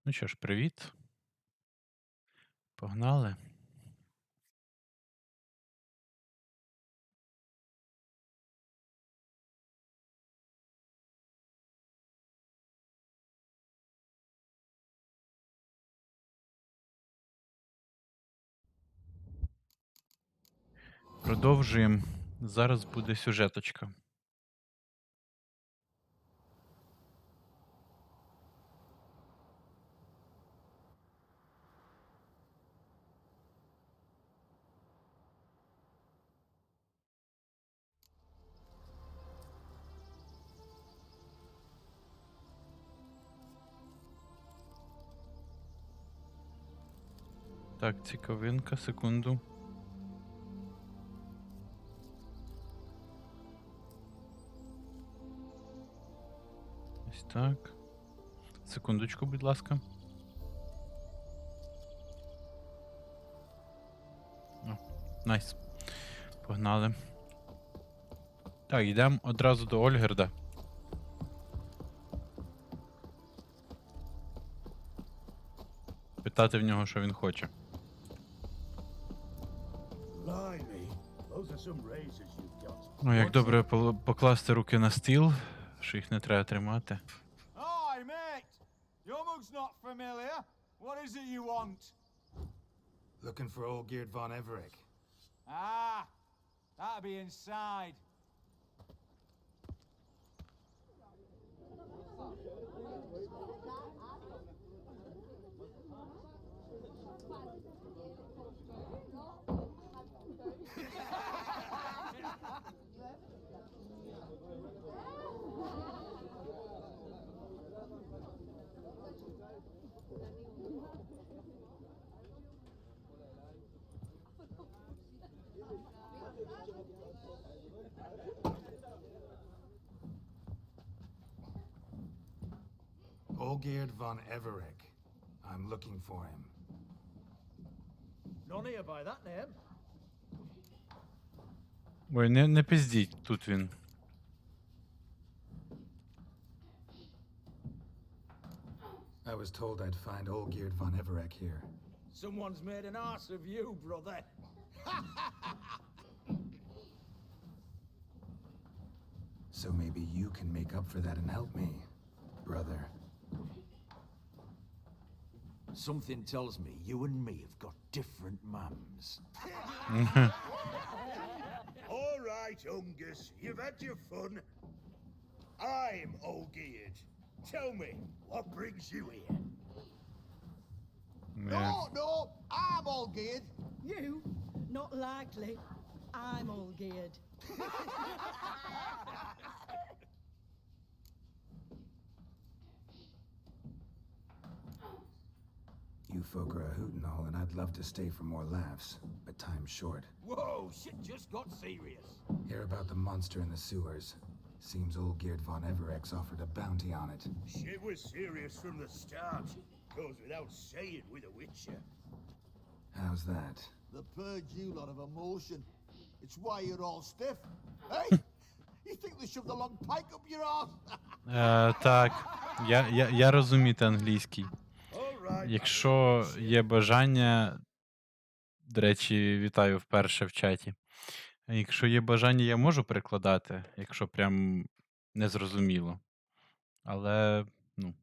Ну що ж, привіт. Погнали. Продовжуємо. Зараз буде сюжеточка. Так, цікавинка, секунду. Ось так. Секундочку, будь ласка. О, найс. Погнали. Так, йдемо одразу до Ольгерда. Питати в нього, що він хоче. Blimey, those are some razors you've got. Ну, як добре покласти руки на стіл, що їх не треба тримати. Hi, mate. Your mug's not familiar. What is it you want? Looking for Ольгерда von Эверек. Ah, that'll be inside. Ольгерда von Эверек. I'm looking for him. None here by that name. Ой, не пиздіть, тут він. I was told I'd find Ольгерда von Эверек here. Someone's made an arse of you, brother. So maybe you can make up for that and help me, brother. Something tells me you and me have got different mums. All right, Ungus, you've had your fun. I'm Ольгерда. Tell me, what brings you here? Не. No, I'm Ольгерда. You? Not likely. I'm all geared. You folk are a hoot and all, and I'd love to stay for more laughs, but time's short. Whoa, shit just got serious. Hear about the monster in the sewers. Seems Ольгерда von Everek's offered a bounty on it. Shit was serious from the start. Goes without saying with a Witcher. How's that? The purge you lot of emotion. It's why you're all stiff. Hey? You think they shoved a long pike up your arse? Так, я розуміти англійський. All right. Якщо є бажання, до речі, вітаю вперше в чаті. Якщо є бажання, я можу перекладати, якщо прям незрозуміло. Але, ну.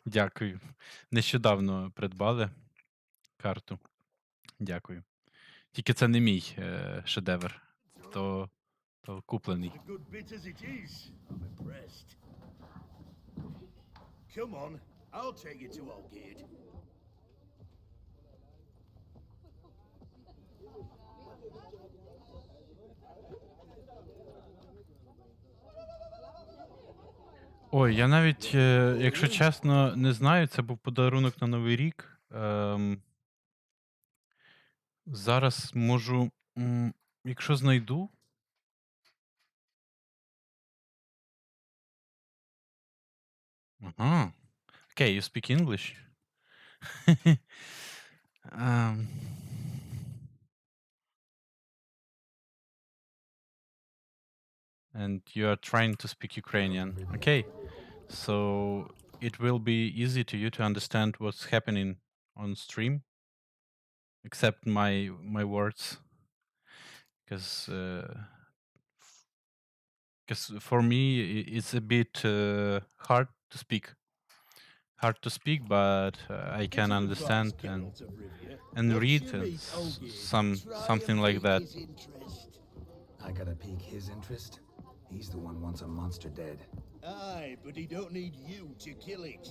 Дякую. Нещодавно придбали карту. Дякую. Тільки це не мій шедевр. То куплений. A good bit as it is. I'm impressed. Come on, I'll take you to Ольгерда. Ой, я навіть, якщо чесно, не знаю, це був подарунок на Новий рік. Зараз можу, якщо знайду. Ага. Okay, you speak English? Um, and you are trying to speak Ukrainian. Okay. So it will be easy to you to understand what's happening on stream, except my words, because for me it's a bit hard to speak, but I can understand and read and something like that. I gotta pique his interest. He's the one wants a monster dead. Aye, but he don't need you to kill it.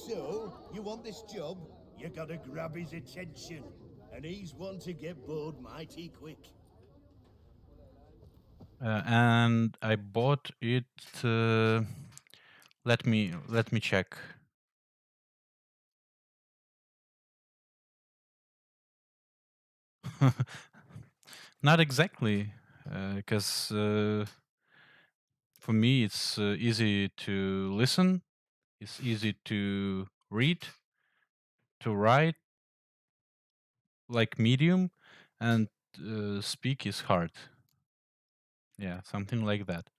So, you want this job? You gotta grab his attention. And he's one to get bored mighty quick. And I bought it. Let me check. Not exactly, because for me it's easy to listen, it's easy to read, to write, like medium, and speak is hard. Yeah, something like that.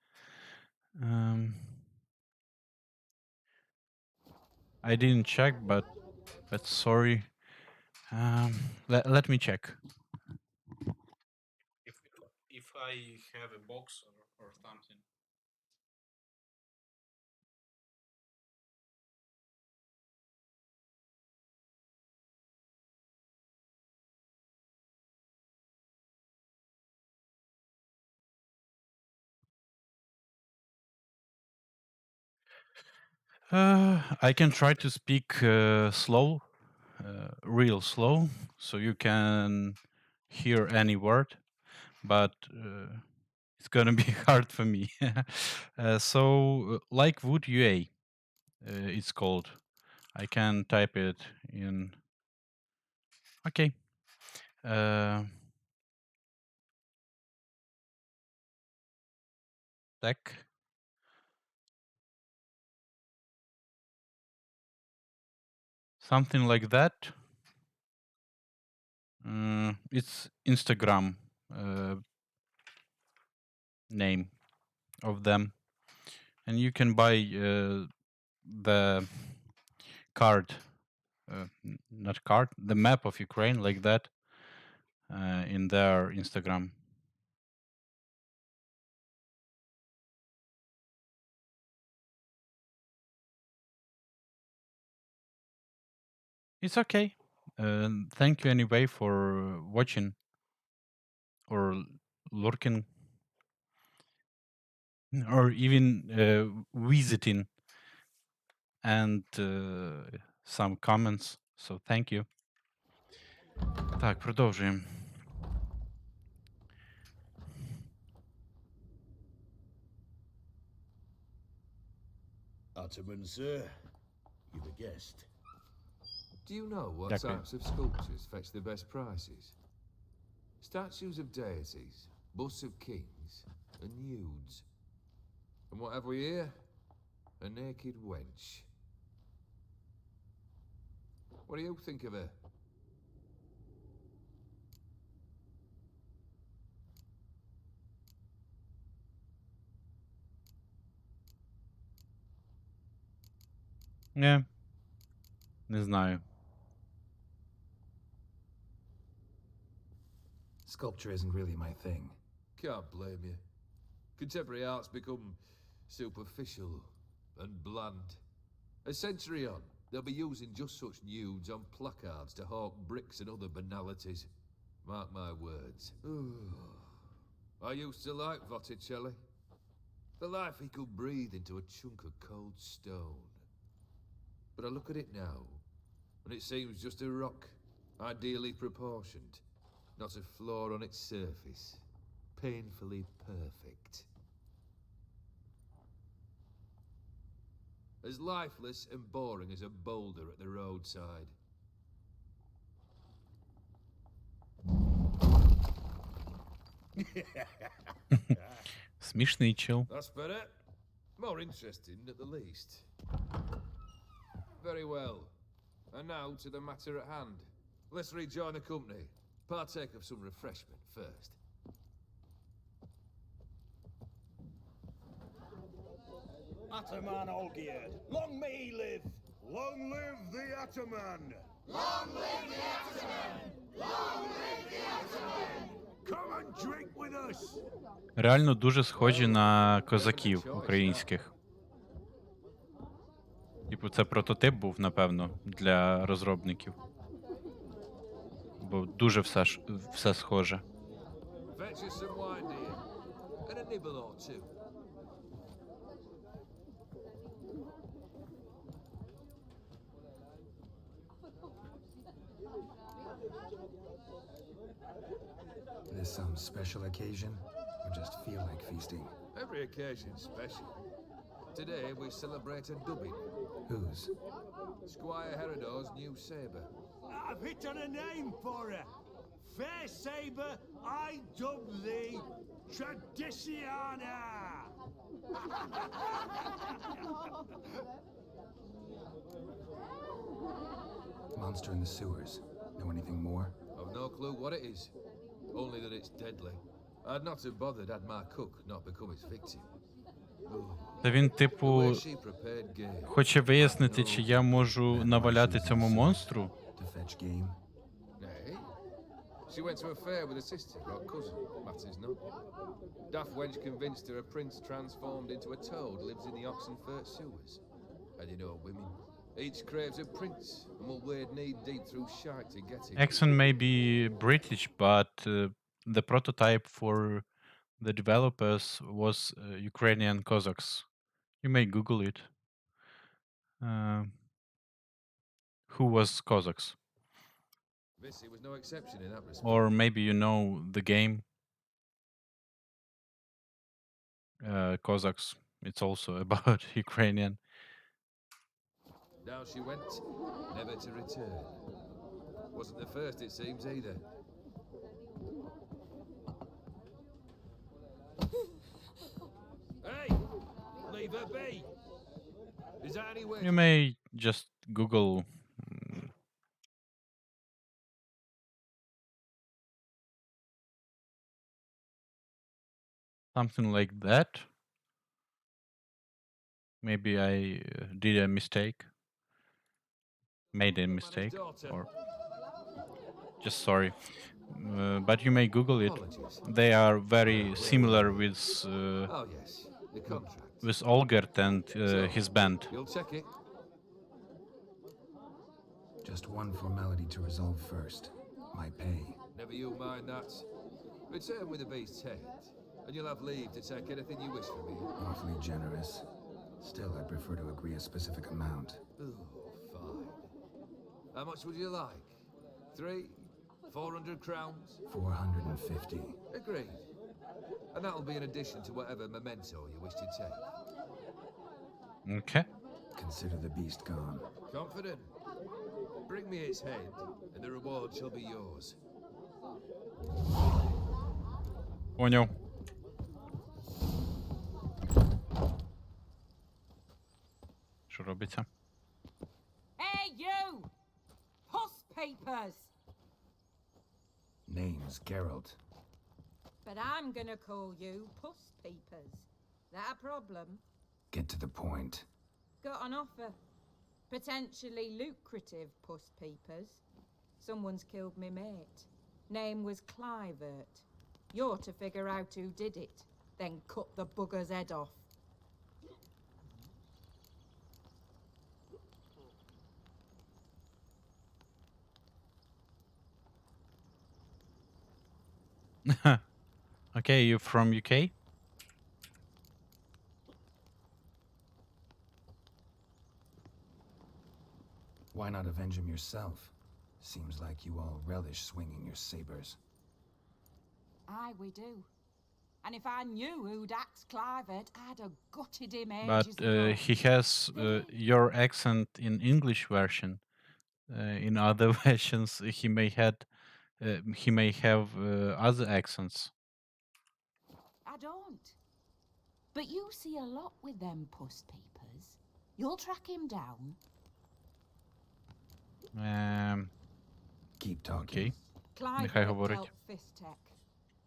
I didn't check, but sorry. Let me check. If I have a box or something. I can try to speak slow, real slow, so you can hear any word, but it's gonna be hard for me. Like Wood UA, it's called. I can type it in. Okay. Tech. Something like that. It's Instagram name of them, and you can buy the card, not card, the map of Ukraine like that in their Instagram. It's okay. Thank you anyway for watching or lurking or even visiting and some comments. So thank you. Так, продовжуємо. Ottoman, sir. You've a guest. Do you know what Дякую. types of sculptures fetch the best prices? Statues of deities, busts of kings, and nudes. And what have we here? A naked wench. What do you think of her? Не, не знаю. Sculpture isn't really my thing. Can't blame you. Contemporary art's become superficial and bland. A century on, they'll be using just such nudes on placards to hawk bricks and other banalities. Mark my words. I used to like Botticelli. The life he could breathe into a chunk of cold stone. But I look at it now, and it seems just a rock, ideally proportioned. Not a flaw on its surface. Painfully perfect. As lifeless and boring as a boulder at the roadside. Смішний чел. That's better. More interesting at the least. Very well. And now to the matter at hand. Let's rejoin the company. Partake of some refreshment first. Ataman Olgerd. Long may he live. Long live the Ataman. Long live the Ataman. Long live the Ataman. Come and drink with us. Реально дуже схожі на козаків українських. Типу, це прототип був, напевно, для розробників. Бо дуже все схоже. Fetch us some wine, dear. And a nibble or two. This some special occasion? Or just feel like feasting? Every occasion's special. Today we celebrate a dubbing. Whose? Squire Herodor's new sabre. I've hit on a name for her. Fair Saber, I dub thee Traditiana. Monster in the sewers. Know anything more? I've no clue what it is. Only that it's deadly. I'd not have bothered had my cook not become its victim. Та він, The типу, way she prepared game. хоче вияснити, чи я можу наваляти цьому монстру. To fetch game? Nay. She went to a fair with a sister or cousin, matters not. Daft wench convinced her a prince transformed into a toad lives in the Oxenfurt sewers. And you know women. Each craves a prince and will wade knee deep through shite to get him. Accent may be British, but the prototype for the developers was Ukrainian Cossacks. You may Google it. Who was Cossacks? Missy was no exception in that respect. Or maybe you know the game Cossacks. It's also about Ukrainian. Down she went, never to return. Wasn't the first, it seems, either. Hey! Leave her be! Is that any way? You may just Google something like that. Maybe I did a mistake. Made a mistake. Or just sorry. But you may Google it. Apologies. They are very similar with Oh, yes. The contract. Olgerd and his band. You'll check it? Just one formality to resolve first. My pay. Never you mind that. Return with the beast's head, and you'll have leave to take anything you wish from me. Awfully generous. Still, I'd prefer to agree a specific amount. Oh, fine. How much would you like? 300, 400 crowns? 450. Agreed. And that'll be in addition to whatever memento you wish to take. Okay. Consider the beast gone. Confident? Bring me its head, and the reward shall be yours. Понял. Що робиться? Hey, you! Puss papers! Name's Geralt. But I'm gonna call you Puss Papers. That a problem? Get to the point. Got an offer. Potentially lucrative Puss Papers. Someone's killed me mate. Name was Clivert. You're to figure out who did it, then cut the bugger's head off. Okay, you from UK? Why not avenge him yourself? Seems like you all relish swinging your sabers. Aye, we do. And if I knew who'd axed Clivert, I'd have gutted him But ages ago. he has your accent in English version. In other versions, he may have other accents. I don't. But you see a lot with them Puss Papers. You'll track him down. Keep talking. Okay. Clive говорить. dealt Fistech.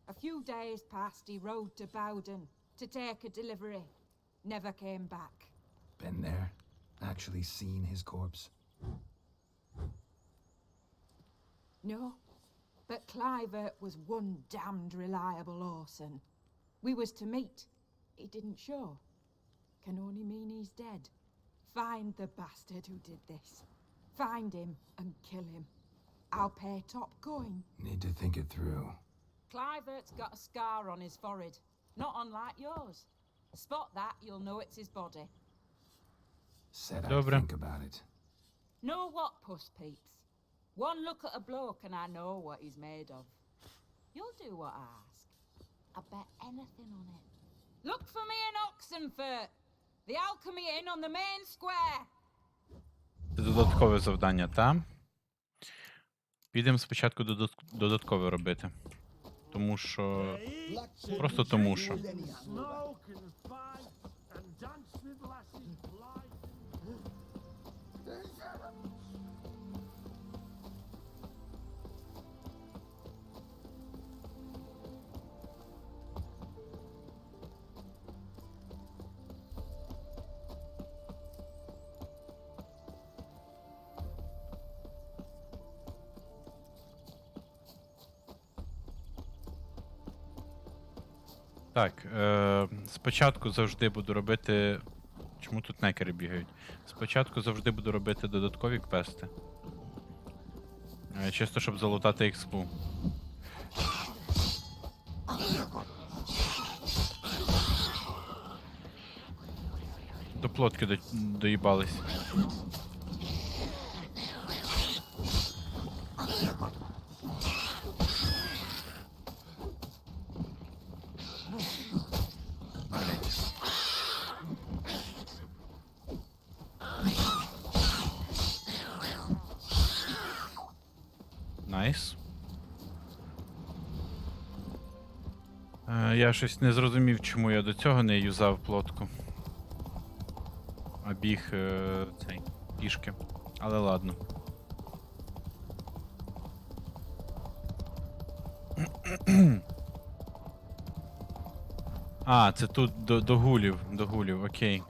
A few days past, he rode to Bowden to take a delivery. Never came back. Been there? Actually seen his corpse? No, but Clivert was one damned reliable Orson. We was to meet. He didn't show. Can only mean he's dead. Find the bastard who did this. Find him and kill him. I'll pay top coin. Need to think it through. Clivert's got a scar on his forehead, not unlike yours. Spot that, you'll know it's his body. Said I'd Добре. think about it. Know what, puss peeps? One look at a bloke and I know what he's made of. You'll do what I ask. I bet anything on it. Look for me in Oxenfurt. The Alchemy Inn on the main square. Це додаткове завдання, та? Підемо спочатку додаткове робити. Тому що... Просто тому що. Smoke and fight and dance with lasses blind. Так, спочатку завжди буду робити... Чому тут некери бігають? Спочатку завжди буду робити додаткові квести. Чисто, щоб залутати експу. До плотки доїбались. Найс. Я щось не зрозумів, чому я до цього не юзав плотку. А біг цей пішки. Але ладно. А, це тут до гулів, окей.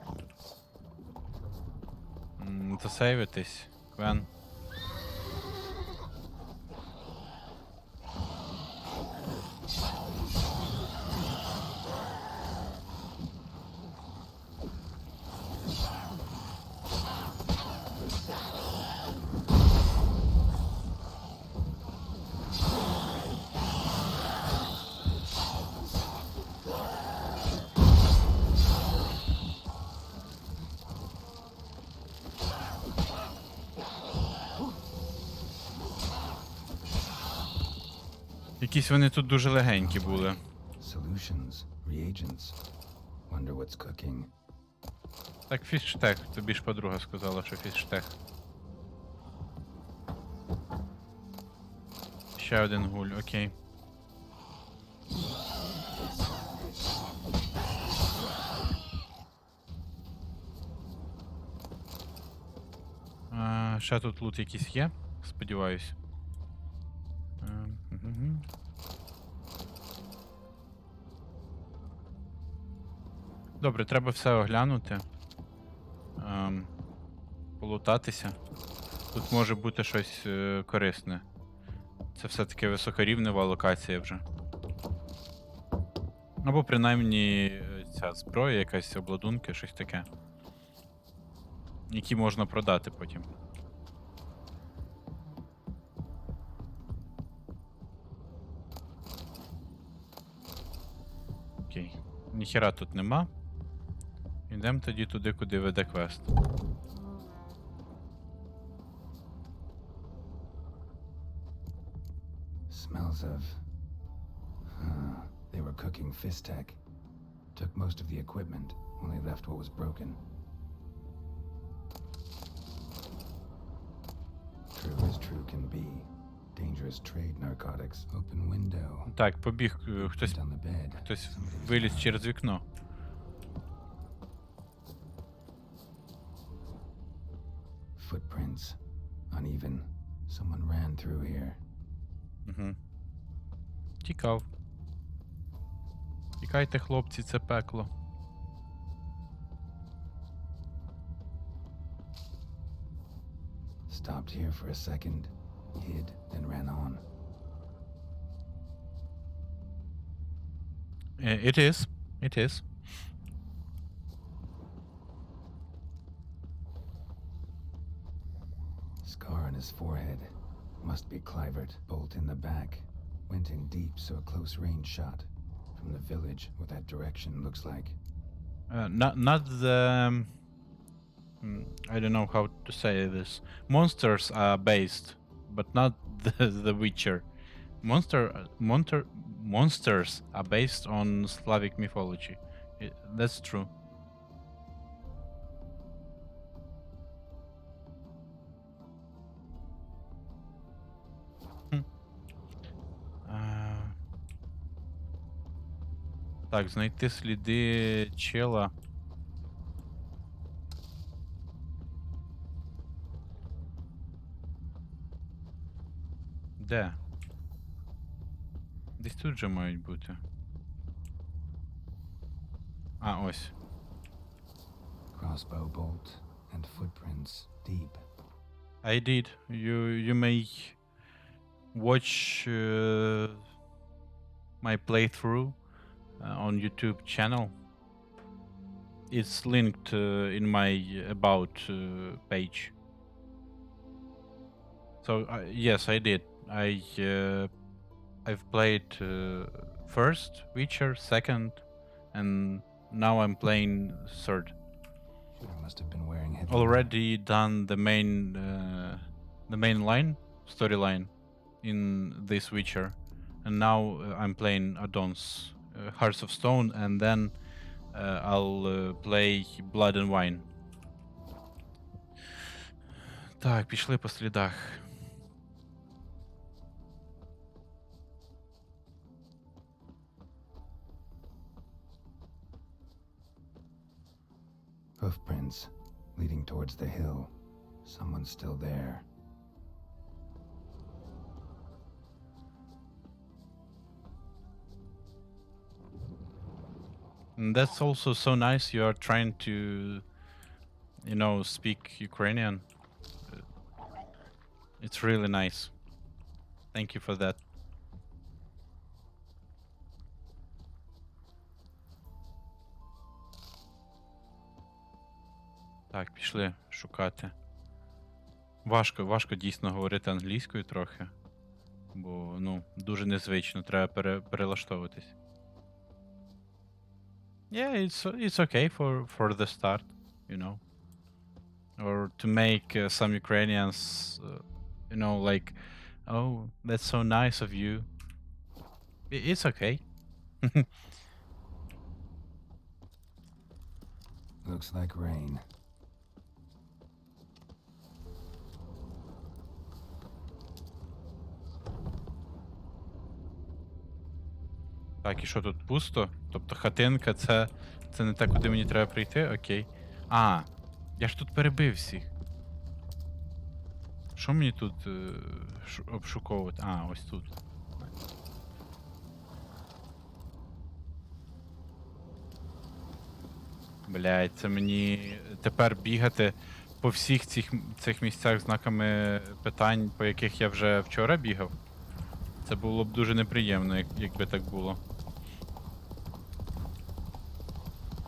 Засейвитись, Квен. Якісь вони тут дуже легенькі були. Solutions, reagents. Wonder what's cooking. Так, фіштех. Тобі ж подруга сказала, що фіштех. Ще один гуль, окей. Ще тут лут якийсь є, сподіваюсь. Добре, треба все оглянути. Полутатися. Тут може бути щось корисне. Це все-таки високорівнева локація вже. Або принаймні ця зброя, якась обладунки, щось таке. Які можна продати потім. Окей. Ніхера тут нема. Йдемо тоді туди, куди веде квест. Smells of... they were cooking Fistek. Took most of the equipment, only left what was broken. True as true can be. Dangerous trade narcotics. Open window. Так, побіг хтось, On the bed. хтось виліз через вікно. Footprints. Uneven. Someone ran through here. Угу. Тікав. Тікайте, хлопці, це пекло. stopped here for a second, hid, and ran on. It is. It is. Scar on his forehead. Must be Clivert. Bolt in the back. Went in deep, so a close range shot. From the village, what that direction looks like. Not the... I don't know how to say this. Monsters are based, but not the Witcher. Monsters are based on Slavic mythology. That's true. Так, знайти сліди чела. Де? Десь тут же мають бути. А, ось. Crossbow bolt and footprints deep. I did. You may watch my playthrough on YouTube channel. It's linked in my about page. So yes, I did. I've played first Witcher, second, and now I'm playing third. Shooter must have been wearing heavy. Already done the main line storyline in this Witcher, and now I'm playing add-ons, Hearts of Stone, and then I'll play Blood and Wine. Так, пішли по слідах. Hoofprints leading towards the hill. Someone's still there. And that's also so nice. You are trying to, you know, speak Ukrainian. It's really nice. Thank you for that. Так, пішли шукати. Важко дійсно говорити англійською трохи. Бо, ну, дуже незвично, треба перелаштовуватись. Yeah, it's okay for the start, you know. Or to make some Ukrainians, you know, like, oh, that's so nice of you. It's okay. Looks like rain. Так, і що тут пусто? Тобто хатинка це не те, куди мені треба прийти? Окей. А, я ж тут перебив всіх. Що мені тут обшуковувати? А, ось тут. Блядь, це мені тепер бігати по всіх цих місцях знаками питань, по яких я вже вчора бігав. Це було б дуже неприємно, якби так було.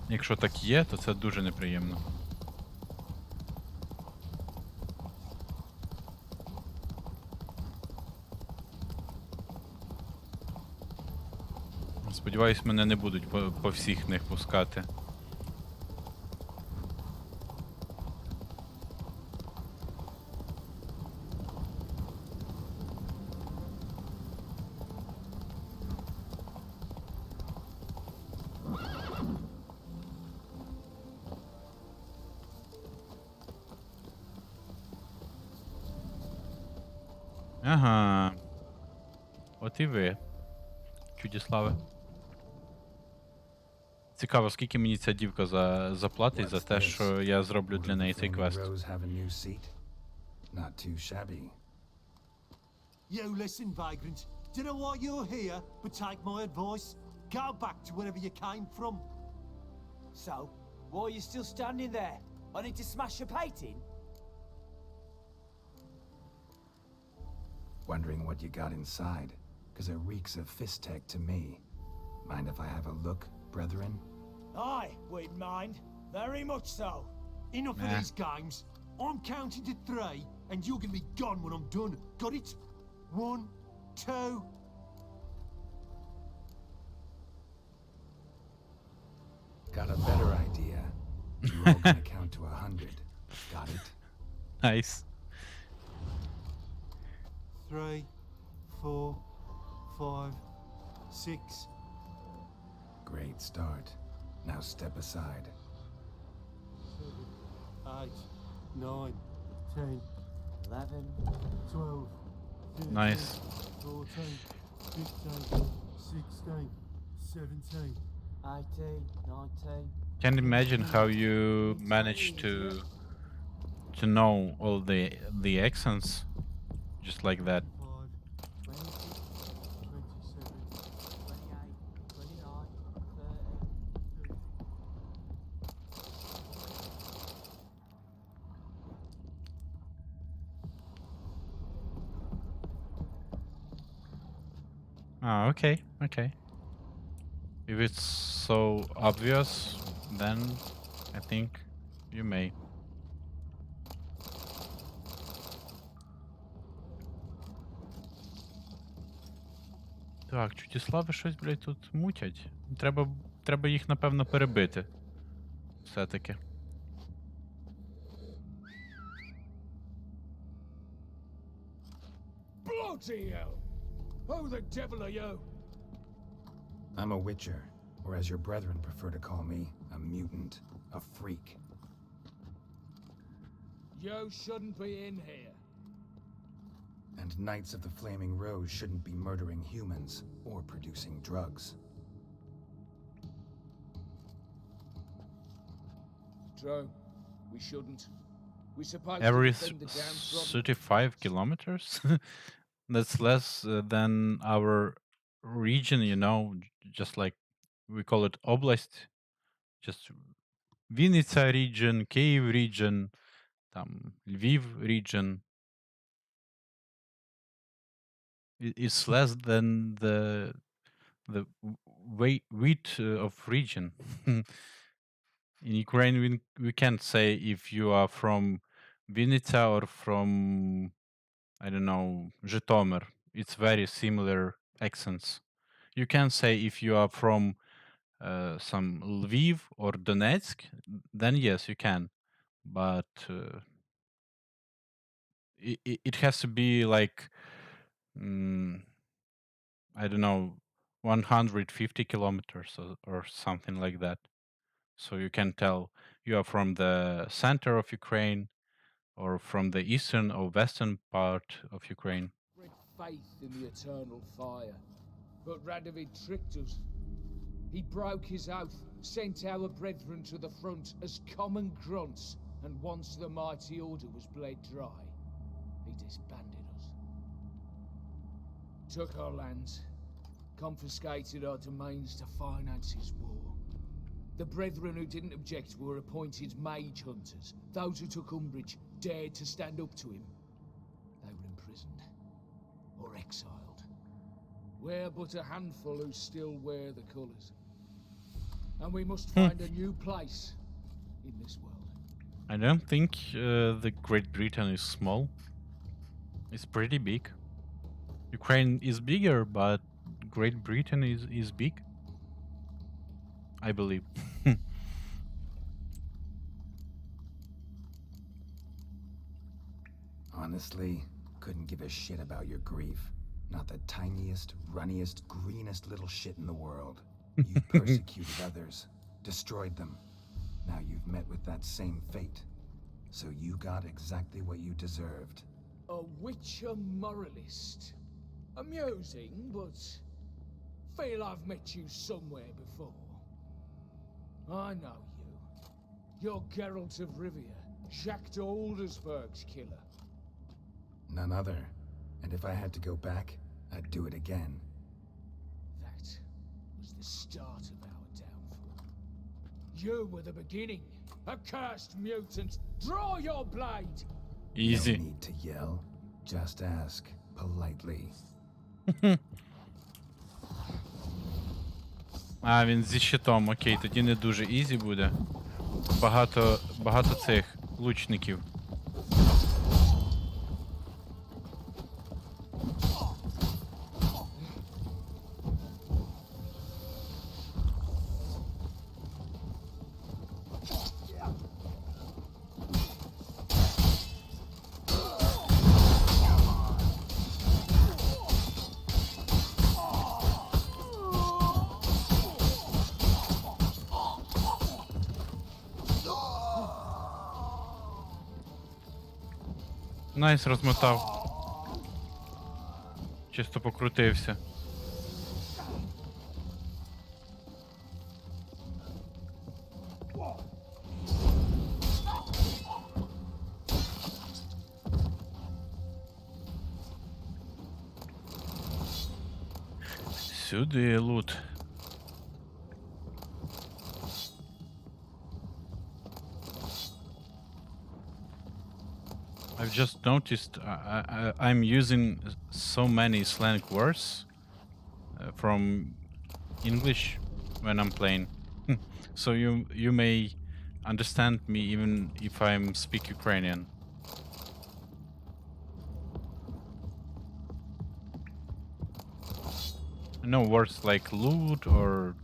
Якщо так є, то це дуже неприємно. Сподіваюсь, мене не будуть по всіх них пускати. Ага. От і ви, Чудіславе. Цікаво, скільки мені ця дівка заплатить за те, що я зроблю для неї цей квест. You listen, vagrant. Do you know what you're here? But take my advice. Go back to wherever you came from. So, why are you still standing there? I need to smash a painting? Wondering what you got inside, because it reeks of fist tech to me. Mind if I have a look, brethren? Aye, we'd mind. Very much so. Enough Nah. of these games. I'm counting to 3, and you're gonna be gone when I'm done. Got it? 1, 2. Got a better idea. You're all gonna count to 100. Got it? Nice. 3, 4, 5, 6. Great start. Now step aside. 8, 9, 10, 11. 12, 13, Nice. 14, 15, 16, 17. 18, 19. Can't imagine how you manage to know all the accents just like that. 5, 27, 28, 29, 30. Ah, okay, okay. If it's so obvious, then I think you may. Так, Чудіслави щось, блядь, тут мутять. Треба їх, напевно, перебити. Все-таки. Bloody hell! Who the devil are you? I'm a witcher, or as your brethren prefer to call me, a mutant, a freak. You shouldn't be in here. And Knights of the Flaming Rose shouldn't be murdering humans or producing drugs. True. We shouldn't. We supposed Every to defend the downtrodden. 35 kilometers? That's less than our region, you know, just like we call it oblast. Just Вінниця region, Київ region, там Lviv region. It's less than the weight of region. In Ukraine, we can't say if you are from Vinnytsia or from, I don't know, Zhytomyr. It's very similar accents. You can say if you are from some Lviv or Donetsk, then yes, you can. But it has to be like, I don't know, 150 kilometers or something like that. So you can tell you are from the center of Ukraine or from the eastern or western part of Ukraine. Faith in the eternal fire. But Radovid tricked us. He broke his oath, sent our brethren to the front as common grunts, and once the mighty order was bled dry, he disbanded us. Took our lands, confiscated our domains to finance his war. The brethren who didn't object were appointed mage hunters. Those who took umbrage dared to stand up to him. They were imprisoned or exiled. We're but a handful who still wear the colours. And we must find a new place in this world. I don't think the Great Britain is small. It's pretty big. Ukraine is bigger, but Great Britain is big. I believe. Honestly, couldn't give a shit about your grief. Not the tiniest, runniest, greenest little shit in the world. You persecuted others, destroyed them. Now you've met with that same fate. So you got exactly what you deserved. A witcher moralist. Amusing, but feel I've met you somewhere before. I know you. You're Geralt of Rivia, Jacques de Aldersberg's killer. None other. And if I had to go back, I'd do it again. That was the start of our downfall. You were the beginning. Accursed mutant, draw your blade! Easy. No need to yell. Just ask. politely. А, він зі щитом, окей, тоді не дуже ізі буде. Багато цих лучників. Найс, розмотав. Чисто покрутився. Сюди лут. I've just noticed I'm using so many slang words from English when I'm playing. So you may understand me even if I'm speak Ukrainian. No words like loot or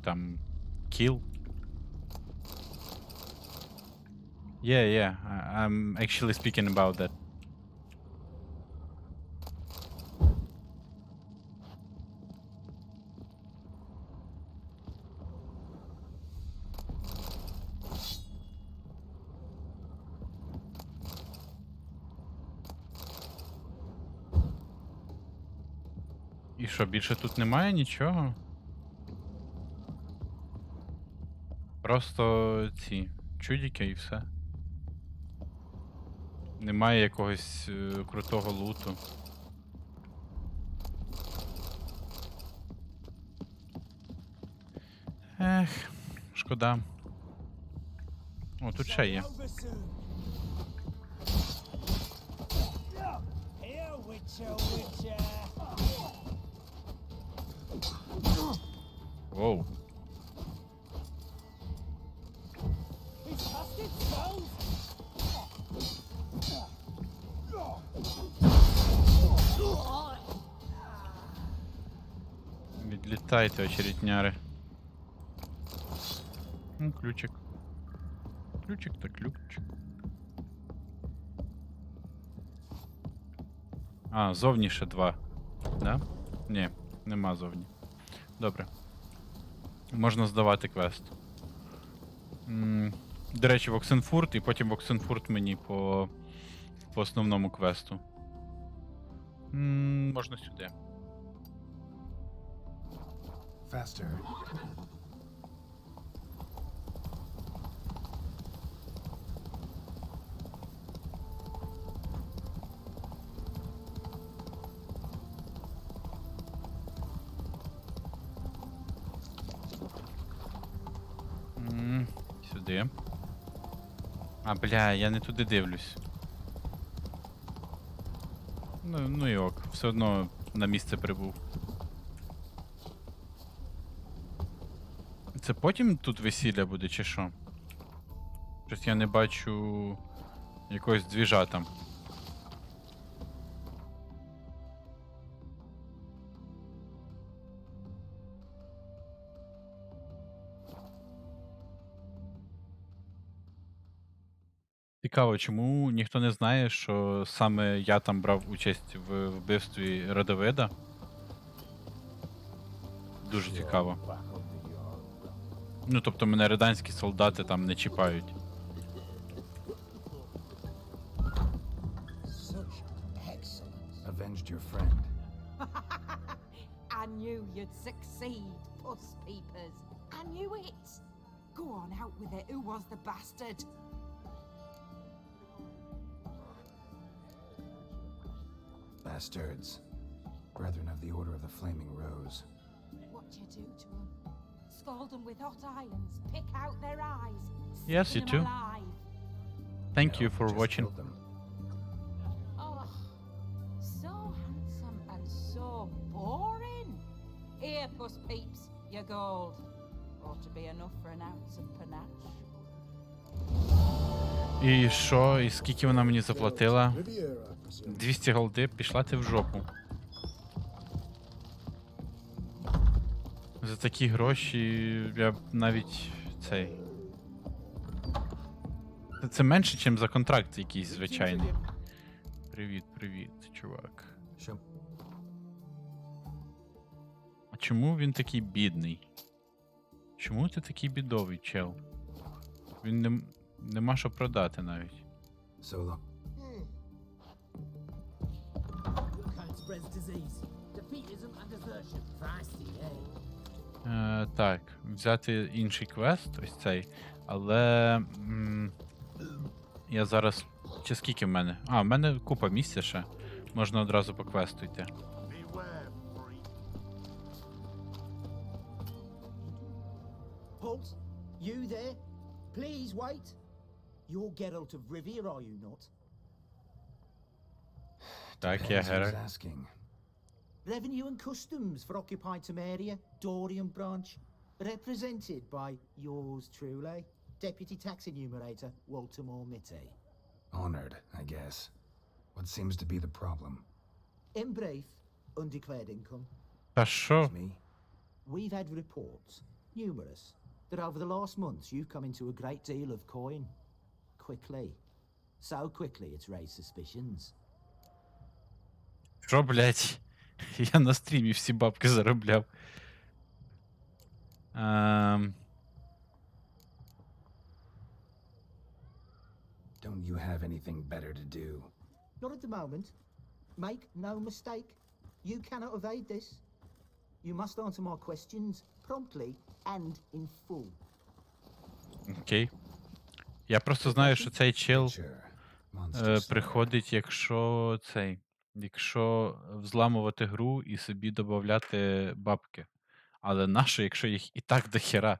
kill. Yeah, I'm actually speaking about that. І що, більше тут немає нічого? Просто ці чудики і все. Немає якогось крутого луту. Ех, шкода. О, тут ще є. Воу. Відлітайте, очередняри. Ключик. Ключик та ключик. А, зовні ще два. Да? Ні, нема зовні. Добре. Можна здавати квест. До речі, в Оксенфурт, і потім в Оксенфурт мені по основному квесту. Можна сюди. Faster. Сюди. А, бля, я не туди дивлюсь. Ну і ок, все одно на місце прибув. Це потім тут весілля буде, чи що? Щось я не бачу якогось двіжа там. Цікаво, чому ніхто не знає, що саме я там брав участь в вбивстві Родовида? Дуже цікаво. Ну, тобто мене реданські солдати там не чіпають. Avenged your friend. I knew you'd succeed, puss peepers. I knew it. Go on, out with it. Who was the bastard? Bastards. Brethren of the Order of the Flaming Rose. What'd you do to them? Scald them with hot irons, pick out their eyes, Yes, skin you 'em too. alive. Thank No, you for just watching. killed them. Oh, so handsome Boring. Here, puss peeps, your gold. Ought to be enough for an ounce of panache. І що? І скільки вона мені заплатила? 200 голди, пішла ти в жопу. За такі гроші я б навіть цей. Це менше, ніж за контракт якийсь звичайний. Привіт, привіт, чувак. Що? А чому він такий бідний? Чому ти такий бідовий, чел? Він нема що продати навіть. Solo. Can't spread disease. Defeatism and desertion. Feisty, Так, взяти інший квест, ось цей, але я зараз. Чи скільки в мене? А, в мене купа місця ще. Можна одразу по квесту йти. Halt! You there? Please wait. You're Geralt of Rivia, are you not? Так, я Depends who's Геральт. asking. Revenue and Customs for occupied Temeria, Dorian branch, represented by yours truly, Deputy Tax Enumerator Walter Mitty. Honored, I guess. What seems to be the problem? In brief, undeclared income. Та що? Me? We've had reports, numerous, that over the last months you've come into a great deal of coin. Quickly. So quickly it's raised suspicions. Що, блять? Я на стрімі всі бабки заробляв. Don't you have anything better to do? Not at the moment. Make no mistake. You cannot evade this. You must answer my questions promptly and in full. Окей. Я просто знаю, що цей чел Sure. Monster приходить, якщо взламувати гру і собі додати бабки. Але нащо, якщо їх і так до хера?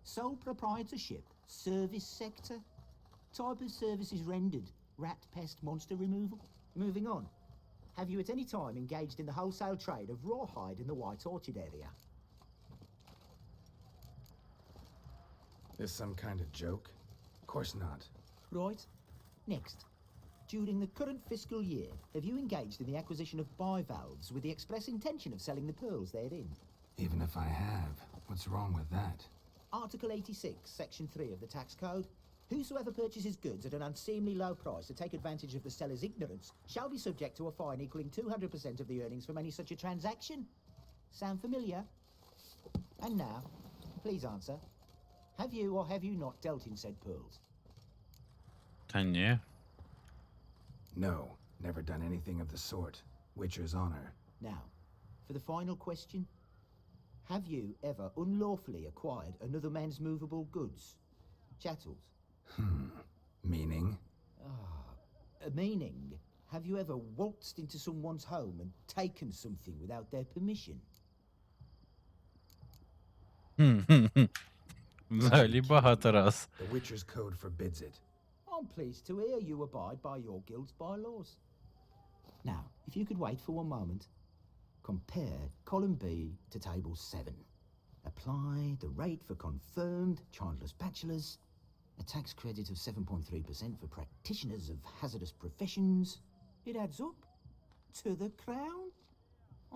Sole proprietorship, service sector. Type of services rendered, rat pest monster removal. Moving on. Have you at any time engaged in the wholesale trade of rawhide in the White Orchard area? This some kind of joke? Of course not. Right. Next. During the current fiscal year, have you engaged in the acquisition of bivalves with the express intention of selling the pearls therein? Even if I have, what's wrong with that? Article 86, Section 3 of the Tax Code. Whosoever purchases goods at an unseemly low price to take advantage of the seller's ignorance shall be subject to a fine equaling 200% of the earnings from any such a transaction. Sound familiar? And now, please answer. Have you or have you not dealt in said pearls? Та ні. No, never done anything of the sort. Witcher's honor. Now, for the final question. Have you ever unlawfully acquired another man's movable goods? Chattels? Meaning? Meaning, have you ever waltzed into someone's home and taken something without their permission? Взагалі багато раз. The Witcher's code forbids it. I'm pleased to hear you abide by your guild's bylaws. Now, if you could wait for one moment, compare column B to table 7. Apply the rate for confirmed childless bachelors, a tax credit of 7.3% for practitioners of hazardous professions. It adds up to the crown.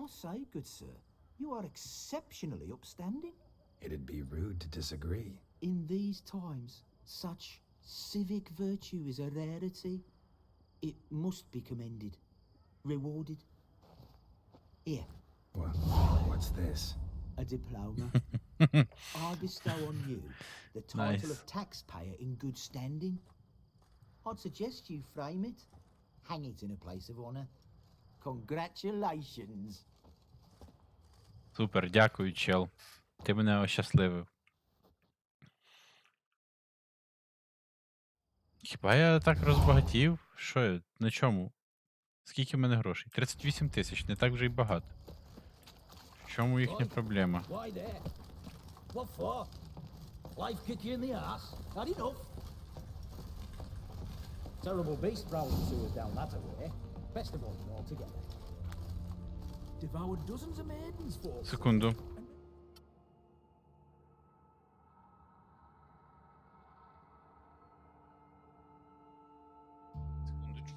I say, good sir, you are exceptionally upstanding. It'd be rude to disagree. In these times, such civic virtue is a rarity. It must be commended, rewarded. Here, What's this? a diploma. I bestow on you the title Nice. of taxpayer in good standing. I'd suggest you frame it, hang it in a place of honor. Congratulations. Супер, дякую, чел. Ти мене ощасливив. Хіба я так розбагатів? Що я? На чому? Скільки в мене грошей? 38 тисяч, не так вже й багато. В чому їхня проблема? Why there? What for? Life kick you in the ass? Had enough? Terrible beast prowling sewers down that way. Best avoid them altogether. devoured dozens of maidens for. Секунду. Секундочку.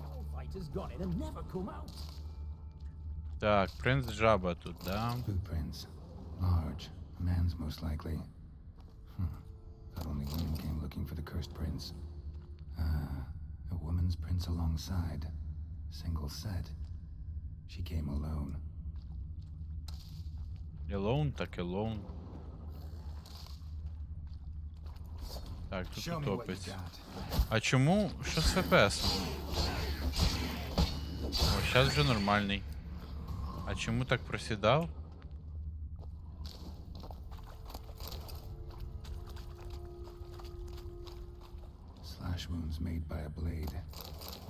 All fighters got it and never come out. Так, принц жаба тут, да? Footprints. Large. A man's most likely. Thought only women came looking for the cursed prince. A woman's prince alongside. Single set. She came alone. Alone, так alone. Так, тут Show me what you утопець. got. А чому? Що з ФПС? О, зараз вже нормальний. А чому так просідав? Slash wounds made by a blade.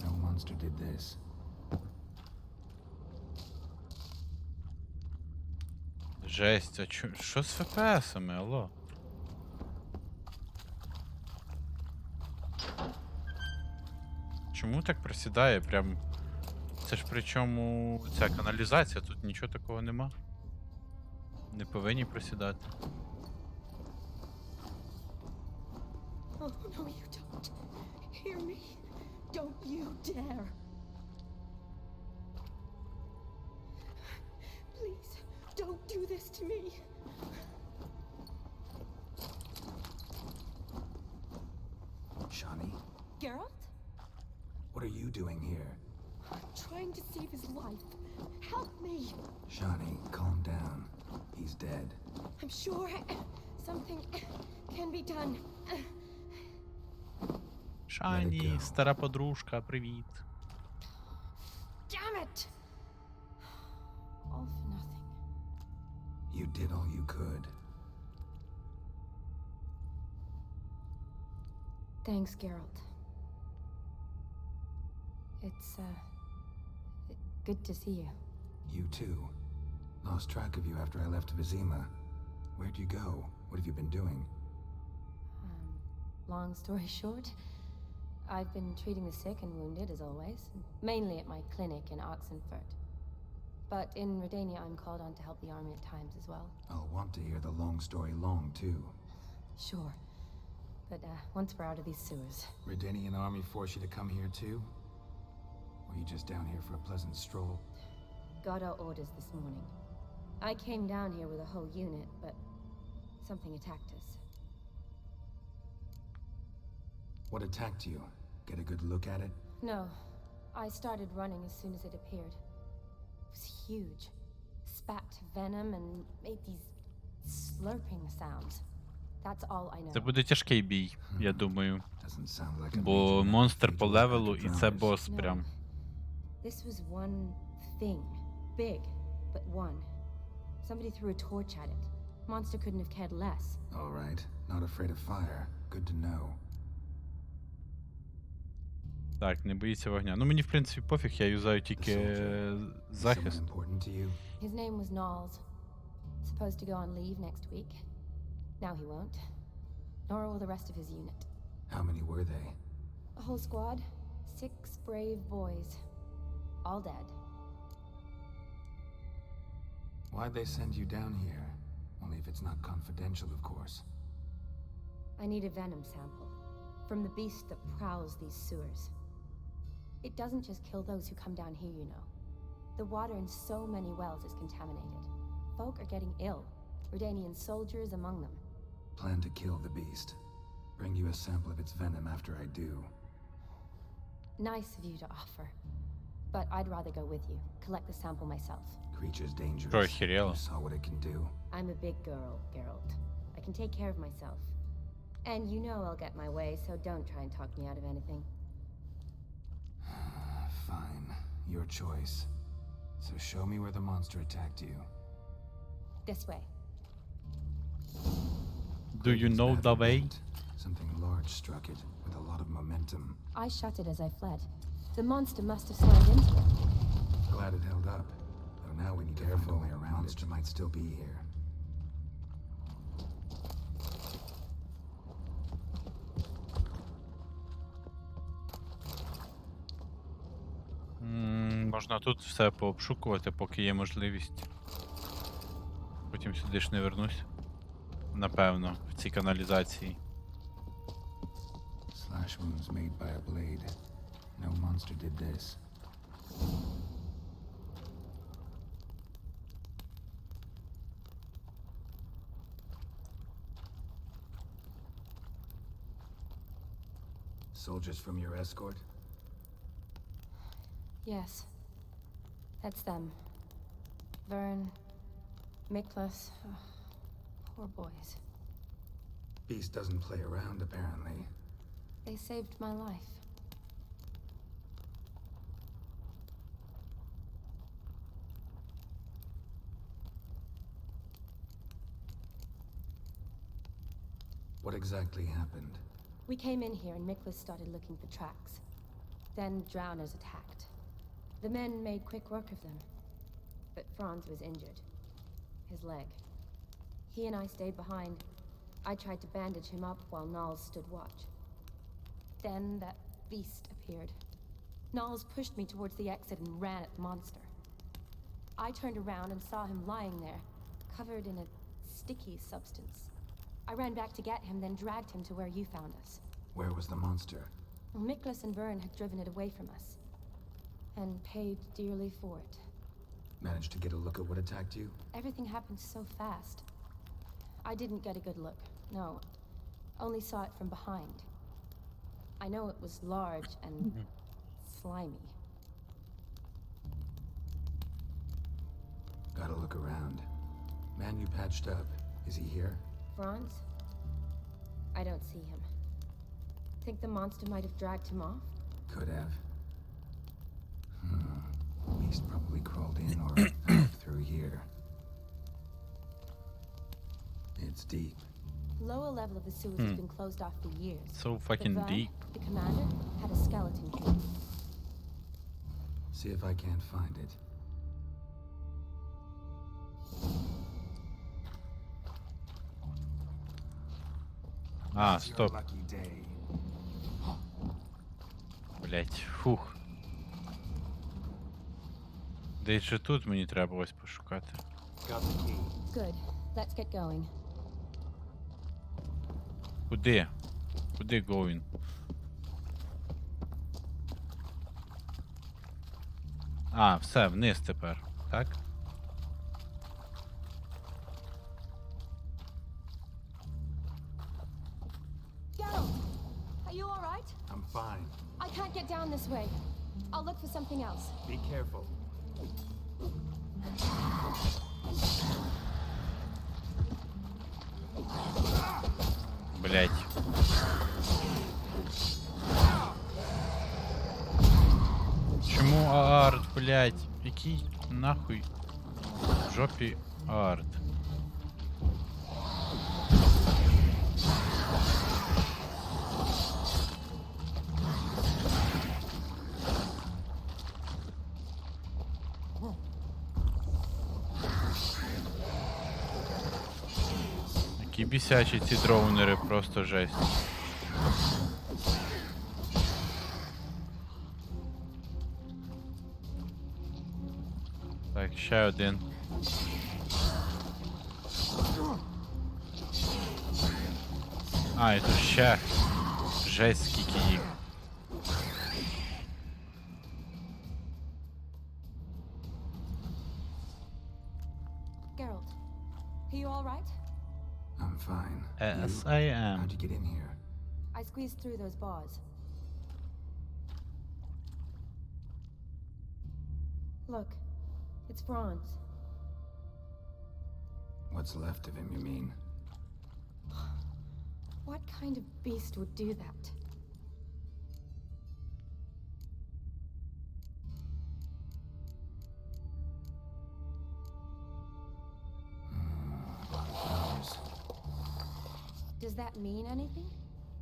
No monster did this. Жесть, а що з ФПСами, алло? Чому так просідає? Прям. Це ж причому ця каналізація, тут нічого такого нема. Не повинні просідати. Oh, no, you don't. Hear me? Don't you dare. Please, don't do this to me. Shawnee, Geralt? what are you doing here? I'm trying to save his life. Help me. Shawnee, calm down. He's dead. I'm sure something can be done. Шані, стара подружка, привіт. Damn it! All for nothing. You did all you could. Thanks, Geralt. It's, good to see you. You too. Lost track of you after I left Vizima. Where'd you go? What have you been doing? Long story short, I've been treating the sick and wounded, as always, mainly at my clinic in Oxenfurt. But in Redania, I'm called on to help the army at times as well. I'll want to hear the long story long, too. Sure. But, once we're out of these sewers. Redanian army forced you to come here, too? Or you just down here for a pleasant stroll? Got our orders this morning. I came down here with a whole unit, but something attacked us. What attacked you? Get a good look at it? No. I started running as soon as it appeared. It was huge. Spat venom and made these slurping sounds. That's all I know. Це буде тяжкий бій, я думаю. Doesn't sound like a Бо major монстр по battle левелу, і це dramas. бос No. прям. This was one thing. Big, but one. Somebody threw a torch at it. Monster couldn't have cared less. All right. Not afraid of fire. Good to know. Так, не боїться вогня. Ну мені, в принципі, пофіг, я юзаю тільки Someone захист. important to you? His name was Knowles. Supposed to go on leave next week. Now he won't. Nor will the rest of his unit. How many were they? A whole squad. 6 brave boys. All dead. Why'd they send you down here? Only if it's not confidential, of course. I need a venom sample. From the beast that prowls these sewers. It doesn't just kill those who come down here, you know. The water in so many wells is contaminated. Folk are getting ill. Redanian soldiers among them. Plan to kill the beast. Bring you a sample of its venom after I do. Nice of you to offer. But I'd rather go with you. Collect the sample myself. Creature's dangerous. Що, охерела? You saw what it can do. I'm a big girl, Geralt. I can take care of myself. And you know I'll get my way, so don't try and talk me out of anything. Fine. Your choice. So show me where the monster attacked you. This way. Do you know the way? Something large struck it with a lot of momentum. I shut it as I fled. The monster must have slammed into it. Glad it held up, though For now, we need to find a way around. Monster might still be here. Можна тут все пообшукувати, поки є можливість. Потім сюди ж не вернусь. Напевно, в цій каналізації. Slash wounds made by a blade. No monster did this. Soldiers from your escort? Yes. That's them. Vern, Miklas. Poor boys. Beast doesn't play around, apparently. They saved my life. What exactly happened? We came in here and Miklas started looking for tracks. Then drowners attacked. The men made quick work of them. But Franz was injured. His leg. He and I stayed behind. I tried to bandage him up while Nals stood watch. Then that beast appeared. Nals pushed me towards the exit and ran at the monster. I turned around and saw him lying there, covered in a sticky substance. I ran back to get him, then dragged him to where you found us. Where was the monster? Miklas and Vern had driven it away from us. And paid dearly for it. Managed to get a look at what attacked you? Everything happened so fast. I didn't get a good look, no. Only saw it from behind. I know it was large and slimy. Gotta look around. Man you patched up, is he here? Franz? I don't see him. Think the monster might have dragged him off? Could have. Beast probably crawled in or out through here. It's deep. Lower level of the sewers has been closed off for years. So fucking But Vern, deep. the commander, had a skeleton key. See if I can't find it. А, стоп. Lucky day. Блять, фух. Десь же тут мені треба ось пошукати. Got the key. Good. Let's get going. Куди? Куди going? А, все, вниз тепер, так? Geralt! Are you alright? I'm fine. I can't get down this way. I'll look for something else. Be careful. Блять. Чому арт, блять? Який нахуй в жопі арт? Які бісячі ці дроунери, просто жесть. Так, ще один. А, і тут ще. Жесть, скільки їх. Geralt, are you alright? I'm fine. Yes, You? I am. How'd you get in here? I squeezed through those bars. Look, it's Franz. What's left of him, you mean? What kind of beast would do that? Does that mean anything?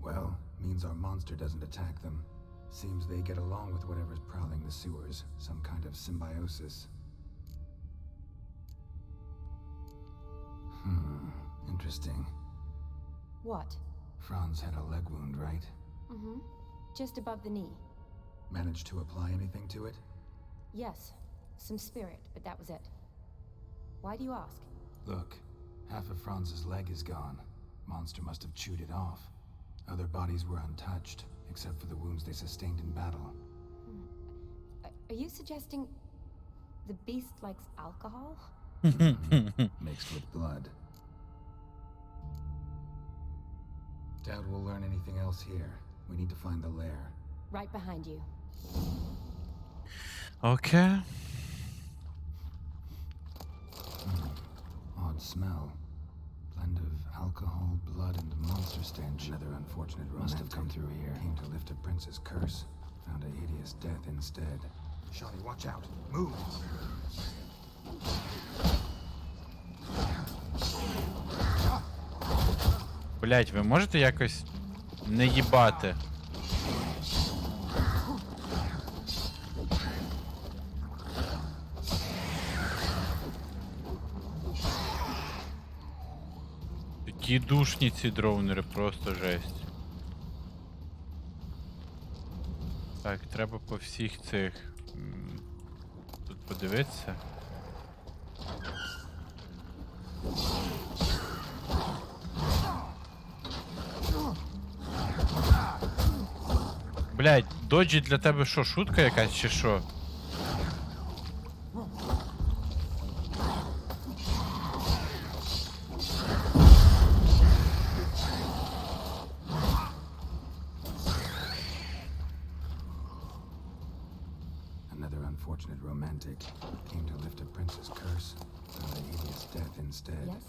Well, means our monster doesn't attack them. Seems they get along with whatever's prowling the sewers. Some kind of symbiosis. interesting. What? Franz had a leg wound, right? Mm-hmm. Just above the knee. Managed to apply anything to it? Yes. Some spirit, but that was it. Why do you ask? Look, half of Franz's leg is gone. Monster must have chewed it off. Other bodies were untouched, except for the wounds they sustained in battle. Are you suggesting the beast likes alcohol? Mixed with blood. Doubt we'll learn anything else here. We need to find the lair. Right behind you. Окей. Odd smell. Blend of alcohol, blood, and monster stench. Another unfortunate must have come through here. Came to lift a prince's curse. Found a hideous death instead. Shawty, watch out. Move! Блять, ви можете якось не їбати? Такі душні ці дроунери, просто жесть. Так, треба по всіх цих тут подивитися. Блять, доджі для тебе що, шутка якась чи що? Another unfortunate romantic came to lift a prince's curse. Found a hideous death instead. Yes?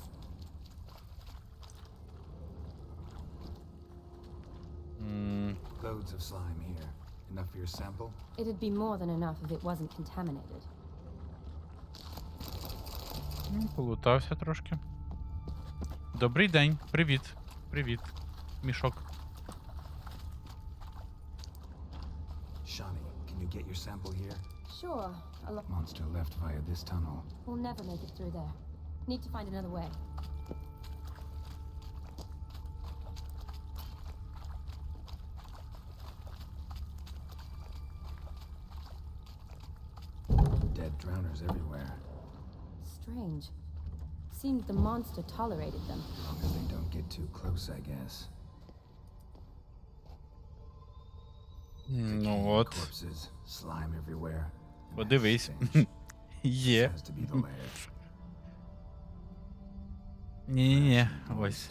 Loads of slime here. Enough for your sample? It'd be more than enough if it wasn't contaminated. Полутався трошки. Добрий день, привіт. Привіт. Мішок. Shani, can you get your sample here? Sure. Monster left via this tunnel. We'll never make it through there. Need to find another way. Dead drowners everywhere. Strange. Seemed the monster tolerated them. As long as they don't get too close, I guess. Ну от. Corpses, slime everywhere. and Подивись. that stench. Є. Has to be the lair. Ні-ні-ні, ось.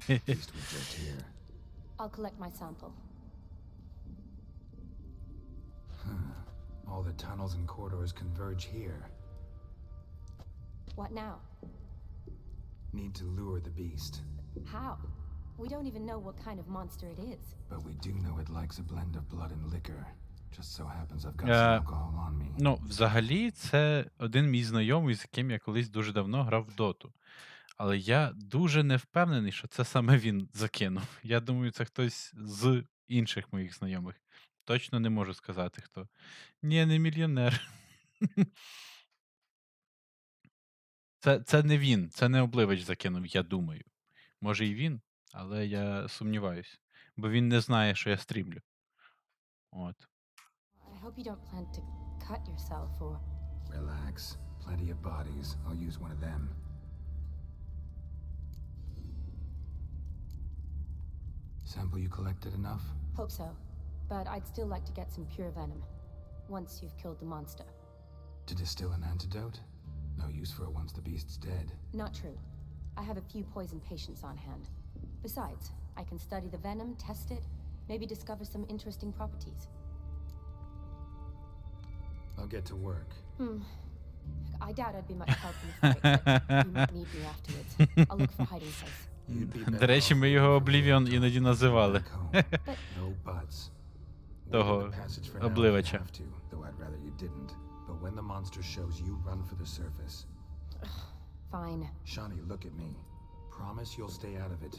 At least we're just here. I'll collect my sample. All the tunnels and corridors converge here. What now? Need to lure the beast. How? We don't even know what kind of monster it is. But we do know it likes a blend of blood and liquor. Just so happens I've got some alcohol on me. Ну, взагалі, це один мій знайомий, з яким я колись дуже давно грав в доту. Але я дуже не впевнений, що це саме він закинув. Я думаю, це хтось з інших моїх знайомих. Точно не можу сказати, хто. Ні, не мільйонер. Це не він, це не Обливач закинув, я думаю. Може і він, але я сумніваюсь. Бо він не знає, що я стрімлю. От. I hope you don't plan to cut yourself or... Relax. Plenty of bodies. I'll use one of them. Sample you collected enough? Hope so. But I'd still like to get some pure venom. Once you've killed the monster. To distill an antidote? No use for it once the beast's dead. Not true. I have a few poison patients on hand. Besides, I can study the venom, test it, maybe discover some interesting properties. I'll get to work. I doubt I'd be much help in the fight, but you might need me afterwards. I'll look for hiding place. You'd be До better речі, off ми leaving його for Oblivion real. іноді називали. Back home. No buts. Того Wait in the passage for now if you Обливача. have to, though I'd rather you didn't. But when the monster shows, you run for the surface. Fine. Shani, look at me. Promise you'll stay out of it.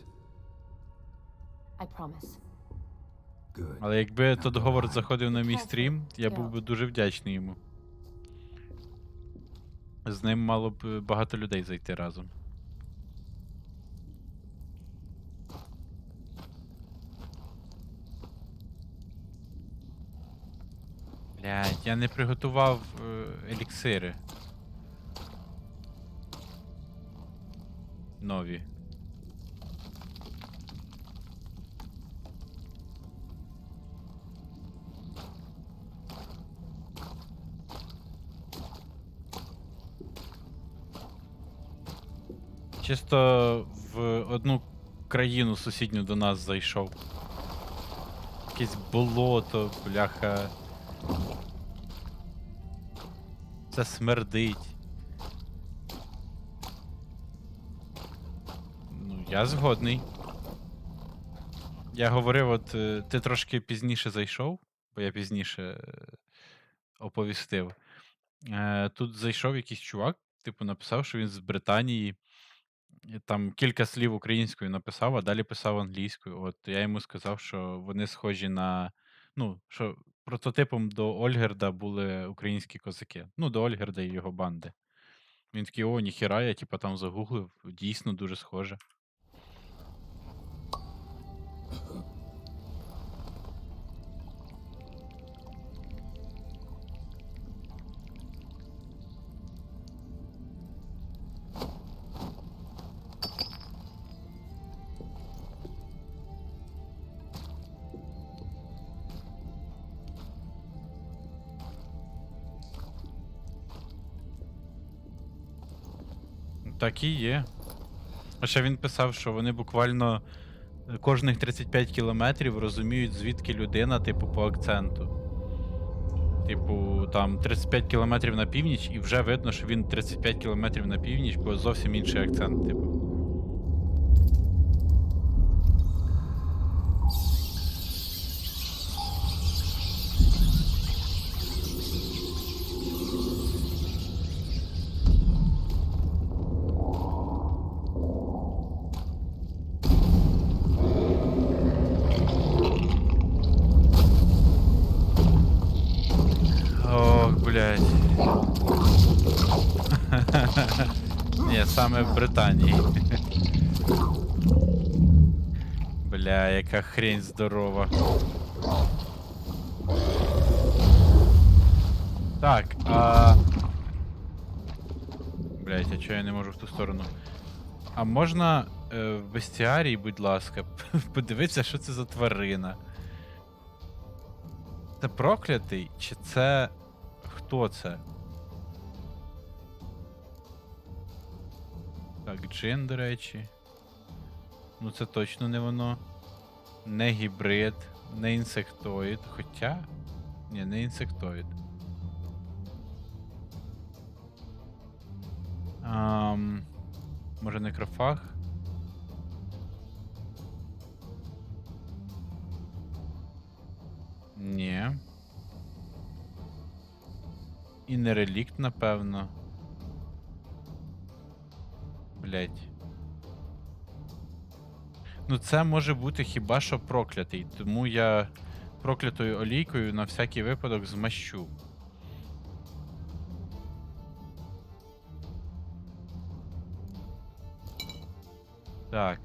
I promise. Good. Але якби тут Now go Говард hide. заходив на мій Careful, стрім, я був би Geralt. дуже вдячний йому. З ним мало б багато людей зайти разом. Блядь, я не приготував еліксири. Нові. Чисто в одну країну сусідню до нас зайшов. Якесь болото, бляха. Це смердить. Ну, я згодний. Я говорив, от ти трошки пізніше зайшов, бо я пізніше оповістив. Тут зайшов якийсь чувак, типу, написав, що він з Британії. І там кілька слів українською написав, а далі писав англійською. От я йому сказав, що вони схожі на. Ну, що прототипом до Ольгерда були українські козаки. Ну, до Ольгерда і його банди. Він такий, о, ніхіра, я типу там загуглив, дійсно дуже схоже. Так і є. А ще він писав, що вони буквально кожних 35 кілометрів розуміють, звідки людина, типу, по акценту. Типу, там 35 кілометрів на північ, і вже видно, що він 35 кілометрів на північ, бо зовсім інший акцент, типу. Блядь. Ні, саме в Британії. Бля, яка хрень здорова. Так, блядь, а чого я не можу в ту сторону? А можна в бестіарій, будь ласка, подивитися, що це за тварина? Це проклятий, чи це... Хто це? Так, джин, до речі. Ну це точно не воно. Не гібрид, не інсектоїд. Хоча... Ні, не інсектоїд. Може некрофаг? Ні. І не релікт, напевно. Блять. Ну це може бути хіба що проклятий, тому я проклятою олійкою на всякий випадок змащу. Так.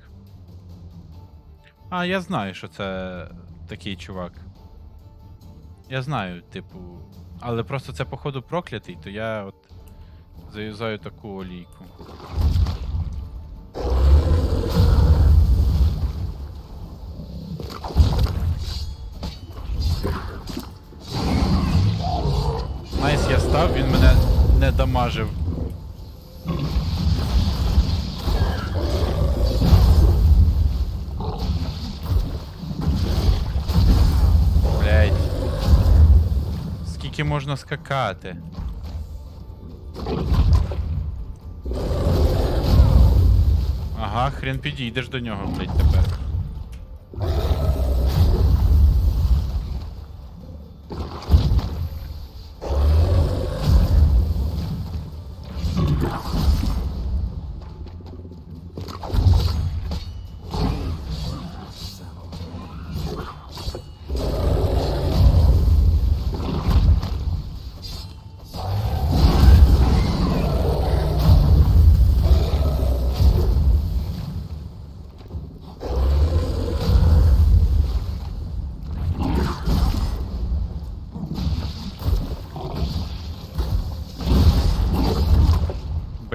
А, я знаю, що це такий чувак. Я знаю, типу... Але просто це, походу, проклятий, то я от заюзаю таку олійку. Найс, я став, він мене не дамажив. Блять. Скільки можна скакати? Ага, хрен підійдеш до нього, блять, тепер.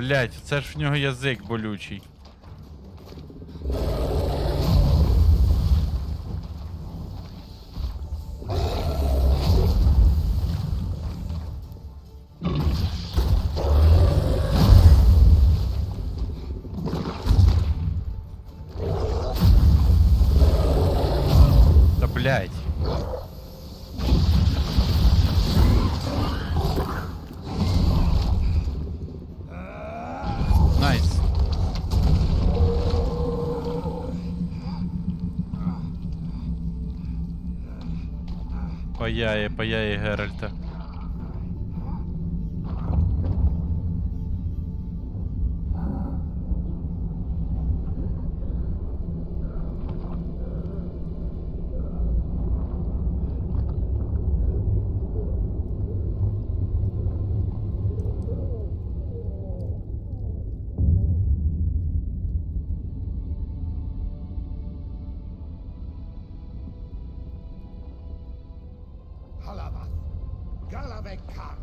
Блять, це ж в нього язик болючий. Та блять. Найс. Паяє Геральта. Halavath, Galavekar.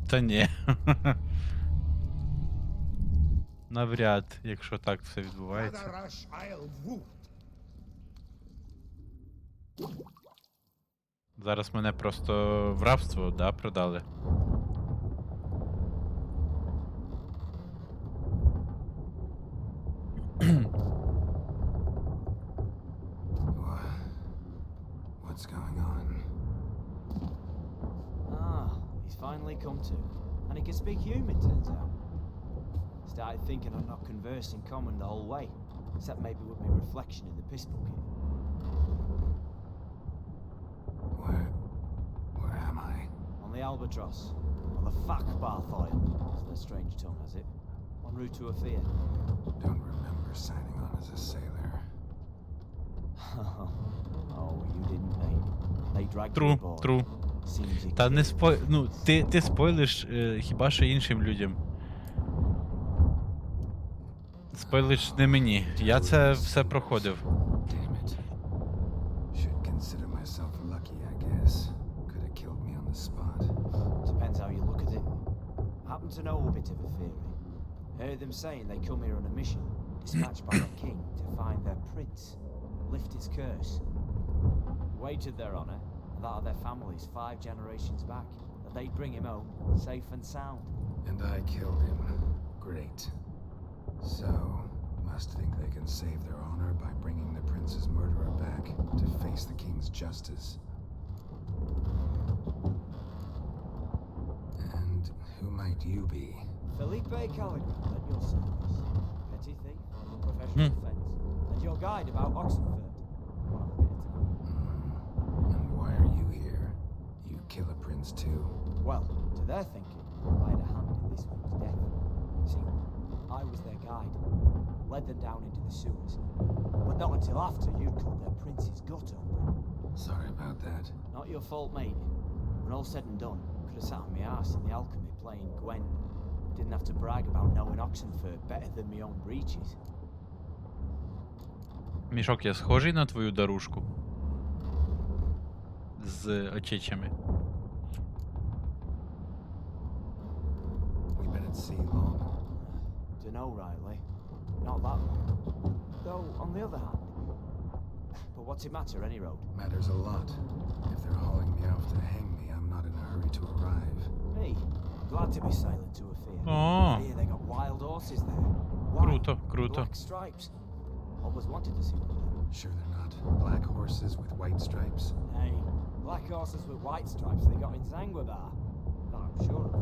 Та ні. Навряд, якщо так все відбувається. Adarash I'll woot. Зараз мене просто в рабство, да, продали. What's going on? Ah, he's finally come to. And he can speak human, turns out. Started thinking I'm not conversing common the whole way, except maybe with my reflection in the piss bucket. Where am I? On the Albatross, or the Fakbarth Oil, as their strange tongue has it. En route to Afia. Don't remember signing on as a sailor. Oh, you didn't, mate. They dragged you True, aboard. true. Seems you Та не killed. спой... Ну, ти спойлиш хіба що іншим людям. Спойлиш не мені. Я це все проходив. Damn it. Should consider myself lucky, I guess. Could have killed me on the spot. Depends how you look at it. Happen to know a bit of a theory. Heard them saying they come here on a mission, dispatched by the king to find their prince, lift his curse. Wagered their honor, and that of their families 5 generations back, that they'd bring him home, safe and sound. And I killed him. Great. So, must think they can save their honor by bringing the prince's murderer back to face the king's justice. And who might you be? Felipe Caligrand at your service. Petty thief, professional offence, and your guide about Oxenford. Wanna have a bit of time? And why are you here? You kill a prince too? Well, to their thinking, I had a hand in this one's death. See, I was their guide, led them down into the sewers, but not until after you'd cut their prince's gut open. Sorry about that. Not your fault, mate. When all said and done, could have sat on my arse in the alchemy playing Gwen. Didn't have to brag about knowing Oxenford better than my own breeches. Мішок, я схожий на твою дорожку? З очечами. We've been at sea long. Dunno rightly. Not that long. Though, on the other hand. But what's it matter, any road? Matters a lot. If they're hauling me off to hang me, I'm not in a hurry to arrive. Me? Glad to be sailing to Afia. О, Here they got wild horses there. Why? круто, круто. Black stripes. Always wanted to see one of them. Sure they're not black horses with white stripes? Hey, black horses with white stripes they got in Zanguebar. That I'm sure of.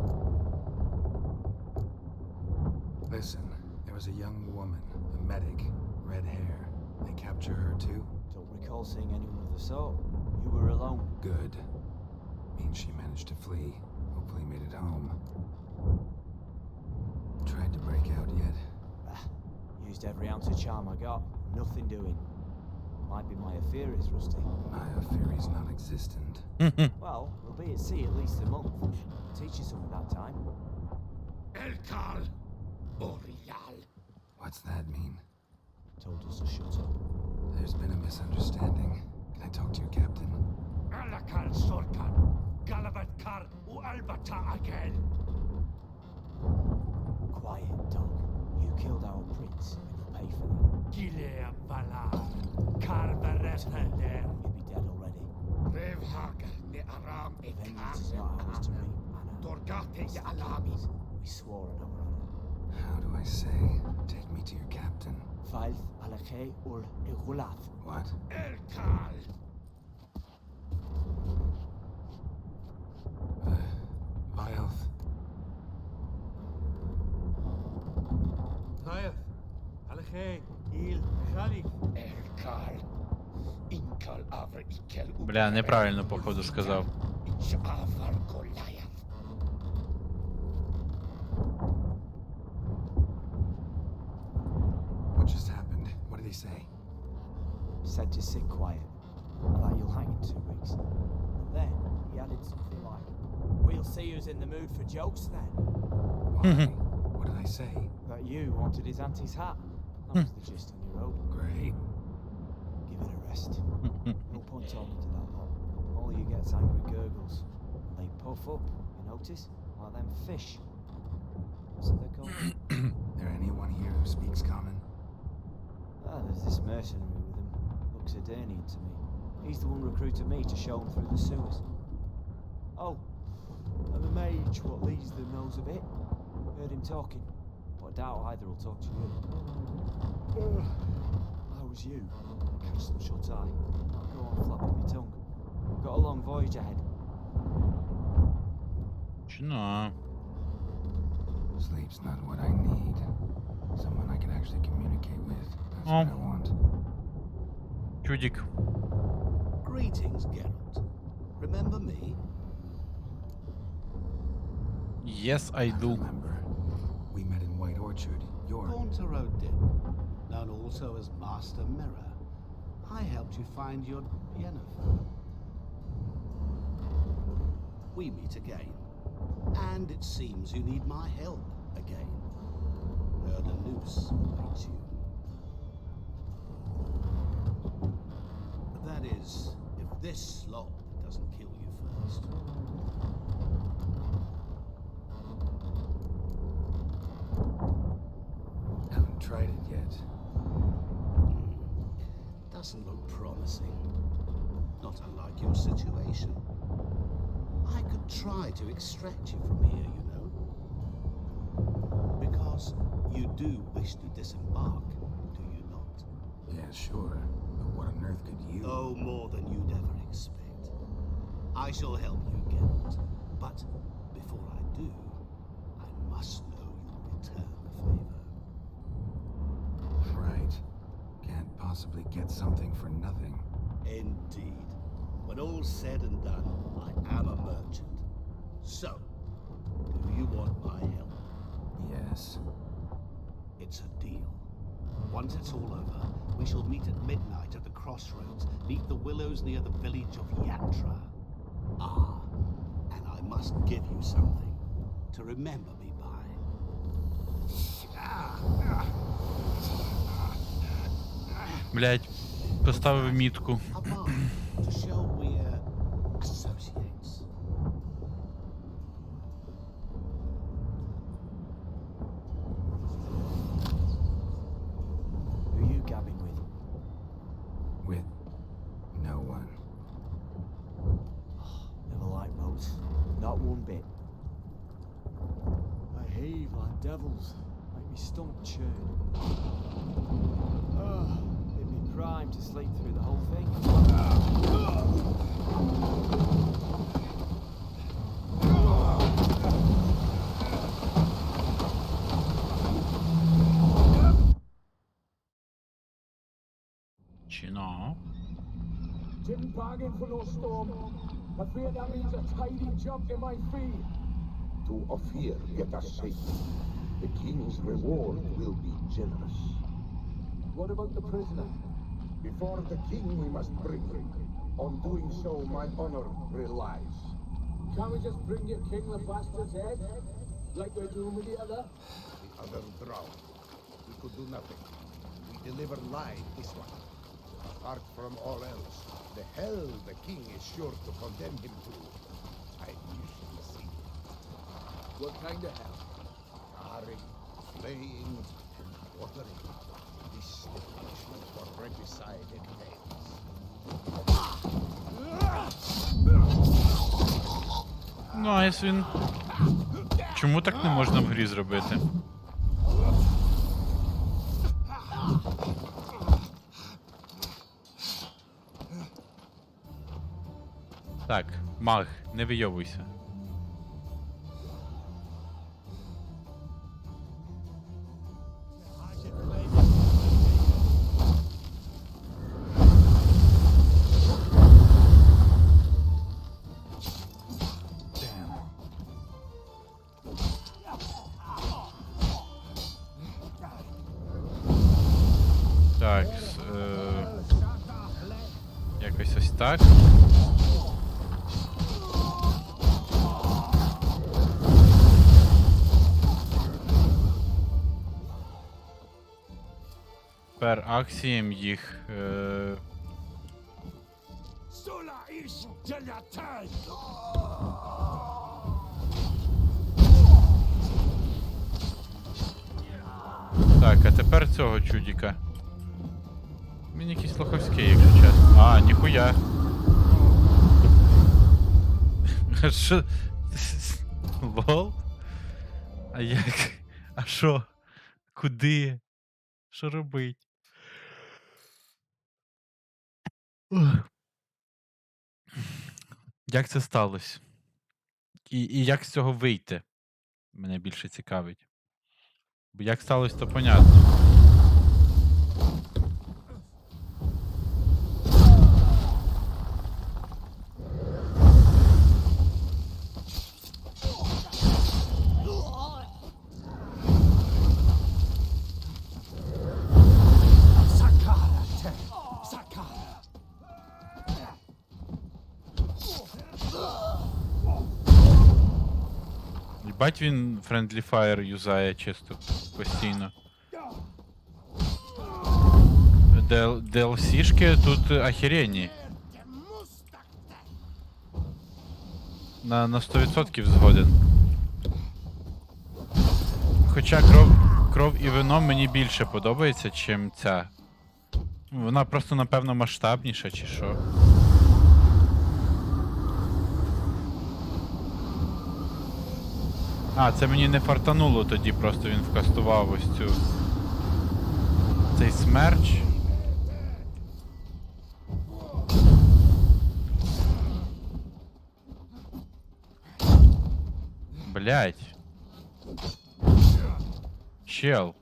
Listen, there was a young woman, a medic, red hair. They capture her too? Don't recall seeing anyone of the sort. You were alone. Good. Means she managed to flee. Hopefully made it home. Tried to break out yet? Used every ounce of charm I got. Nothing doing. Might be my Aetherius, Rusty. My Aetheri's non-existent. Well, we'll be at sea at least a month. Teach you something that time. Elkal Boreal. What's that mean? Told us to shut up. There's been a misunderstanding. Can I talk to your captain? Alakal Sorkan. Galavat u Albata again. Quiet, dog. You killed our prince, and you'll pay for that. Gileam Valar, Carverethaler. You'd be dead already. Revhag ne aram Vengeance is not ours to reap, Anna. Dorgate ya alamis. We swore an our honor. How do I say? Take me to your captain. Faith alakhe ul igulath. What? Elkal. Vilth. Taeth, Alakhe, Il, Khalif. Elkal. Inkal avr ikel. Бля, неправильно, походу, сказав. Ich avar Goliath. What just happened? What did he say? Said to sit quiet, and that you'll hang in 2 weeks. And then he added something like, "We'll see who's in the mood for jokes then." Why? What did I say? That you wanted his auntie's hat. That was the gist on your own. Great. Give it a rest. No point talking to that lot. All you get's angry gurgles. And they puff up, you notice? Like them fish. What's it they're called? There anyone here who speaks common? Ah, there's this mercenary with him. Looks Edenian to me. He's the one recruited me to show him through the sewers. Oh, and the mage what leads them knows a bit. Heard him talking, but I doubt either will talk to you. How was you? Catch some shut eye. Not go on flapping my tongue. Got a long voyage ahead. No. Sleep's not what I need. Someone I can actually communicate with. That's what I want. Чудик. Greetings, Geralt. Remember me? Yes, I do. Remember, we met in White Orchard. You're... Haunter Odin, known also as Master Mirror. I helped you find your Yennefer. We meet again. And it seems you need my help again. Heard a noose awaits you. That is, if this slop doesn't kill you first. Haven't tried it yet. Doesn't look promising. Not unlike your situation. I could try to extract you from here, you know. Because you do wish to disembark, do you not? Yeah, sure. But what on earth could you... Oh, more than you'd ever expect. I shall help you, Geralt. But before I do, I must know you'll return the favor. Right. Can't possibly get something for nothing. Indeed. When all's said and done, I am a merchant. So, do you want my help? Yes. It's a deal. Once it's all over, we shall meet at midnight at the crossroads, neath the willows near the village of Yantra. Ah, and I must give you something to remember me by. Блять, поставив мітку. A mark to show we're associates. Who you gabbing with? With no one. Never liked boats. Not one bit. I heave like devils. Make me stomach churn. It'd be prime to sleep through the whole thing. Чи no? Didn't bargain for no storm. I fear that means a tidy jump in my fee. To Ophir, get us safe. The king's reward will be generous. What about the prisoner? Before the king we must bring him. On doing so, my honor relies. Can't we just bring your king the bastard's head? Like we're doing with the other? The other drowned. We could do nothing. We deliver live this one. Apart from all else, the hell the king is sure to condemn him to. What kind of hell? Carring, flaying, and watering. This stipulation for regicide entails. Найс він. Чому так не можна в грі зробити? Так, маг, не вийовуйся. Так, якось ось так. Тепер акціям їх. Так, а тепер цього чудіка. Він якийсь лоховський, якщо чесно. А, ніхуя. А що? Лол? А як? А що? Куди? Що робить? Як це сталося? І як з цього вийти? Мене більше цікавить. Бо як сталося, то понятно. Бать він Friendly Fire юзає чисто постійно. DLC-шки тут охеренні. На 100% згоден. Хоча кров і вино мені більше подобається, чим ця. Вона просто, напевно, масштабніша, чи що. А, це мені не фартануло тоді, просто він вкастував ось цю... цей смерч. Блять. Чел.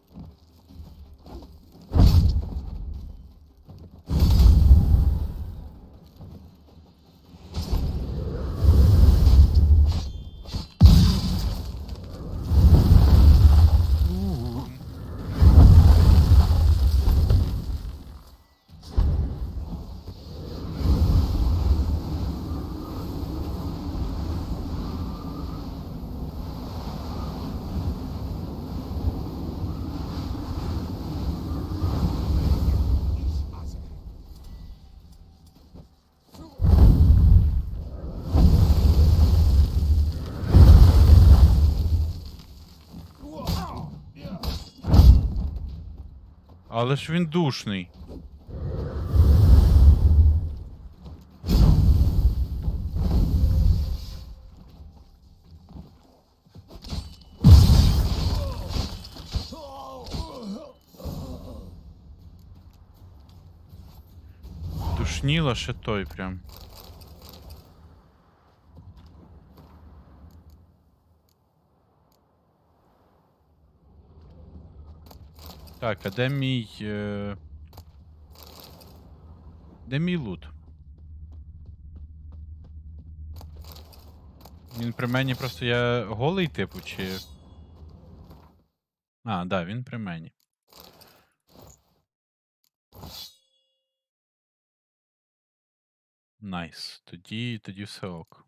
Але ж він душний. Душніло ще той прям. Так, а де мій... Де мій лут? Він при мені просто я голий типу, чи... А, да, він при мені. Найс. Тоді все ок.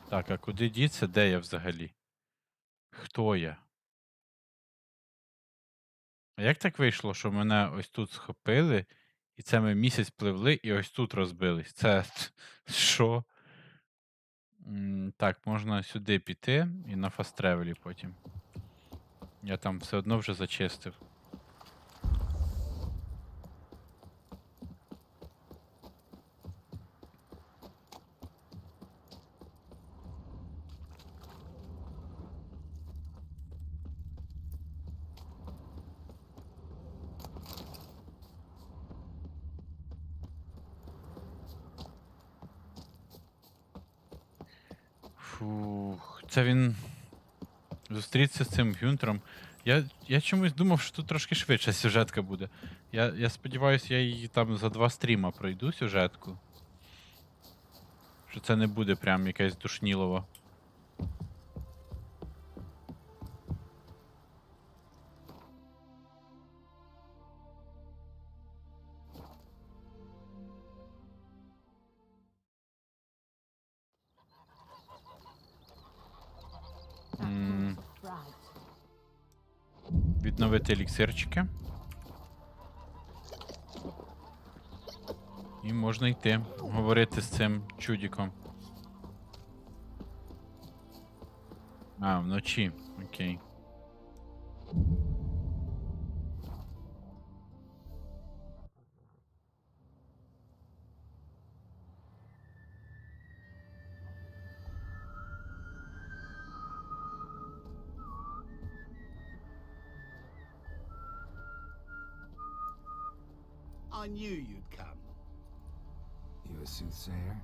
Так, а куди діться? Де я взагалі? Хто я? А як так вийшло, що мене ось тут схопили, і це ми місяць пливли, і ось тут розбились? Це що? Так, можна сюди піти і на фаст-тревелі потім. Я там все одно вже зачистив. Фух, це він зустрітися з цим Гюнтером. Я чомусь думав, що тут трошки швидше сюжетка буде. Я сподіваюся, я її там за 2 стріма пройду сюжетку. Що це не буде прям якесь душнілово. Відновити еліксирчики. І можна йти, говорити з цим чудіком. А, вночі. Окей. I knew you'd come. You a soothsayer?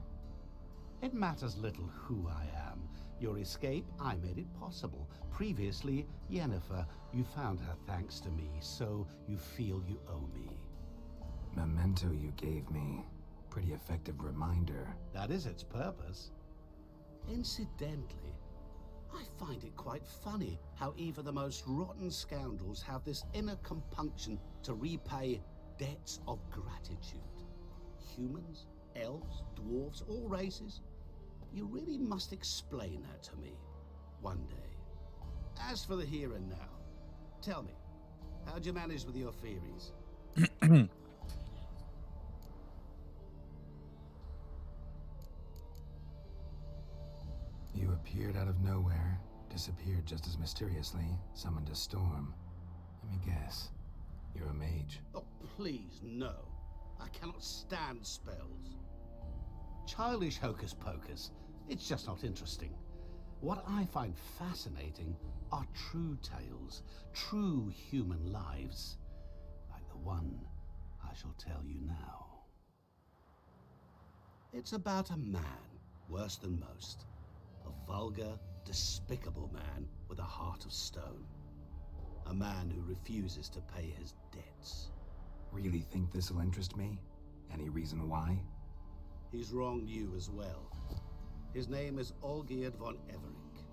It matters little who I am. Your escape, I made it possible. Previously, Yennefer, you found her thanks to me, so you feel you owe me. Memento you gave me. Pretty effective reminder. That is its purpose. Incidentally, I find it quite funny how even the most rotten scoundrels have this inner compunction to repay debts of gratitude. Humans, elves, dwarves, all races. You really must explain that to me one day. As for the here and now, tell me, how'd you manage with your theories? You appeared out of nowhere, disappeared just as mysteriously, summoned a storm. Let me guess. You're a mage. Oh, please, no. I cannot stand spells. Childish hocus pocus. It's just not interesting. What I find fascinating are true tales, true human lives, like the one I shall tell you now. It's about a man, worse than most. A vulgar, despicable man with a heart of stone. A man who refuses to pay his debts. Really think this'll interest me? Any reason why? He's wronged you as well. His name is Ольгерда von Everik.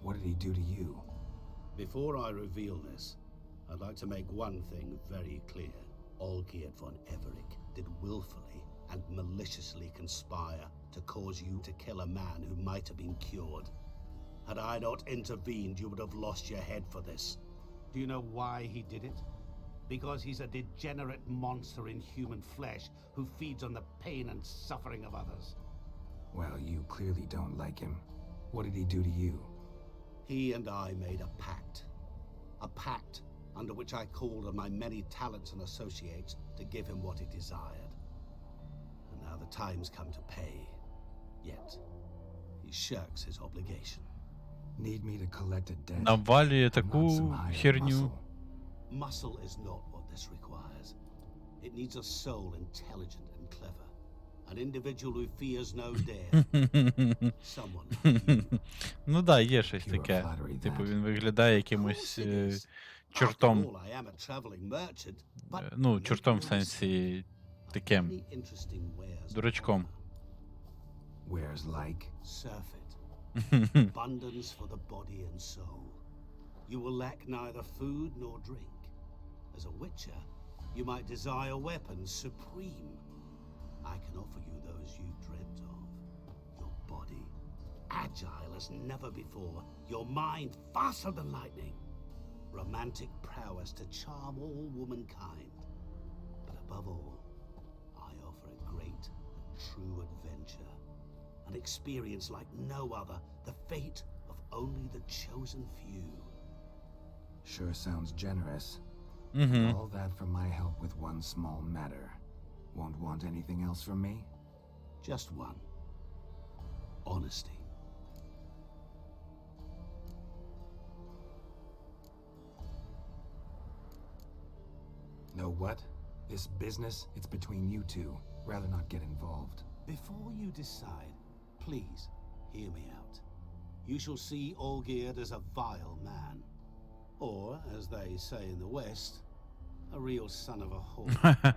What did he do to you? Before I reveal this, I'd like to make one thing very clear. Ольгерда von Everik did willfully and maliciously conspire to cause you to kill a man who might have been cured. Had I not intervened, you would have lost your head for this. Do you know why he did it? Because he's a degenerate monster in human flesh who feeds on the pain and suffering of others. Well, you clearly don't like him. What did he do to you? He and I made a pact. A pact under which I called on my many talents and associates to give him what he desired. And now the time's come to pay. Yet, he shirks his obligation. Need me to collect a debt? Навалює I'm not some таку hired херню. muscle. Muscle is not what this requires. It needs a soul intelligent and clever. An individual who fears no death. Someone like you. Ну да, є щось Pure таке. flattery, Типу that. він виглядає Of якимось course it is. After чортом. all, I am a traveling merchant, but Ну, make чортом no в сенсі mistake, I've таким. many interesting wares on Дурачком. offer. Where's like? Surfeit. Abundance for the body and soul. You will lack neither food nor drink. As a witcher, you might desire weapons supreme. I can offer you those you dreamt of. Your body agile as never before, your mind faster than lightning, romantic prowess to charm all womankind. But above all, I offer a great and true adventure, an experience like no other, the fate of only the chosen few. Sure sounds generous. Угу. All that for my help with one small matter. Won't want anything else from me? Just one. Honesty. Know what? This business, it's between you two. Rather not get involved. Before you decide, please hear me out. You shall see Ольгерда as a vile man. Or, as they say in the West, a real son of a whore.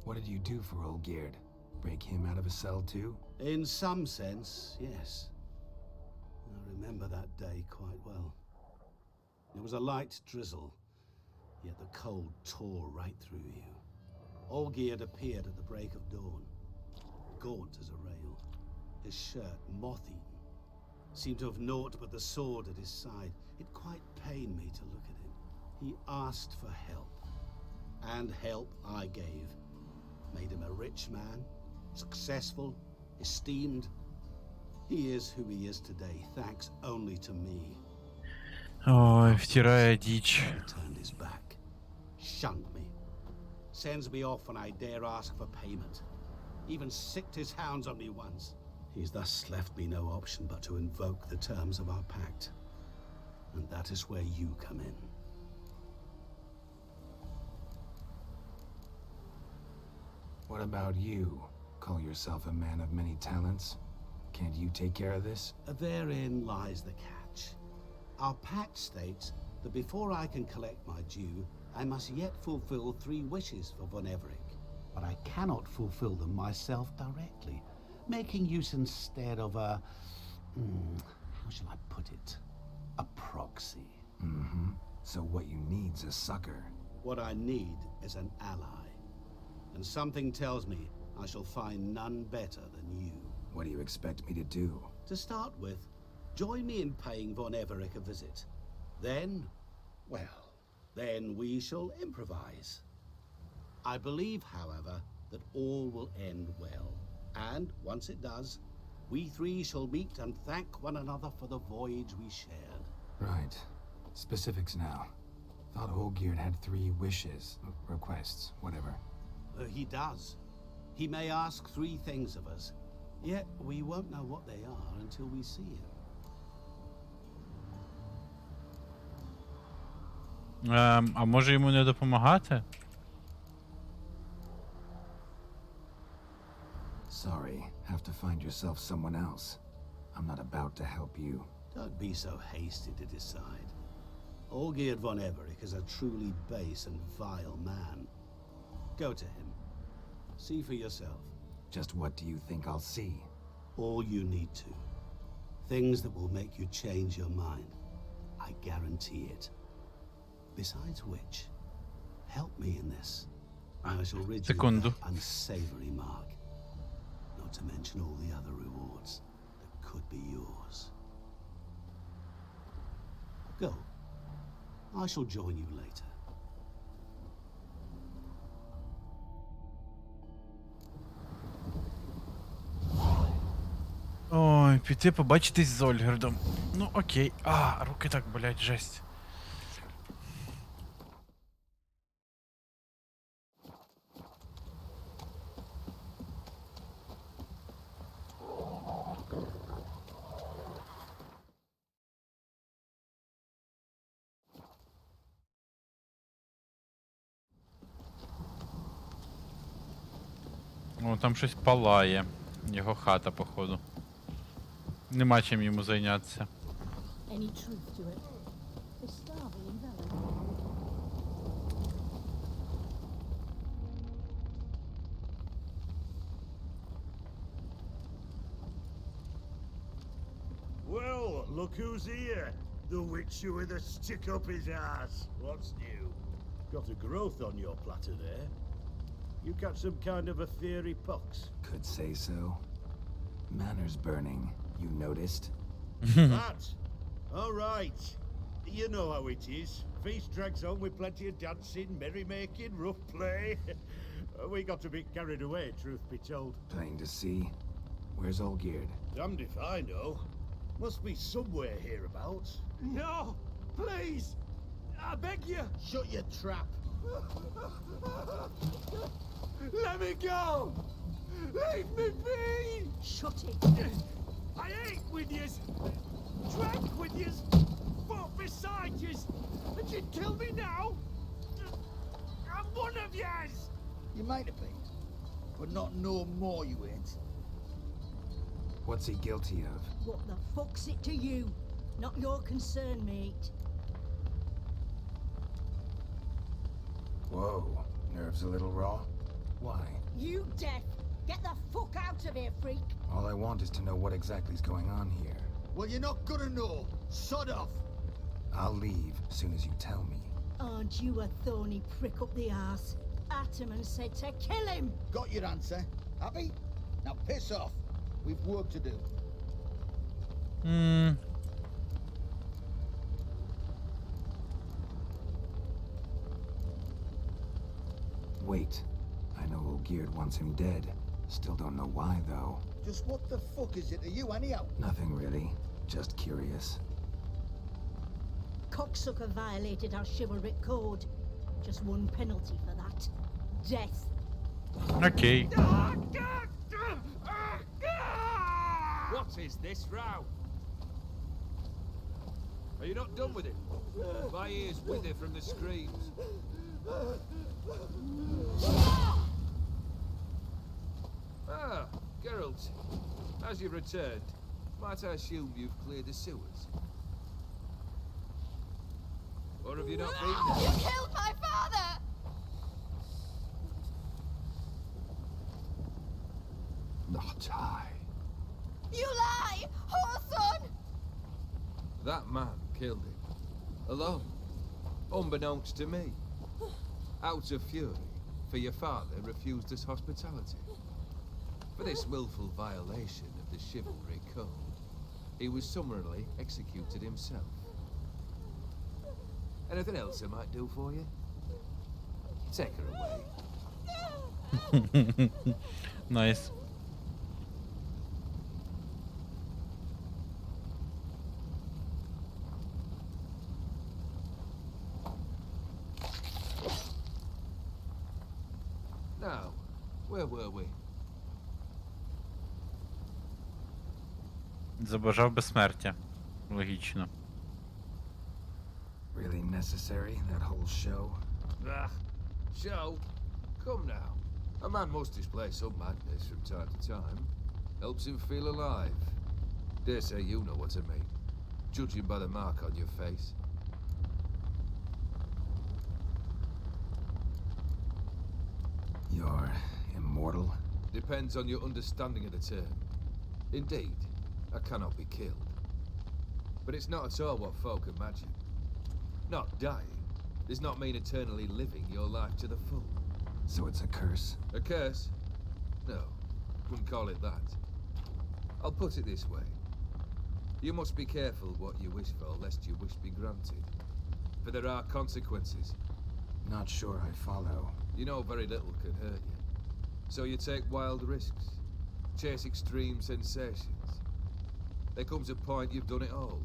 What did you do for Ольгерда? Break him out of a cell too? In some sense, yes. I remember that day quite well. It was a light drizzle, yet the cold tore right through you. Ольгерда appeared at the break of dawn, gaunt as a rail, his shirt moth-eaten. Seemed to have naught but the sword at his side. It quite pained me to look at him. He asked for help, and help I gave. Made him a rich man, successful, esteemed. He is who he is today, thanks only to me. Ой, втирая дичь. He turned his back, shunned me, sends me off when I dare ask for payment. Even sicked his hounds on me once. He's thus left me no option but to invoke the terms of our pact. And that is where you come in. What about you? Call yourself a man of many talents? Can't you take care of this? Therein lies the catch. Our pact states that before I can collect my due, I must yet fulfill 3 wishes for von Everek. But I cannot fulfill them myself directly, making use instead of a... how shall I put it? A proxy. Mm-hmm. So what you need's a sucker. What I need is an ally. And something tells me I shall find none better than you. What do you expect me to do? To start with, join me in paying von Everek a visit. Then, well, then we shall improvise. I believe, however, that all will end well. And once it does, we 3 shall meet and thank one another for the voyage we shared. Right. Specifics now. Thought Ольгерда had 3 wishes, requests, whatever. He does. He may ask 3 things of us, yet we won't know what they are until we see him. А може йому не допомагати? Sorry, have to find yourself someone else. I'm not about to help you. Don't be so hasty to decide. Ольгерда von Everek is a truly base and vile man. Go to him. See for yourself. Just what do you think I'll see? All you need to. Things that will make you change your mind. I guarantee it. Besides which, help me in this. And I shall rid you of that unsavory mark. Not to mention all the other rewards that could be yours. Go. I shall join you later. Ой, піти побачитись з Ольгердом. Ну окей. А, руки так болять, жесть. О, там щось палає. Його хата, походу. Нема чим йому зайнятися. Any truth to it? They're starving in Velen. Well, look who's here. The witcher with a stick up his ass. What's new? Got a growth on your platter there. You catch some kind of a fiery pox? Could say so. Manners burning, you noticed? That? All right. You know how it is. Feast drags on with plenty of dancing, merrymaking, rough play. We got a bit carried away, truth be told. Plain to see. Where's Ольгерда? Damned if I know. Must be somewhere hereabouts. No! Please! I beg you! Shut your trap! Let me go! Leave me be! Shut it. I ate with yous! Drank with yous! Fought beside yous! And you'd kill me now? I'm one of yous! You might have been, but not no more you ain't. What's he guilty of? What the fuck's it to you? Not your concern, mate. Whoa, nerves a little raw? Why? You deaf! Get the fuck out of here, freak! All I want is to know what exactly's going on here. Well, you're not gonna know. Sod off! I'll leave as soon as you tell me. Aren't you a thorny prick up the arse? Ataman said to kill him! Got your answer. Happy? Now piss off. We've work to do. Wait. I know Ольгерда wants him dead. Still don't know why, though. Just what the fuck is it to you, anyhow? Nothing really. Just curious. Cocksucker violated our chivalric code. Just one penalty for that. Death. Окей. What is this row? Are you not done with it? My ears wither from the screams. Ah, Geralt. As you've returned, might I assume you've cleared the sewers? Or have you not been there? You killed my father! Not I. You lie! Whoreson! That man killed him. Alone. Unbeknownst to me. Out of fury, for your father refused us hospitality. For this willful violation of the chivalry code, he was summarily executed himself. Anything else I might do for you? Take her away. Nice. Now, where were we? Забажав безсмертя. Логічно. Really necessary, that whole show? Ah, show? Come now. A man must display some madness from time to time. Helps him feel alive. Dare say you know what I mean. Judging by the mark on your face. You're immortal? Depends on your understanding of the term. Indeed, I cannot be killed. But it's not at all what folk imagine. Not dying does not mean eternally living your life to the full. So it's a curse? A curse? No, wouldn't call it that. I'll put it this way. You must be careful what you wish for, lest your wish be granted. For there are consequences. Not sure I follow. You know very little can hurt you. So you take wild risks. Chase extreme sensations. There comes a point you've done it all.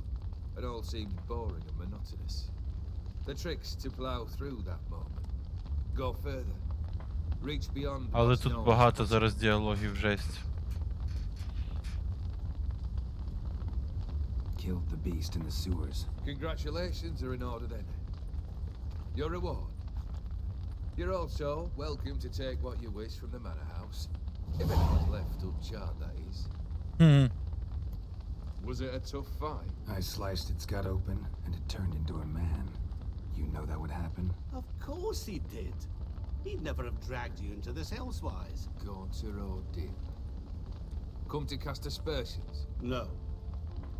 And all seems boring and monotonous. The trick's to plow through that moment. Go further. Reach beyond. Але what's тут known багато as зараз діалогів, жесть. Killed the beast in the sewers. Congratulations are in order then. Your reward. You're also welcome to take what you wish from the manor house. If anything's left uncharred, that is. Was it a tough fight? I sliced its gut open, and it turned into a man. You know that would happen? Of course he did. He'd never have dragged you into this elsewise. Gaunter Odin. Come to cast aspersions? No.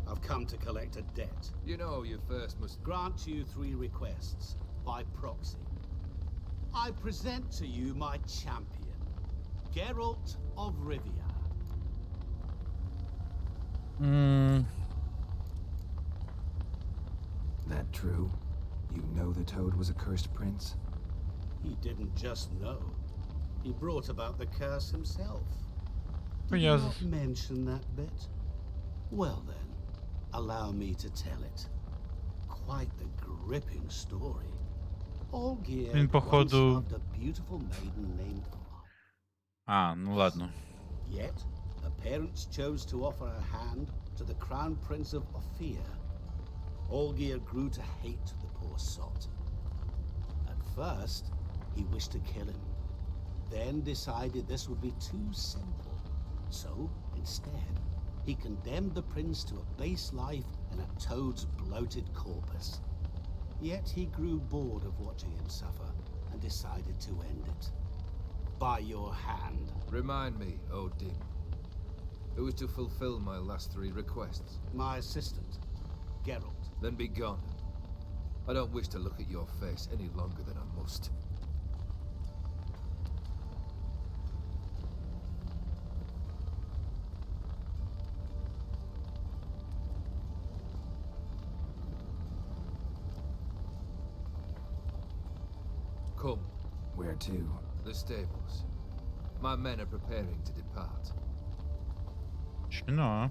I've come to collect a debt. You know you first must... Grant you 3 requests, by proxy. I present to you my champion, Geralt of Rivia. That true? You know the toad was a cursed prince? He didn't just know. He brought about the curse himself. Oh, Did you yes. not mention that bit? Well then, allow me to tell it. Quite the gripping story. Olgerd Він, once походу... loved a beautiful maiden named... А, ну ладно. Yet, her parents chose to offer her hand to the crown prince of Ophir. Olgerd grew to hate the poor sot. At first, he wished to kill him, then decided this would be too simple. So, instead, he condemned the prince to a base life in a toad's bloated corpus. Yet he grew bored of watching him suffer and decided to end it. By your hand. Remind me, O Dim. Who is to fulfill my last 3 requests? My assistant, Geralt. Then be gone. I don't wish to look at your face any longer than I must. Come, Where to? the stables. My men are preparing to depart. Чина.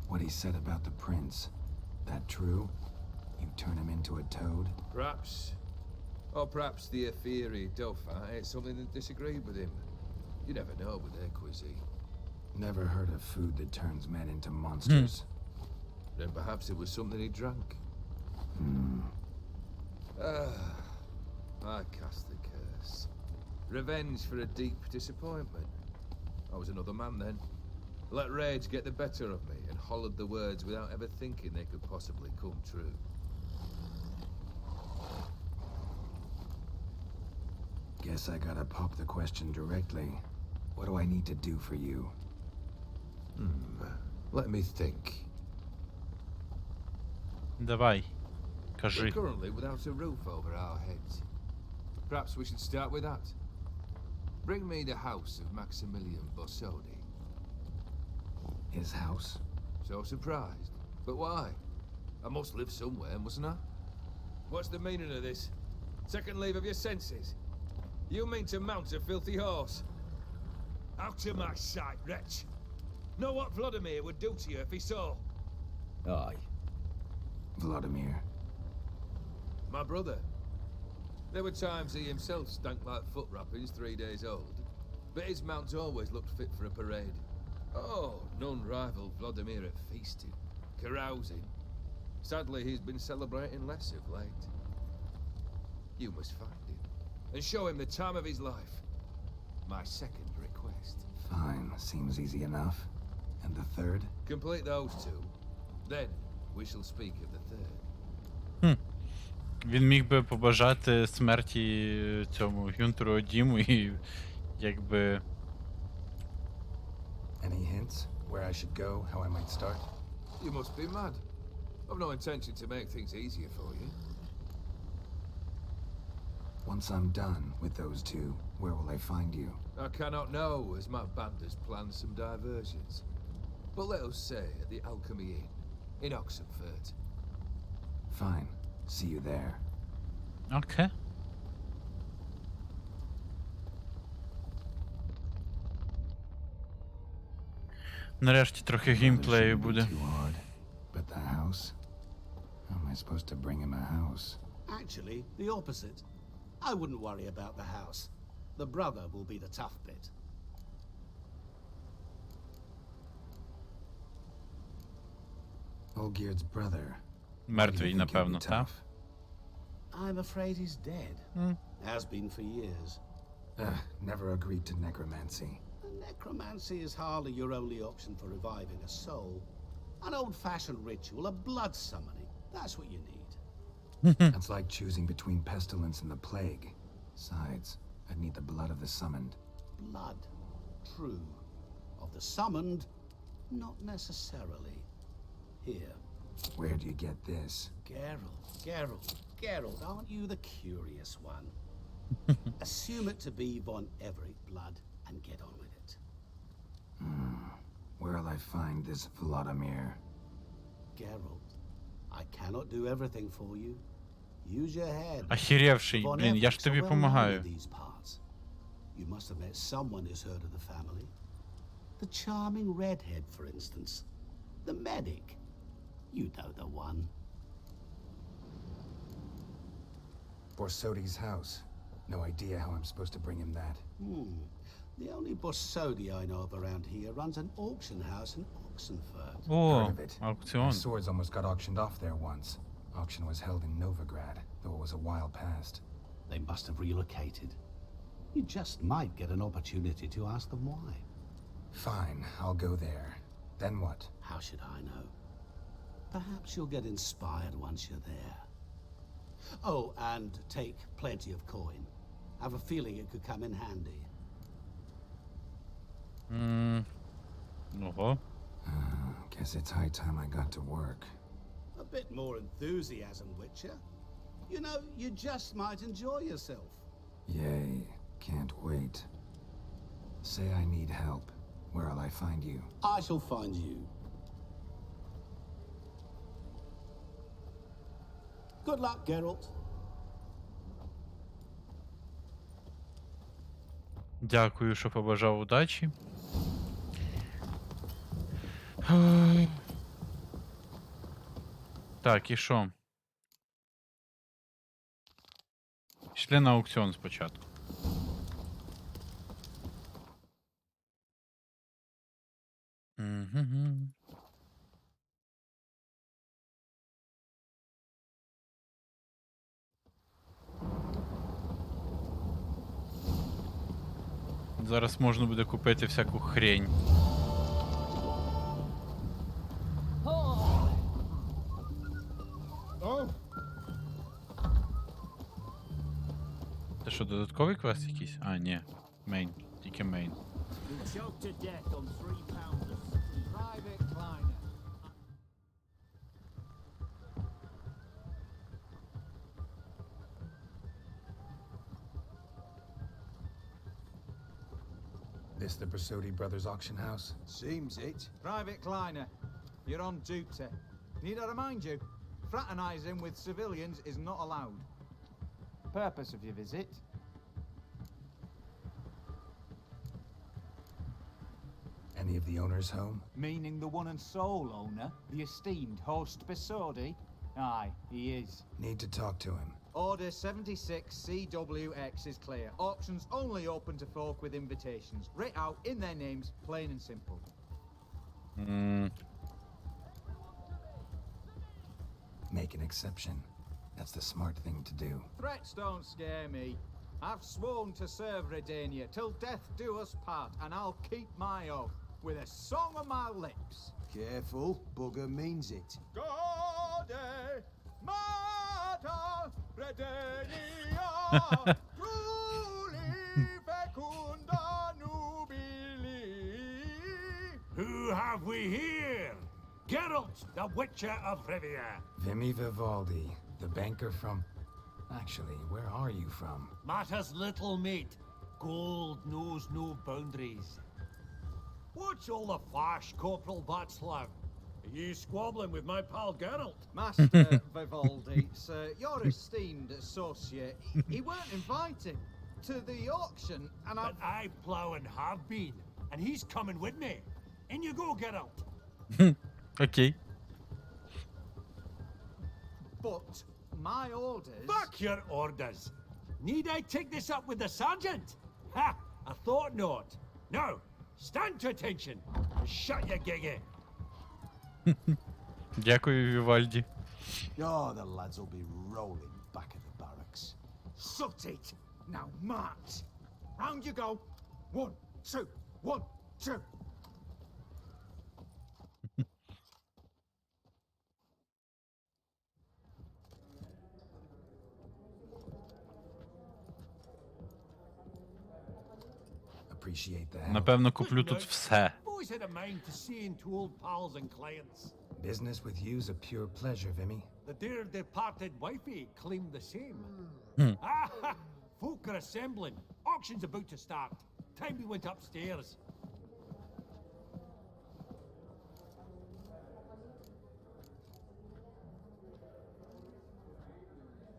What he said about the prince. That true? You turn him into a toad? Perhaps. Or perhaps the Ephiri Dauphin ate something that disagreed with him. You never know with their cuisine. Never heard of food that turns men into monsters. Then perhaps it was something he drank. I cast the curse. Revenge for a deep disappointment. I was another man then. Let rage get the better of me and hollered the words without ever thinking they could possibly come true. Guess I gotta pop the question directly. What do I need to do for you? Let me think. Давай. We're Кажи. currently without a roof over our heads. Perhaps we should start with that. Bring me the house of Maximilian Bossodi. His house? So surprised. But why? I must live somewhere, mustn't I? What's the meaning of this? Second leave of your senses? You mean to mount a filthy horse? Out of my sight, wretch! Know what Vladimir would do to you if he saw? Aye. Vladimir. My brother. There were times he himself stank like foot wrappings 3 days old, but his mount always looked fit for a parade. Oh, none rival Vladimir at feasting, carousing. Sadly, he's been celebrating less of late. You must find him, and show him the time of his life. My second request. Fine, seems easy enough. And the third? Complete those 2, then we shall speak of the third. Він міг би побажати смерті цьому Гюнтеру Діму і якби... Any hints? Where I should go? How I might start? You must be mad. I've no intention to make things easier for you. Once I'm done with those 2, where will I find you? I cannot know, as my band has planned some diversions. But let us say at the Alchemy Inn, in Oxenfurt. Fine. See you there. Окей. Нарешті трохи геймплею Shouldn't be буде. too hard. But the house? How am I supposed to bring him a house? Actually, the opposite. I wouldn't worry about the house. The brother will be the tough bit. Olgierd's brother. Мертвий, напевно, Tough. так? I'm afraid he's dead. Has been for years. Never agreed to necromancy. Necromancy is hardly your only option for reviving a soul. An old-fashioned ritual, a blood summoning. That's what you need. That's like choosing between pestilence and the plague. Besides, I'd need the blood of the summoned. Blood. True. Of the summoned, Not necessarily. Here. Where do you get this? Geralt, aren't you the curious one? Assume it to be von Everett blood and get on with it. Where'll I find this Vladimir? Geralt, I cannot do everything for you. Use your head. Охеревший, Von блін, я ж Everetts тобі are well known in помагаю. these parts. You must have met someone who's heard of the family. The charming redhead, for instance. The medic. You know the one. Borsodi's house. No idea how I'm supposed to bring him that. The only Borsodi I know of around here runs an auction house in Oxenford. О, Heard of it. My аукціон. swords almost got auctioned off there once. Auction was held in Novigrad, though it was a while past. They must have relocated. You just might get an opportunity to ask them why. Fine, I'll go there. Then what? How should I know? Perhaps you'll get inspired once you're there. Oh, and take plenty of coin. I have a feeling it could come in handy. Ого. Guess it's high time I got to work. A bit more enthusiasm, Witcher. You know, you just might enjoy yourself. Yay, can't wait. Say I need help. Where'll I find you? I shall find you. Good luck, Geralt. Дякую, що побажав удачі. Так, і що? Пішли на аукціон спочатку. Мгм. Зараз можна буде купити всяку хрень. Це що, додатковий квест якийсь? А, ні. Мейн. Тільки мейн. Choked to death on 3 pounds of private kleiner. This the Borsodi Brothers auction house? Seems it. Private Kleiner, you're on duty. Need I remind you, fraternizing with civilians is not allowed. Purpose of your visit? Any of the owners home? Meaning the one and sole owner, the esteemed host Besodi? Aye, he is. Need to talk to him. Order 76 CWX is clear. Auctions only open to folk with invitations. Writ out in their names, plain and simple. Make an exception. That's the smart thing to do. Threats don't scare me. I've sworn to serve Redania till death do us part, and I'll keep my oath with a song on my lips. Careful, bugger means it. Gode Mata Redania truly fecunda nubili. Who have we here? Geralt, the Witcher of Rivia. Vimy Vivaldi, the banker from... Actually, where are you from? Matters little, mate. Gold knows no boundaries. What's all the fash, Corporal Batslam? Are you squabbling with my pal Geralt? Master Vivaldi, sir, your esteemed associate, he weren't invited to the auction, and But I plough and have been, and he's coming with me. In you go, Geralt. Окей. But my orders... Fuck your orders. Need I take this up with the sergeant? Ha! I thought not. Now, stand to attention. Shut your giggy. Дякую, Вівальді. Oh, the lads will be rolling back at the barracks. Sut it! Now march! Round you go! 1, 2, 1, 2! Appreciate the help. Напевно, куплю тут все. always had a mind to seeing to old pals and clients. Business with you's a pure pleasure, Vimy. The dear departed wifey claimed the same. Hmm. Ah, folk are assembling. Auction's about to start. Time we went upstairs.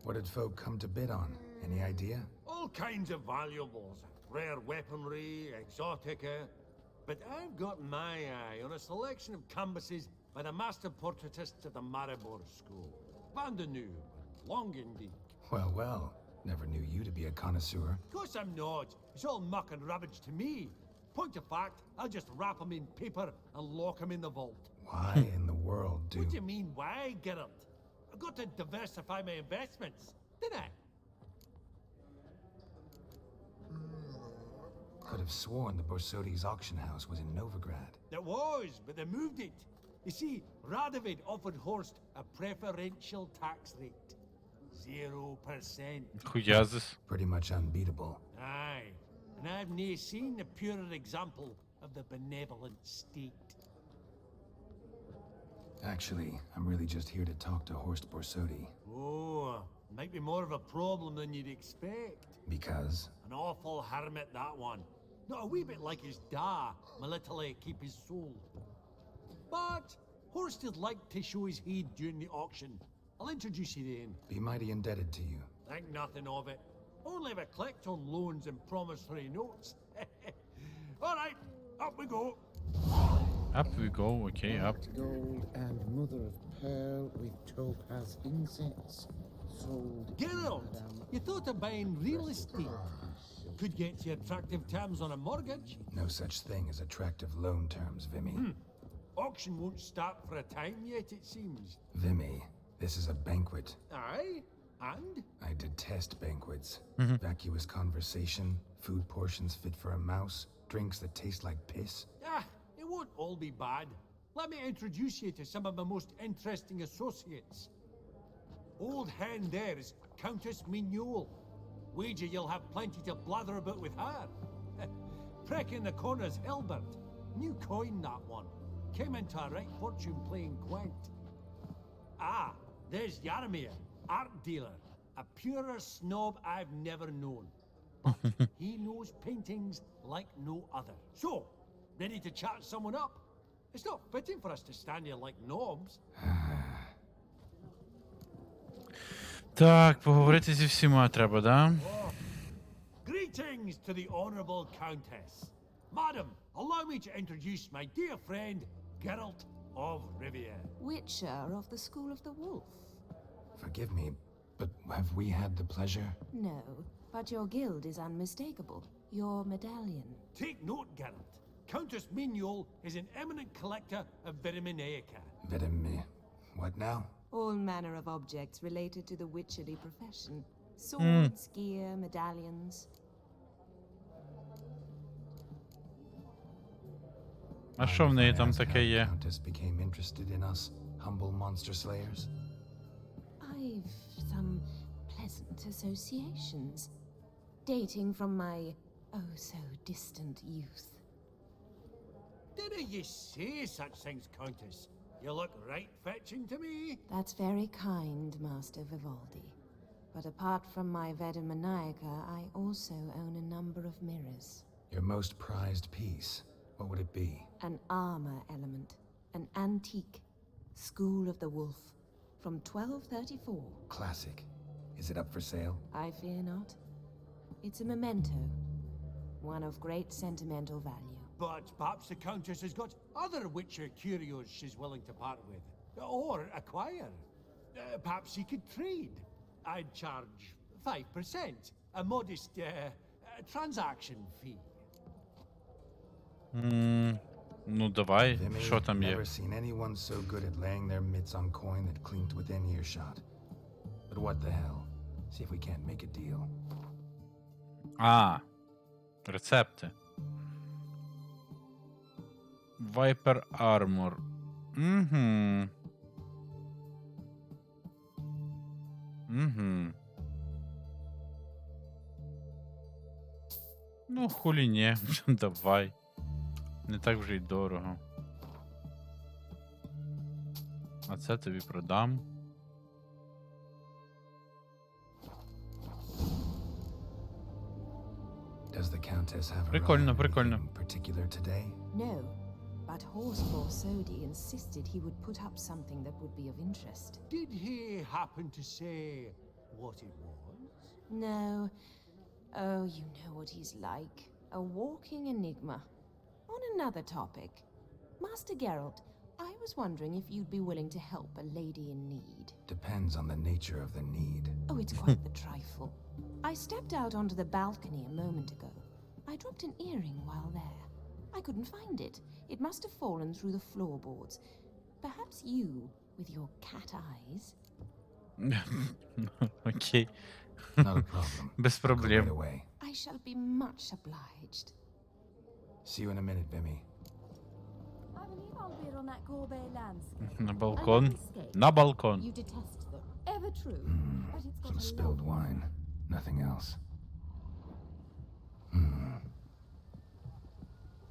What did folk come to bid on? Any idea? All kinds of valuables. Rare weaponry, exotica. But I've got my eye on a selection of canvases by the master portraitists of the Maribor School. Van de Noob, Longendijk. Well, well. Never knew you to be a connoisseur. Of course I'm not. It's all muck and rubbish to me. Point of fact, I'll just wrap 'em in paper and lock 'em in the vault. Why in the world do... What do you mean, why, Geralt? I've got to diversify my investments, didn't I? Could have sworn the Borsodi's auction house was in Novigrad. It was, but they moved it. You see, Radovid offered Horst a preferential tax rate. 0%. Хуязис. Pretty much unbeatable. Aye, and I've nae seen a purer example of the benevolent state. Actually, I'm really just here to talk to Horst Borsodi. Oh, might be more of a problem than you'd expect. Because? An awful hermit, that one. Not a wee bit like his da, my little keep his soul. But Horst would like to show his heed during the auction. I'll introduce you then. Be mighty indebted to you. Think nothing of it. Only ever collect on loans and promissory notes. All right, up we go. Up we go, okay, up. Gold and mother of pearl with topaz incense. Sold. Geralt, you thought of buying real estate. Could get you attractive terms on a mortgage. No such thing as attractive loan terms, Vimy. Auction won't start for a time yet, it seems. Vimy, this is a banquet. Aye, and? I detest banquets. Vacuous conversation, food portions fit for a mouse, drinks that taste like piss. Ah, it won't all be bad. Let me introduce you to some of my most interesting associates. Old hen there is Countess Mignole. Wager you'll have plenty to blather about with her. Prick in the corner's Hilbert. New coin, that one. Came into a right fortune playing Gwent. Ah, there's Yarmir, art dealer. A purer snob I've never known. But he knows paintings like no other. So, ready to chat someone up? It's not fitting for us to stand here like knobs. Так, поговорити зі всіма треба, да? Greetings to the Honourable Countess. Madam, allow me to introduce my dear friend, Geralt of Rivia. Witcher of the School of the Wolf. Forgive me, but have we had the pleasure? No, but your guild is unmistakable. Your medallion. Take note, Geralt. Countess Mignole is an eminent collector of Vitaminaica. What now? All manner of objects related to the witchery profession. Swords, gear, medallions. А що в неї там таке є? Countess became interested in us, humble monster slayers. I've some pleasant associations, dating from my oh so distant youth. Didn't you say such things, Countess? You look right fetching to me. That's very kind, Master Vivaldi. But apart from my Vedamaniaca, I also own a number of mirrors. Your most prized piece, what would it be? An armor element, an antique, School of the Wolf, from 1234. Classic. Is it up for sale? I fear not. It's a memento, one of great sentimental value. But perhaps the Countess has got other Witcher curios she's willing to part with. Or acquire. Perhaps he could trade. I'd charge 5%. A modest transaction fee. Ну давай, Vimy, що там є? never seen anyone so good at laying their mitts on coin that clinked within earshot. But what the hell? See if we can't make a deal. А, рецепти. Viper Armor. Угу. Угу. Ну, хулі ні. Давай. Не так вже й дорого. А це тобі продам. Does the Countess have her Прикольно, eye on прикольно. anything particular today? No, but Horseful Sodi insisted he would put up something that would be of interest. Did he happen to say what it was? No. Oh, you know what he's like. A walking enigma. On another topic. Master Geralt, I was wondering if you'd be willing to help a lady in need. Depends on the nature of the need. Oh, it's quite the trifle. I stepped out onto the balcony a moment ago. I dropped an earring while there. I couldn't find it. It must have fallen through the floorboards. Perhaps you, with your cat eyes... Окей. Not a problem. Без Go right проблем. away. I shall be much obliged. See you in a minute, Vimy. I believe I'll bid on that Gorbet landscape. На балкон. Landscape. На балкон. You detest them. Ever true. But it's got Some a spilled lovely wine. Nothing else.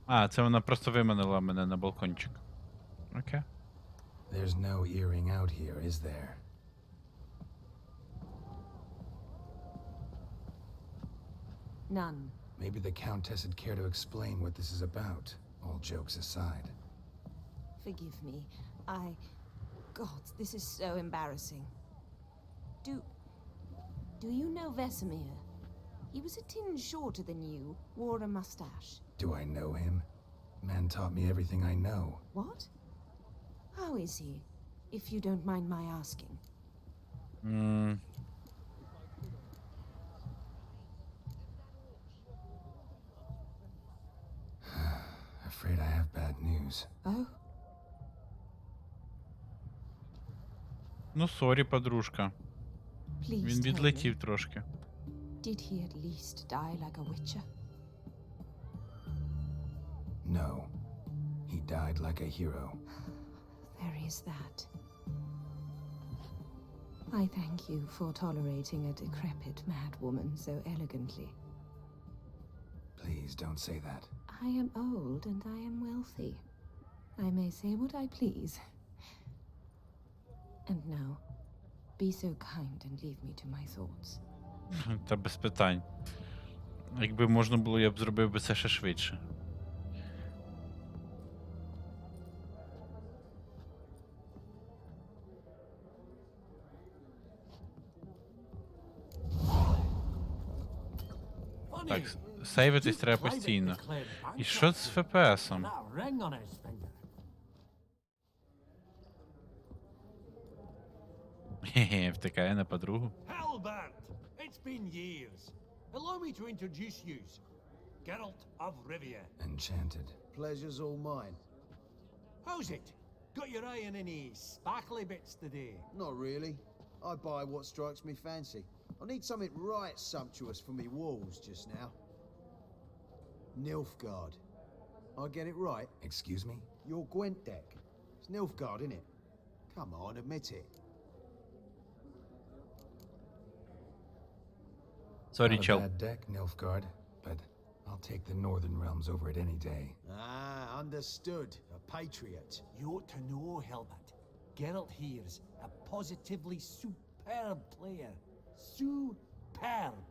А, це вона просто виманила мене на балкончик. Окей. There's no earring out here, is there? None. Maybe the Countess would care to explain what this is about, all jokes aside. Forgive me. God, this is so embarrassing. Do you know Vesemir? He was a tin shorter than you, wore a mustache. Do I know him? Man taught me everything I know. What? How is he, if you don't mind my asking? Afraid I have bad news. Oh? Ну, сорі, подружка. Please Він tell me. відлетів трошки. Did he at least die like a witcher? No. He died like a hero. There is that. I thank you for tolerating a decrepit madwoman so elegantly. Please don't say that. I am old and I am wealthy. I may say what I please. And now, be so kind and leave me to my thoughts. Та без питань. Якби можна було, я б зробив би це ще швидше. Так, сейвитись треба постійно. І що з ФПСом? That ring on his finger. Хе-хе, втикає на подругу. Halbert, it's been years. Allow me to introduce you. Geralt of Rivia. Enchanted. Pleasure's all mine. How's it? Got your eye on any sparkly bits today? Not really. I buy what strikes me fancy. I need something right sumptuous for me walls just now. Nilfgaard. I get it right? Excuse me? Your Gwent deck. It's Nilfgaard, innit? Come on, admit it. Sorry, Not a чел. bad deck, Nilfgaard, but I'll take the Northern Realms over it any day. Ah, understood. A patriot. You ought to know, Helbert. Geralt here's a positively superb player. Superb.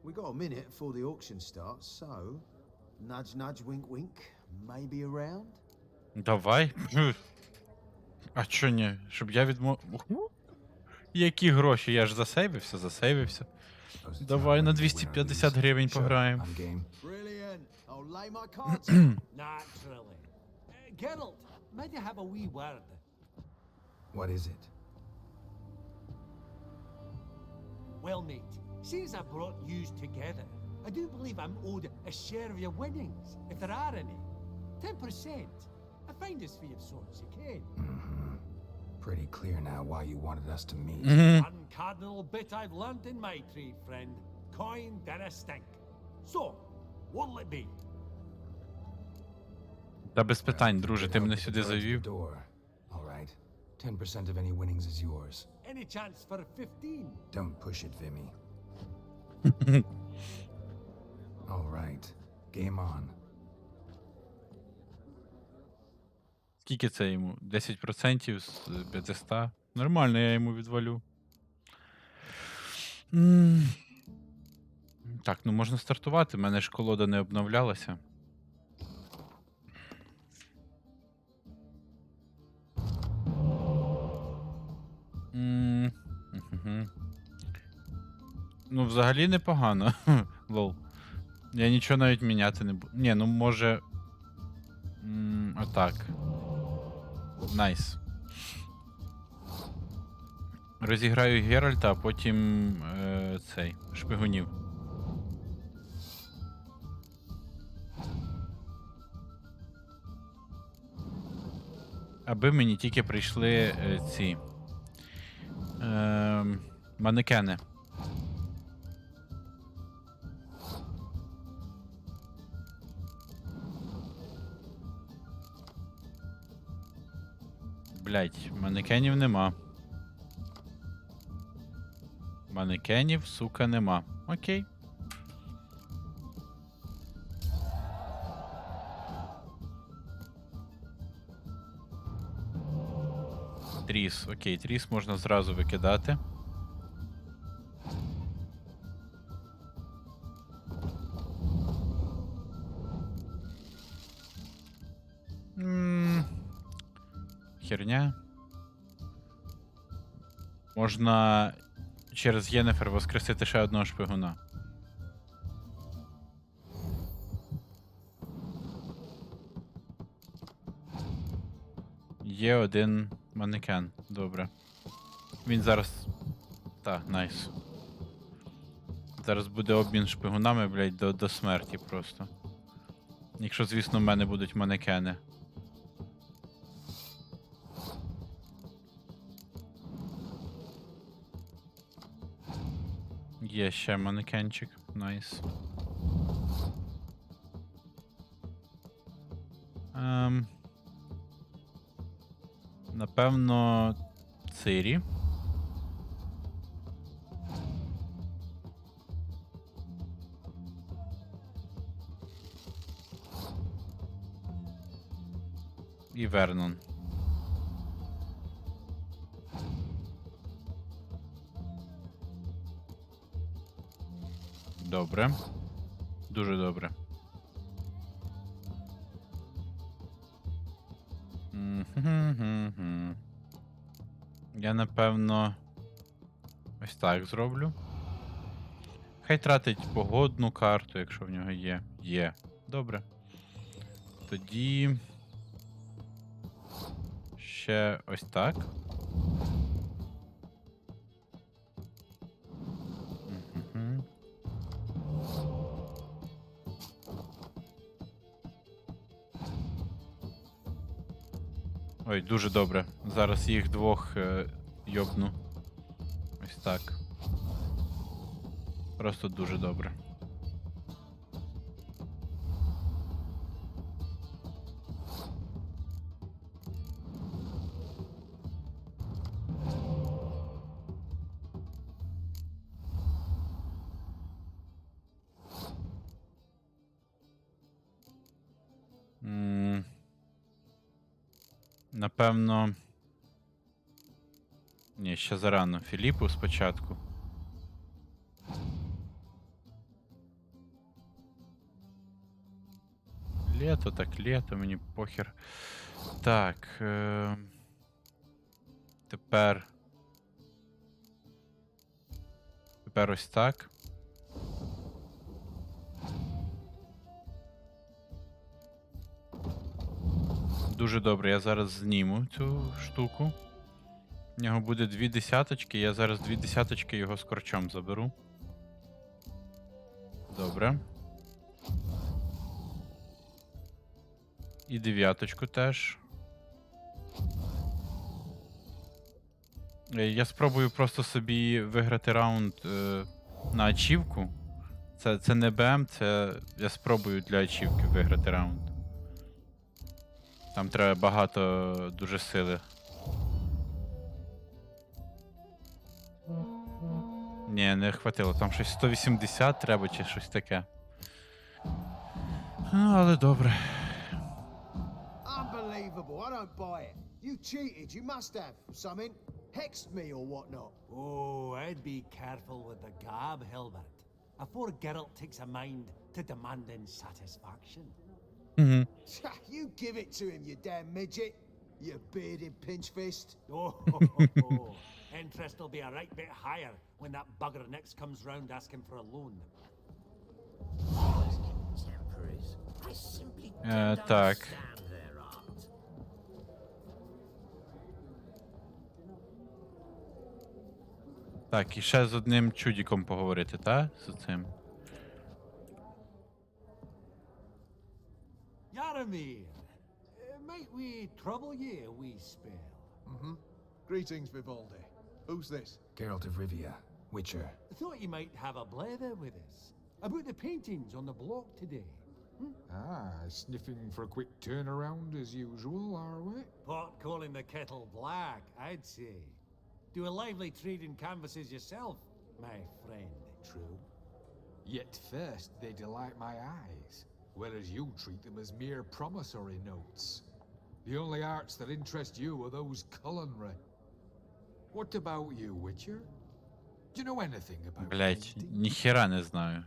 We got a minute before the auction starts, so... Nudge, nudge, wink, wink. Maybe around? Давай. А чо ні? Щоб я Які гроші? Я ж засейвився. Давай на 250 гривень пограємо. I'm game. Brilliant. I'll lay my cards out. Naturally. Geralt, may I have a wee word? What is it? Well, mate, since I brought yous together, I do believe I'm owed a share of your winnings, if there are any. 10%. A finder's fee of sorts, you can. Pretty clear now why you wanted us to meet. One cardinal bit I've learnt in my trade, friend. Coin dinna stink. So, what'll it be? Та без питань, друже, ти мене Help сюди at the завів. door. All right. 10% of any winnings is yours. Any chance for 15? Don't push it, Vimy. All right. Game on. Скільки це йому? 10% з 500? Нормально, я йому відвалю. Так, ну можна стартувати, в мене ж колода не обновлялася. Ну, взагалі непогано. Лол. Я нічого навіть міняти не буду. Ні, ну може. Отак. Найс. Розіграю Геральта, а потім цей шпигунів. Аби мені тільки прийшли ці манекени. Блять, манекенів нема. Манекенів, сука, нема. Окей. Тріс. Окей, тріс можна зразу викидати. Херня. Можна через Єнефер воскресити ще одного шпигуна. Є один манекен. Добре. Він зараз... Так, найс. Зараз буде обмін шпигунами, блядь, до смерті просто. Якщо, звісно, в мене будуть манекени. Є ще манекенчик. Найс. Напевно, Цирі. І Вернон. Добре. Дуже добре. Я, напевно, ось так зроблю. Хай тратить погодну карту, якщо в нього є. Є. Добре. Тоді... ще ось так. Ой, дуже добре. Зараз їх двох йобну. Ось так. Просто дуже добре. Напевно... Ні, ще зарано. Філіпу спочатку. Лето, так лето, мені похер. Так. Тепер ось так. Дуже добре, я зараз зніму цю штуку. У нього буде 2 десяточки, я зараз 2 десяточки його з корчом заберу. Добре. І 9 теж. Я спробую просто собі виграти раунд на ачівку. Це не БМ, це я спробую для ачівки виграти раунд. Там треба багато дуже сили. Ні, не хватило. Там щось 180 треба чи щось таке. Але добре. Unbelievable. I don't buy it. You cheated. You must have something. Hexed me or whatnot. Oh, I'd be careful with the gab, Hilbert. Afore Geralt takes a mind to demanding satisfaction. You give it to him, you damn midget. You bearded pinchfist. Oh, interest will be a right bit higher when that bugger next comes round asking for a loan. Contemporaries. I simply Так. understand their art. Так, і ще з одним чудіком поговорити, та? З цим. Yaramir, might we trouble ye a wee spell? Greetings, Vivaldi. Who's this? Geralt of Rivia, Witcher. Thought you might have a blather with us about the paintings on the block today. Sniffing for a quick turnaround as usual, are we? Pot calling the kettle black, I'd say. Do a lively trade in canvases yourself, my friend, true? Yet first they delight my eyes, whereas you treat them as mere promissory notes. The only arts that interest you are those culinary. What about you, Witcher? Do you know anything about Блять, painting? ніхера не знаю.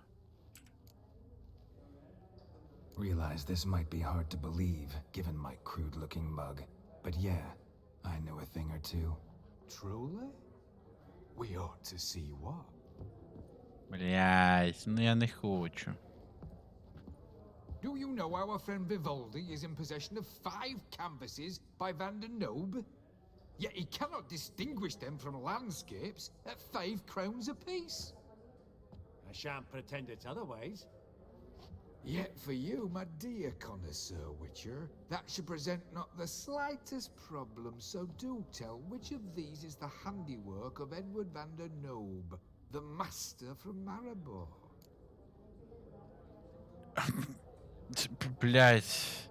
Realize this might be hard to believe, given my crude-looking mug. But yeah, I know a thing or two. Truly? We ought to see what. Блять, ну я не хочу. Do you know our friend Vivaldi is in possession of 5 canvases by Van der Noob? Yet he cannot distinguish them from landscapes at 5 crowns apiece. I shan't pretend it's otherwise. Yet for you, my dear connoisseur Witcher, that should present not the slightest problem, so do tell which of these is the handiwork of Edward van der Noob, the master from Maribor. Блять.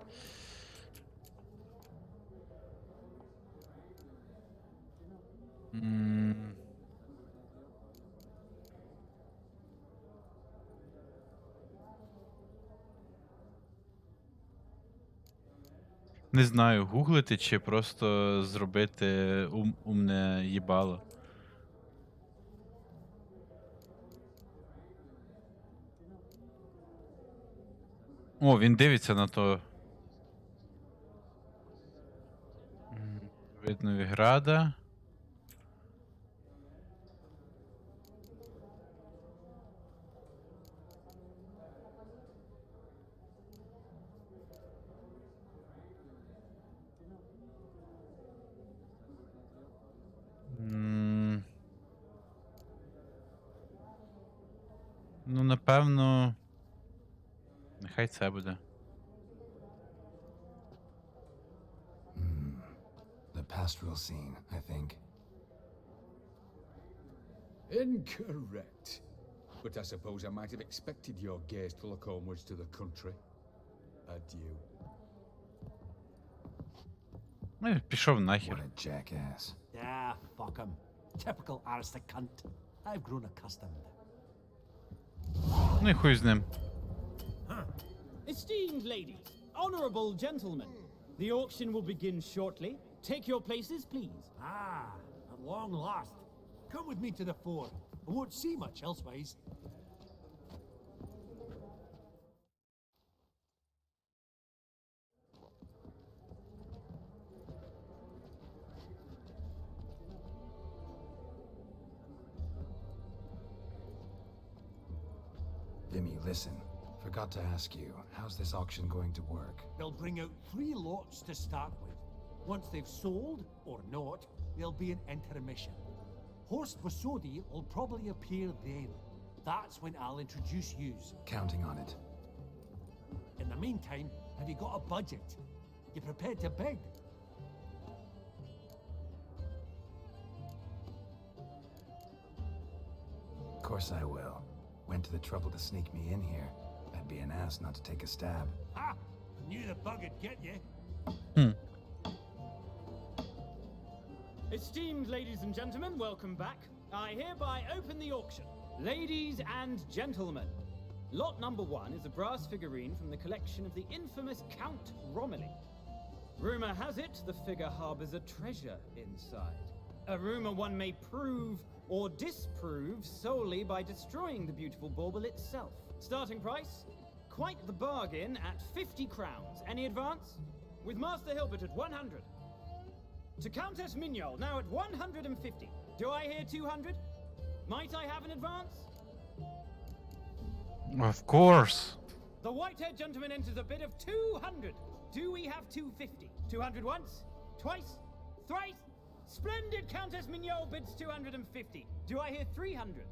Не знаю, гуглити чи просто зробити умне їбало. О, він дивиться на то. Видно Віграда. Ну, напевно. Нехай це буде. The pastoral scene, I think. Incorrect. But I suppose I might have expected your gaze to look homewards to the country. Adieu. Пішов нахер. What a jackass. Yeah, fuck him. Typical aristocrat cunt. I've grown accustomed. Ну і хуй з ним. Esteemed ladies, honorable gentlemen, the auction will begin shortly. Take your places, please. Ah, at long last. Come with me to the fore. I won't see much elsewise. Vimy, listen. Forgot to ask you, how's this auction going to work? They'll bring out 3 lots to start with. Once they've sold, or not, there'll be an intermission. Horst Vasodi will probably appear then. That's when I'll introduce yous. Counting on it. In the meantime, have you got a budget? You prepared to beg? Of course I will. Went to the trouble to sneak me in here. I'd be an ass not to take a stab. Ha! Knew the bug'd get you. Esteemed ladies and gentlemen, welcome back. I hereby open the auction. Ladies and gentlemen, lot number 1 is a brass figurine from the collection of the infamous Count Romilly. Rumor has it the figure harbors a treasure inside. A rumor one may prove or disprove solely by destroying the beautiful bauble itself. Starting price? Quite the bargain at 50 crowns. Any advance? With Master Hilbert at 100. To Countess Mignol, now at 150. Do I hear 200? Might I have an advance? Of course. The white-haired gentleman enters a bid of 200. Do we have 250? 200 once? Twice? Thrice? Splendid! Countess Mignol bids 250. Do I hear 300?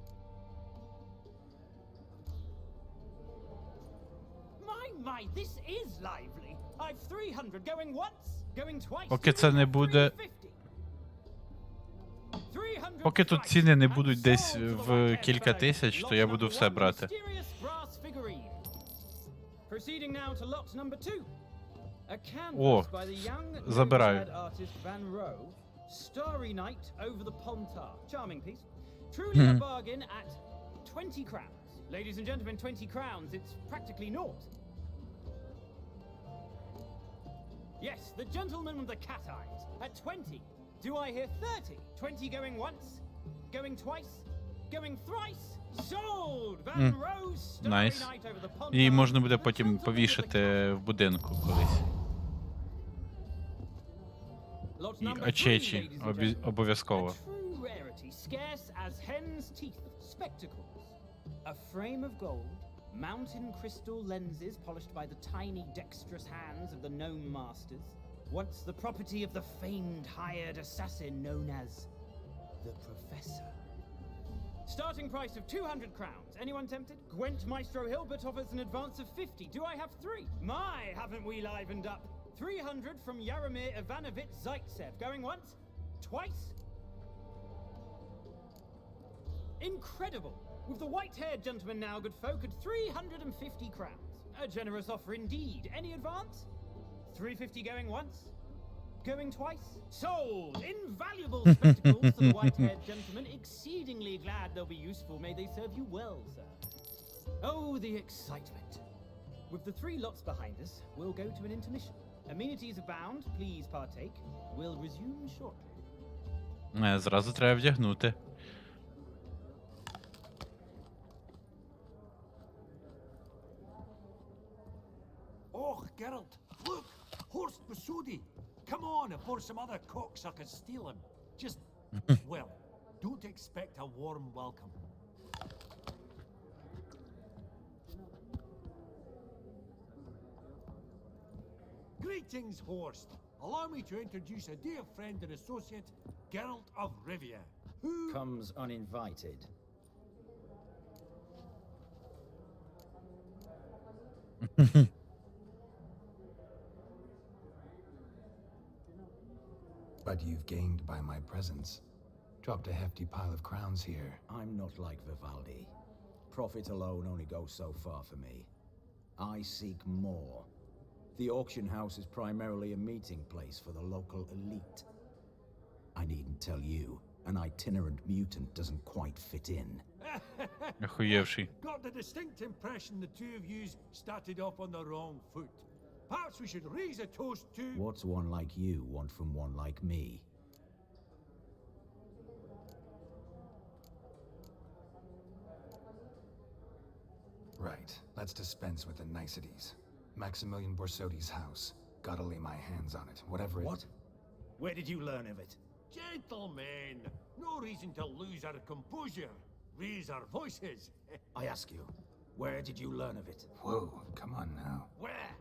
My, this is lively. I've 300 going once, going twice. Поки це не буде... 300 Поки тут ціни не будуть десь в кілька тисяч, то я буду все брати. Proceeding now to lot number 2. A О, canvas by the young забираю. artist Van Rohe, Starry Night over the Pontar. Charming piece. Truly a bargain at 20 crowns. Ladies and gentlemen, 20 crowns, it's practically naught. Yes, the gentleman with the cat eyes at 20. Do I hear 30? 20 going once, going twice, going thrice. Sold! Van Rohe, Starry Nice. Night over the Pontar. Її можна буде потім повішати в будинку колись. Lot І number 3, очечі ladies and gentlemen. обов'язково. A true rarity, scarce as hen's teeth. Spectacles. A frame of gold, mountain crystal lenses polished by the tiny dexterous hands of the gnome masters. Once the property of the famed hired assassin known as the Professor. Starting price of 200 crowns. Anyone tempted? Gwent Maestro Hilbert offers an advance of 50. Do I have 3? My, haven't we livened up? 300 from Yaromir Ivanovich Zaitsev. Going once? Twice? Incredible! With the white-haired gentleman now, good folk, at 350 crowns. A generous offer indeed. Any advance? 350 going once? Going twice? Sold! Invaluable spectacles to the white-haired gentleman. Exceedingly glad they'll be useful. May they serve you well, sir. Oh, the excitement. With the 3 lots behind us, we'll go to an intermission. Amenities abound. Please partake. We'll resume shortly. Зразу треба вдягнути. Oh, Geralt, look! Horst Basudi! Come on before some other cocksuckers steal him. Just, well, don't expect a warm welcome. Greetings, Horst. Allow me to introduce a dear friend and associate, Geralt of Rivia, who... Comes uninvited. But you've gained by my presence. Dropped a hefty pile of crowns here. I'm not like Vivaldi. Profit alone only goes so far for me. I seek more. The auction house is primarily a meeting place for the local elite. I needn't tell you, an itinerant mutant doesn't quite fit in. Охуєвший. Got the distinct impression the two of yous started off on the wrong foot. Perhaps we should raise a toast to... What's one like you want from one like me? Right, let's dispense with the niceties. Maximilian Borsodi's house. Gotta lay my hands on it, whatever it... What? Where did you learn of it? Gentlemen, no reason to lose our composure. Raise our voices. I ask you, where did you learn of it? Whoa, come on now. Where?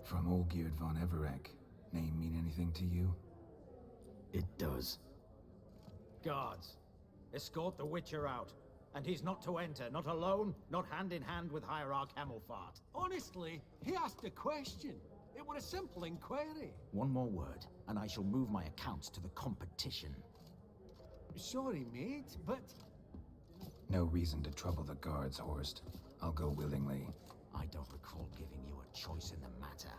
From Ольgerd von Eверек. Name mean anything to you? It does. Guards, escort the Witcher out. And he's not to enter, not alone, not hand in hand with Hierarch Hamilfart. Honestly, he asked a question. It was a simple inquiry. One more word, and I shall move my accounts to the competition. Sorry, mate, but... No reason to trouble the guards, Horst. I'll go willingly. I don't recall giving you a choice in the matter.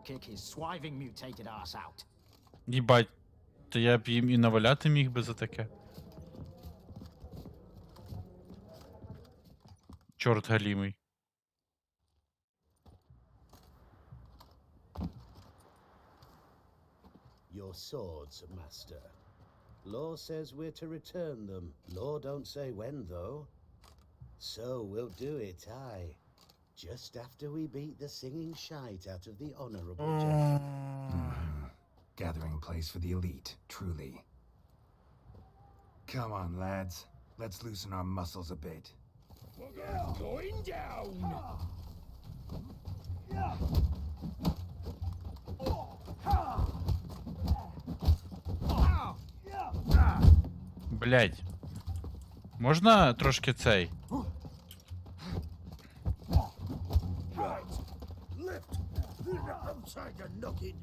Kick his swiving mutated ass out. Їбать, то я б їм і наваляти міг би за таке. Чорт галімий. Your swords, master. Law says we're to return them. Law don't say when, though. So we'll do it, aye. Just after we beat the singing shite out of the honorable gentleman. Gathering place for the elite, truly. Come on, lads. Let's loosen our muscles a bit. Going down! Блять. Можна трошки цей? Right. Left. Outside the noggin.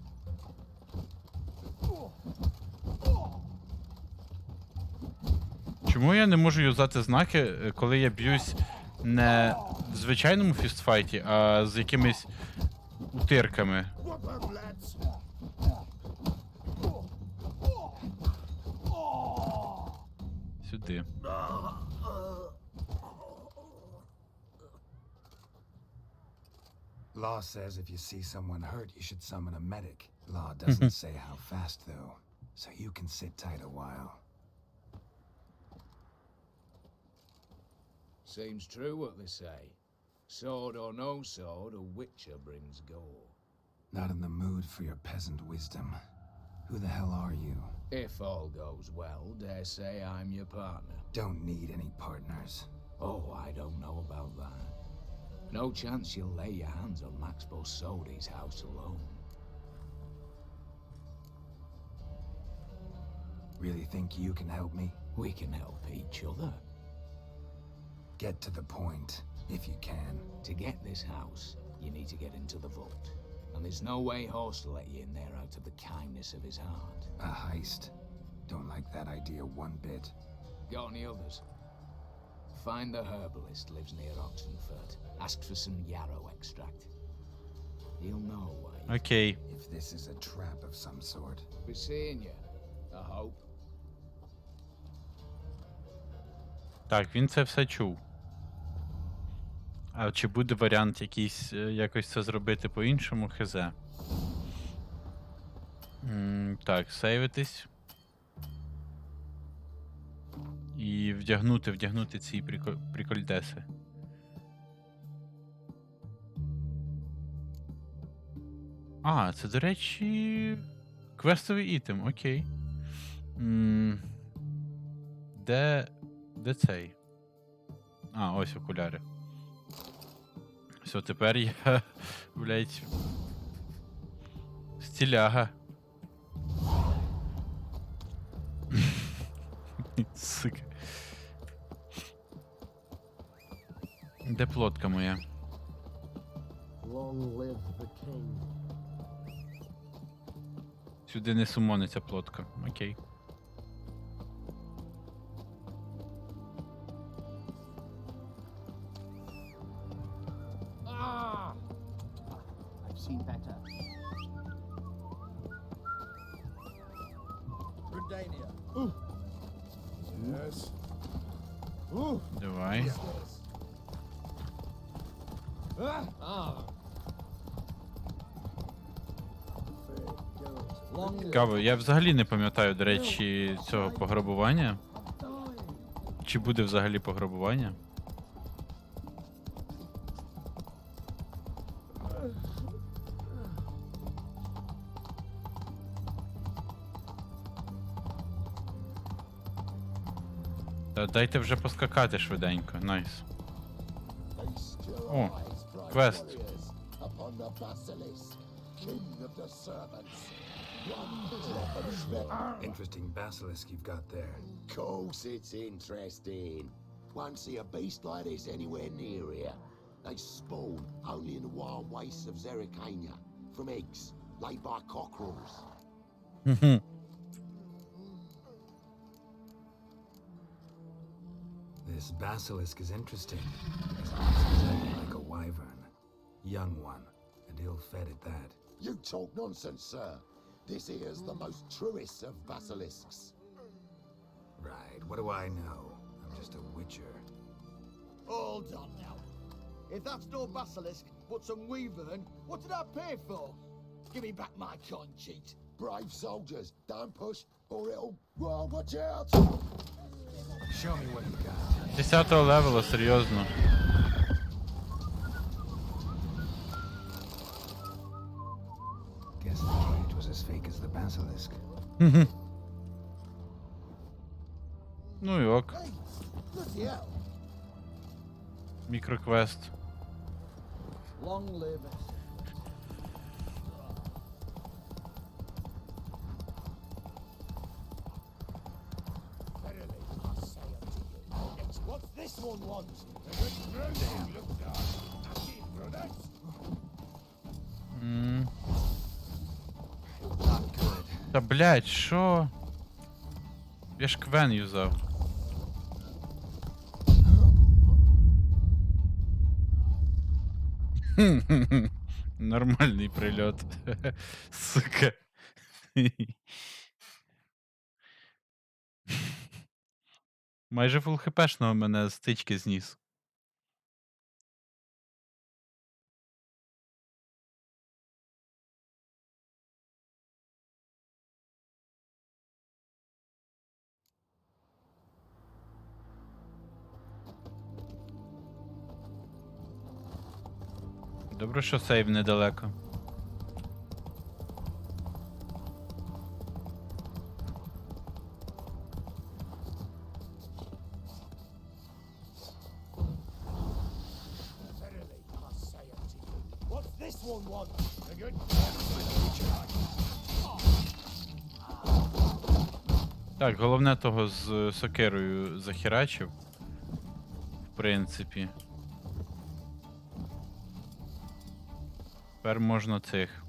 Чому я не можу юзати знаки, коли я б'юсь не в звичайному фістфайті, а з якимись утирками? Whoop 'em, lads. Сюди. Law says if you see someone hurt, you should summon a medic. Law doesn't say how fast, though, so you can sit tight a while. Seems true what they say. Sword or no sword, a witcher brings gore. Not in the mood for your peasant wisdom. Who the hell are you? If all goes well, dare say I'm your partner. Don't need any partners. Oh, I don't know about that. No chance you'll lay your hands on Max Bosodi's house alone. Really think you can help me? We can help each other. Get to the point, if you can. To get this house, you need to get into the vault. And there's no way Horst will let you in there out of the kindness of his heart. A heist. Don't like that idea one bit. Got any others? Find the herbalist lives near Oxenford. Ask for some yarrow extract. He'll know why. Окей. If this is a trap of some sort. Be seeing you, I hope. Так, він це все чув. А чи буде варіант якийсь, якось це зробити по-іншому, хз. Так, сейвитись. І вдягнути ці прикольдеси. А, це, до речі, квестовий ітем, окей. Де цей? А, ось окуляри. Все, тепер я, блять, стиляга. Сука. Де плотка моя? Long live the king. Сюди не сумониться плотка. Окей. I've seen better. Rudania. Yes. Давай. Цікаво, я взагалі не пам'ятаю, до речі, цього пограбування. Чи буде взагалі пограбування? Та дайте вже поскакати швиденько, найс. О, квест. Interesting basilisk you've got there. Course it's interesting. Won't see a beast like this anywhere near here. They spawn only in the wild wastes of Zerikania, from eggs laid by cockerels. This basilisk is interesting. It's exactly like a wyvern. Young one, and ill-fed at that. You talk nonsense, sir. This here's the most truest of basilisks. Right, what do I know? I'm just a witcher. Hold on now. If that's no basilisk, but some wyvern, what did I pay for? Give me back my coin, cheat. brave soldiers. Don't push, or it'll... Whoa, watch out! Show me what you got. 10-го левела, серйозно. Guess the cage was as fake as the basilisk. Ну і ок. Bloody hell. Мікроквест. Long live it. Verily, I say unto you, it's what this one wants. Та блять, що? Я ж квен юзав. Нормальний прильот. Сука. Майже фул хпшного мене з тички зніс. Добре, що сейв недалеко. Verily, I say unto you, what's this one want? A good Так, головне того з сокирою захерачив. В принципі. Тепер можна цих.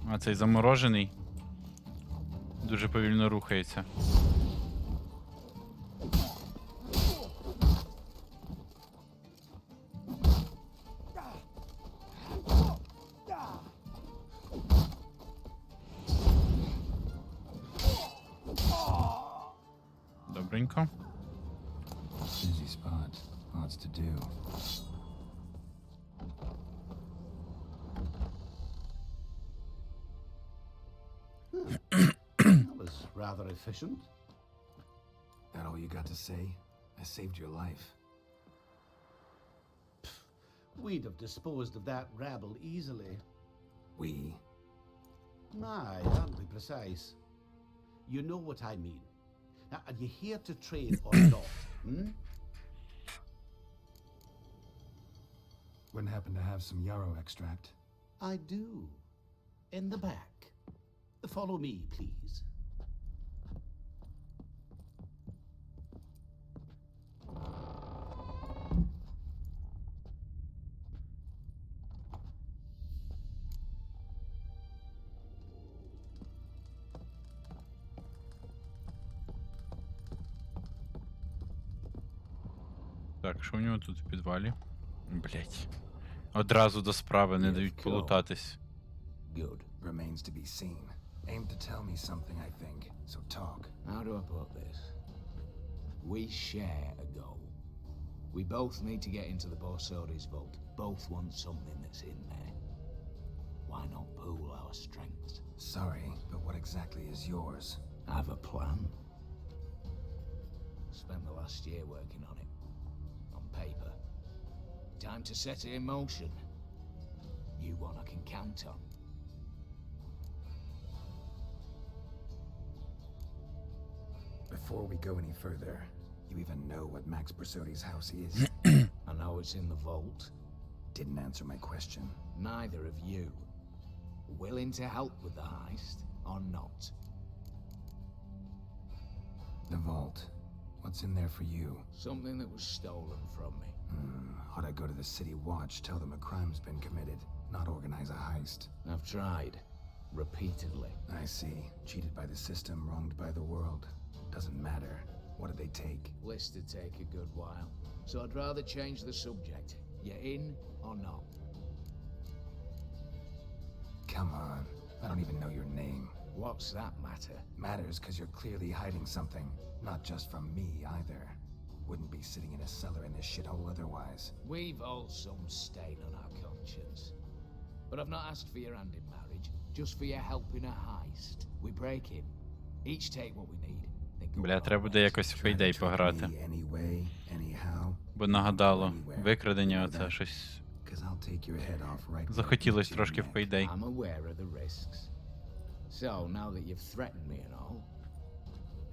А цей заморожений. Дуже повільно рухається. Добренько. Busy spot. Lots to do. That was rather efficient. That all you got to say? I saved your life. We'd have disposed of that rabble easily. We? Aye, that'll be precise. You know what I mean. Now, are you here to trade or not? Hmm? Wouldn't happen to have some yarrow extract. I do. In the back. Follow me, please. Так, що у нього тут в підвалі? Блять. Одразу до справи не дають полутатись. Good. Remains to be seen. Aim to tell me something, I think. So talk. How do I put this? We share a goal. We both need to get into the Borsodi's vault. Both want something that's in there. Why not pool our strengths? Sorry, but what exactly is yours? I have a plan. Spent the last year working on it. On paper. Time to set it in motion. You one I can count on. Before we go any further, you even know what Max Bersodi's house is? I know it's in the vault. Didn't answer my question. Neither of you. Willing to help with the heist, or not? The vault. What's in there for you? Something that was stolen from me. Ought I go to the city watch, tell them a crime's been committed, not organize a heist? I've tried. Repeatedly. I see. Cheated by the system, wronged by the world. Doesn't matter. What did they take? List'd take a good while. So I'd rather change the subject. You in or not? Come on. I don't even know your name. What's that matter? Matters because you're clearly hiding something. Not just from me, either. Wouldn't be sitting in a cellar in this shithole otherwise. We've all some stain on our conscience. But I've not asked for your hand in marriage, just for your help in a heist. We break in, each take what we need. Бля, треба буде якось в Payday пограти. Anyway, anyhow. Бо нагадало, викрадення оце щось. Захотілось трошки в Payday. I'm aware of the risks. So, now that you've threatened me and all,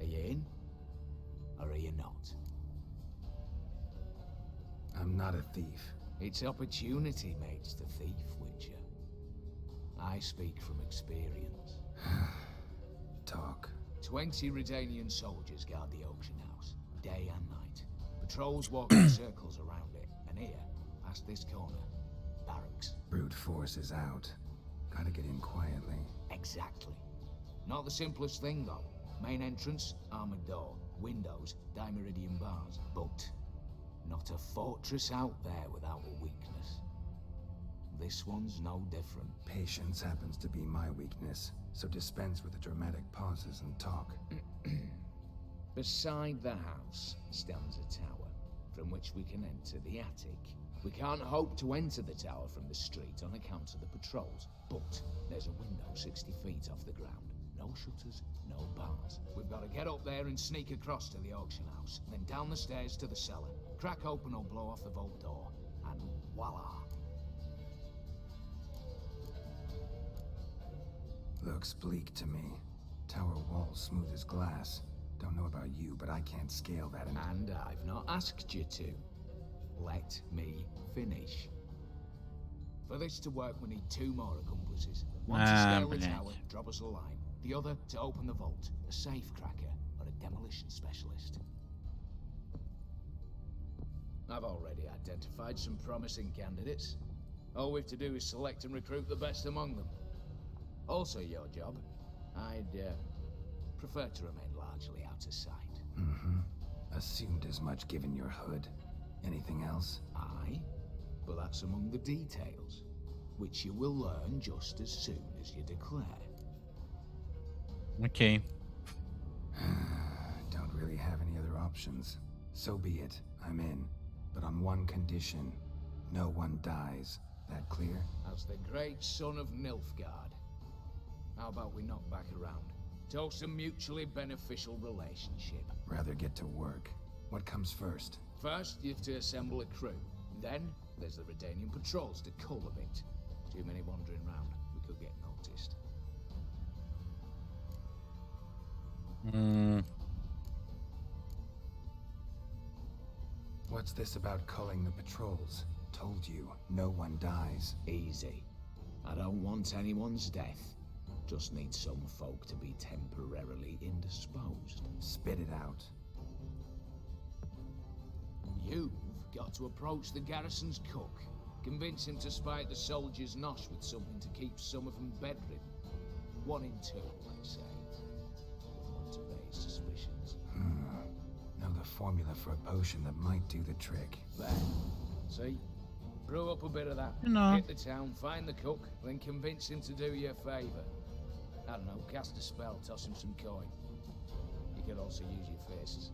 are you in? Or are you not? I'm not a thief. It's opportunity makes the thief, Witcher. I speak from experience. Talk. 20 Redanian soldiers guard the auction house, day and night. Patrols walk in circles around it, and here, past this corner, barracks. Brute force is out. Gotta get in quietly. Exactly. Not the simplest thing, though. Main entrance, armored door. Windows, dimeridian bars. But not a fortress out there without a weakness. This one's no different. Patience happens to be my weakness, so dispense with the dramatic pauses and talk. Beside the house stands a tower, from which we can enter the attic. We can't hope to enter the tower from the street on account of the patrols, but there's a window 60 feet off the ground. No shutters, no bars. We've got to get up there and sneak across to the auction house, then down the stairs to the cellar, crack open or blow off the vault door, and voila. Looks bleak to me. Tower wall smooth as glass. Don't know about you, but I can't scale that. And I've not asked you to. Let me finish. For this to work, we need 2 more accomplices. One to scale the tower, drop us a line. The other to open the vault, a safe cracker or a demolition specialist. I've already identified some promising candidates. All we have to do is select and recruit the best among them. Also your job. I'd prefer to remain largely out of sight. Assumed as much given your hood. Anything else? Aye, but that's among the details, which you will learn just as soon as you declare. Okay. Don't really have any other options. So be it. I'm in. But on one condition. No one dies. That clear? As the great son of Nilfgaard. How about we knock back around? Toast a mutually beneficial relationship. Rather get to work. What comes first? First, you have to assemble a crew. Then, there's the Redanian patrols to cull a bit. Too many wandering round. We could get noticed. What's this about culling the patrols? Told you, no one dies. Easy. I don't want anyone's death. Just need some folk to be temporarily indisposed. Spit it out. You've got to approach the garrison's cook. Convince him to spike the soldiers' nosh with something to keep some of them bedridden. 1 in 2, let's say. If not to raise suspicions. Know the formula for a potion that might do the trick. There. See? Brew up a bit of that. Hit the town, find the cook, then convince him to do you a favour. I don't know, cast a spell, toss him some coin. You could also use your fists.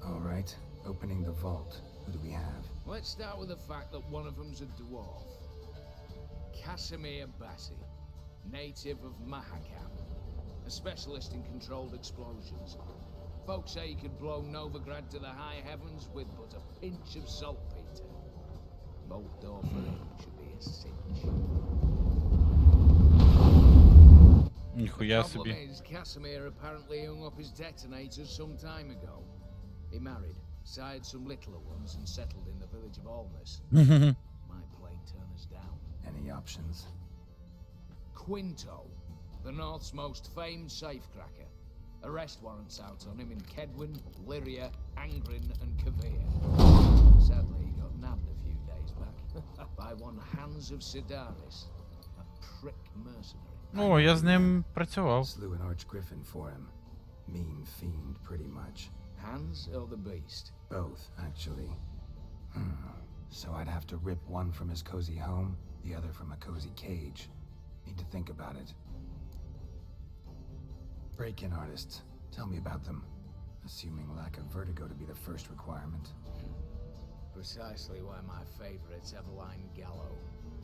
All right, opening the vault. Who do we have? Let's start with the fact that one of them's a dwarf. Casimir Bassi, native of Mahakam, a specialist in controlled explosions. Folks say he could blow Novigrad to the high heavens with but a pinch of saltpeter. Bolt door for him should be a cinch. Ніхуя The problem собі. is, Casimir apparently hung up his detonators some time ago. He married, sired some littler ones, and settled in the village of Alness. Might plague turn us down. Any options? Quinto, the North's most famed safecracker. Arrest warrants out on him in Kedwin, Lyria, Angrin, and Kavir. Sadly, he got nabbed a few days back by one Hans of Sidaris, a prick mercenary. О, я з ним працював. Slew an archgriffin for him. Mean fiend, pretty much. Hans or the beast? Both, actually. So I'd have to rip one from his cozy home, the other from a cozy cage. Need to think about it. Break-in artists. Tell me about them. Assuming lack of vertigo to be the first requirement. Precisely why my favorite's Eveline Gallo.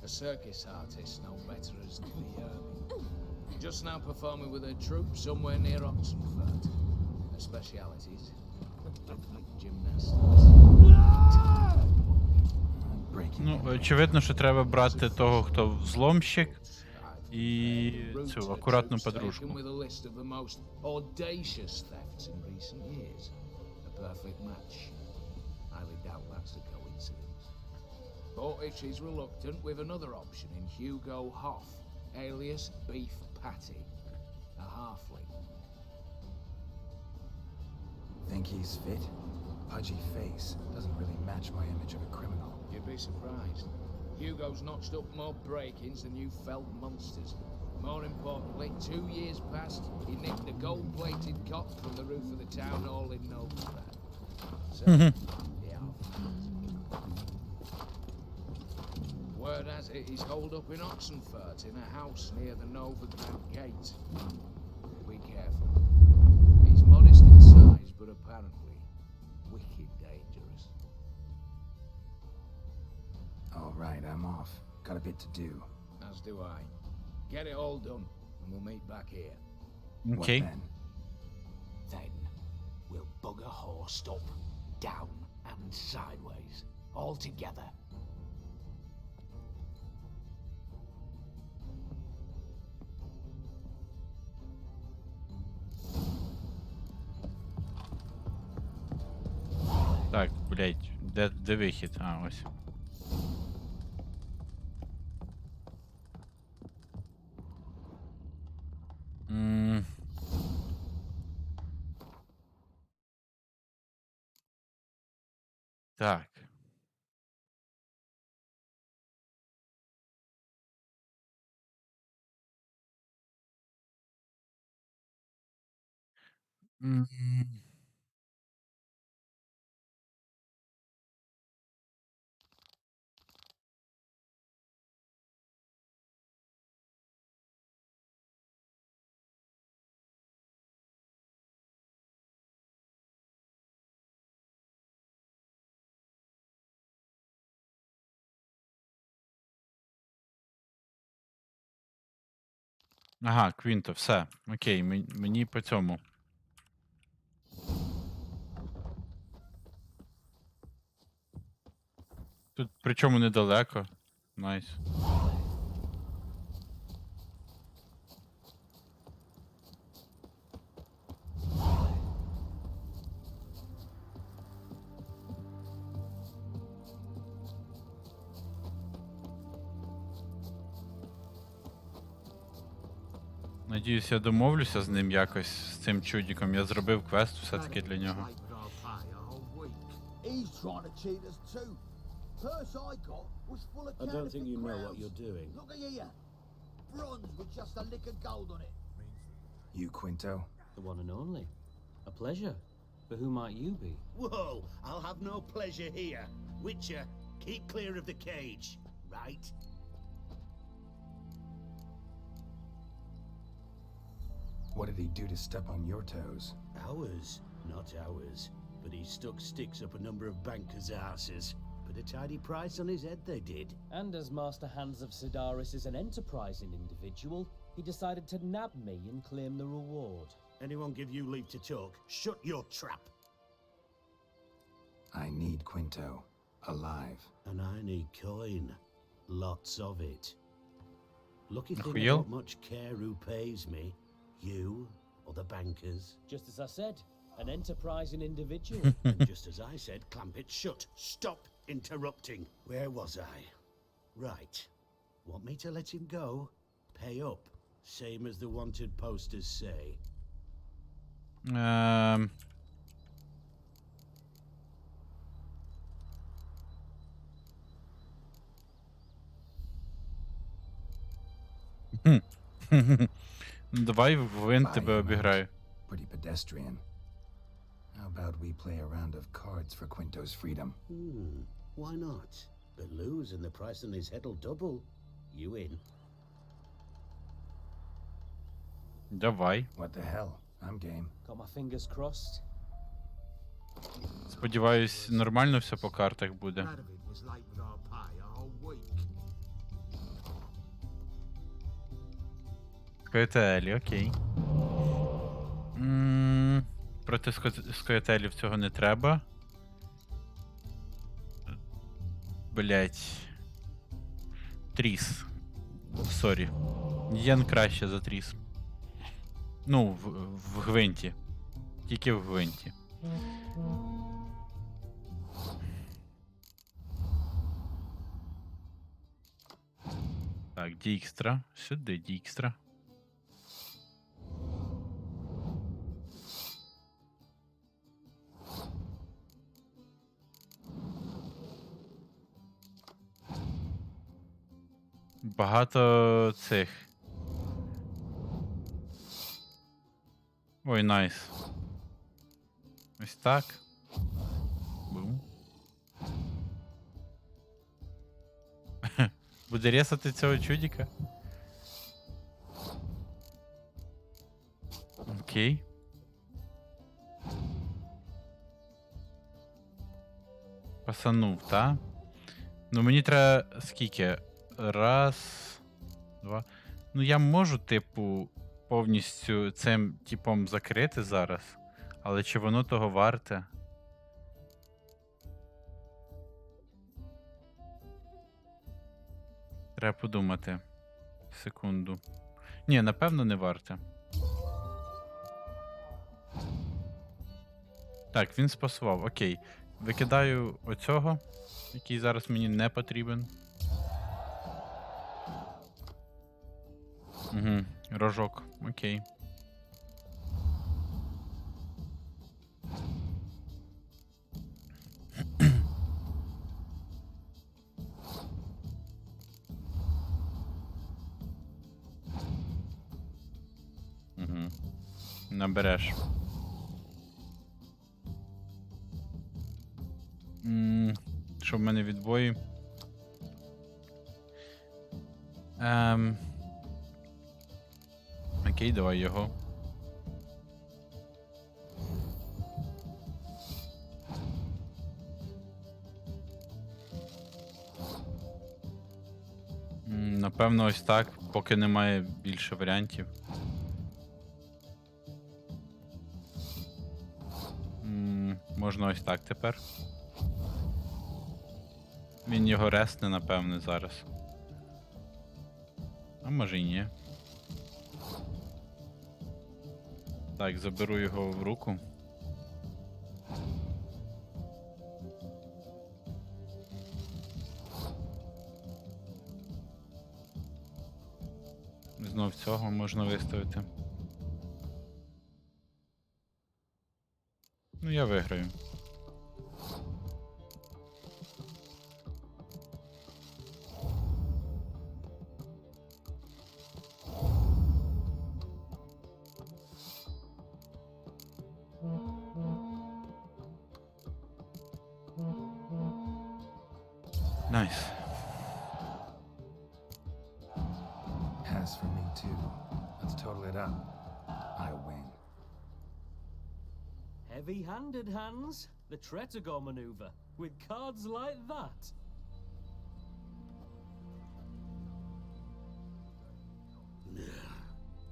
A circus artist no better as the Just now performing with her troupe somewhere near Oxenford. Her specialities? Gymnastics. Ну, очевидно, що треба брати того, хто взломщик, і цю акуратну подружку. But she's reluctant with another option in Hugo Hoff, alias Beef Patty, a halfling. Think he's fit? Pudgy face doesn't really match my image of a criminal. You'd be surprised. Hugo's notched up more break-ins than you felt monsters. More importantly, 2 years past, he nicked a gold-plated cot from the roof of the town hall in Novigrad. So, yeah. Word has it he's holed up in Oxenfurt in a house near the Novigrad gate. Be careful. He's modest in size, but apparently wicked dangerous. All right, I'm off. Got a bit to do. As do I. Get it all done, and we'll meet back here. Okay. What then? Then we'll bug a horse up, down and sideways, all together. Так, блять, де вихід? А, ось. Так. М. Ага, Квінто, все. Окей, мені по цьому. Тут причому недалеко. Найс. Надіюсь, я домовлюся з ним якось, з цим чудіком. Я зробив квест все-таки для нього. He's trying to cheat us too. Purse I got was full of I don't think you know what crowns. you're doing. Look at here. Bronze with just a lick of gold on it. You, Quinto? The one and only. A pleasure. But who might you be? Whoa, I'll have no pleasure here. Witcher, keep clear of the cage, right? What did he do to step on your toes? Ours, not ours. But he stuck sticks up a number of bankers' asses. Put a tidy price on his head, they did. And as Master Hands of Sidaris is an enterprising individual, he decided to nab me and claim the reward. Anyone give you leave to talk? Shut your trap. I need Quinto. Alive. And I need coin. Lots of it. Lucky thing I Охуел? don't much care who pays me. You or the bankers. Just as I said, an enterprising individual. And just as I said, clamp it shut. Stop interrupting. Where was I? Right. Want me to let him go? Pay up. Same as the wanted posters say. Давай вин тебе обіграю. Pretty pedestrian. How about we play a round of cards for Quinto's freedom? Why not? But lose and the price on his head'll double. You in? Давай. What the hell? I'm game. Got my fingers crossed. Сподіваюсь, нормально все по картах буде. Radovid was late with our pay a whole week. Скоєтелі, окей. Проти скоєтелів цього не треба. Блять. Тріс. Сорі. Єн краще за тріс. Ну, в гвинті. Тільки в гвинті. Так, Дікстра. Сюди Дікстра. Багато цих. Ой, найс. Ось так. Бум. Буде рісати цього чудіка? Окей. Пасанув, та? Ну мені треба скільки? Раз, два. Ну я можу, типу, повністю цим типом закрити зараз. Але чи воно того варте? Треба подумати. Секунду. Ні, напевно, не варте. Так, він спасував. Окей. Викидаю оцього, який зараз мені не потрібен. Угу, рожок. Окей. Угу. Набереш. Що в мене відбої? Окей, давай його. Напевно, ось так, поки немає більше варіантів. Можна ось так тепер. Він його ресне, напевне, зараз. А може і ні. Так, заберу його в руку. Знов цього можна виставити. Ну, я виграю. Nice. Pass for me too. Let's total it up. I win. Heavy-handed, Hans. The Tretagon maneuver. With cards like that.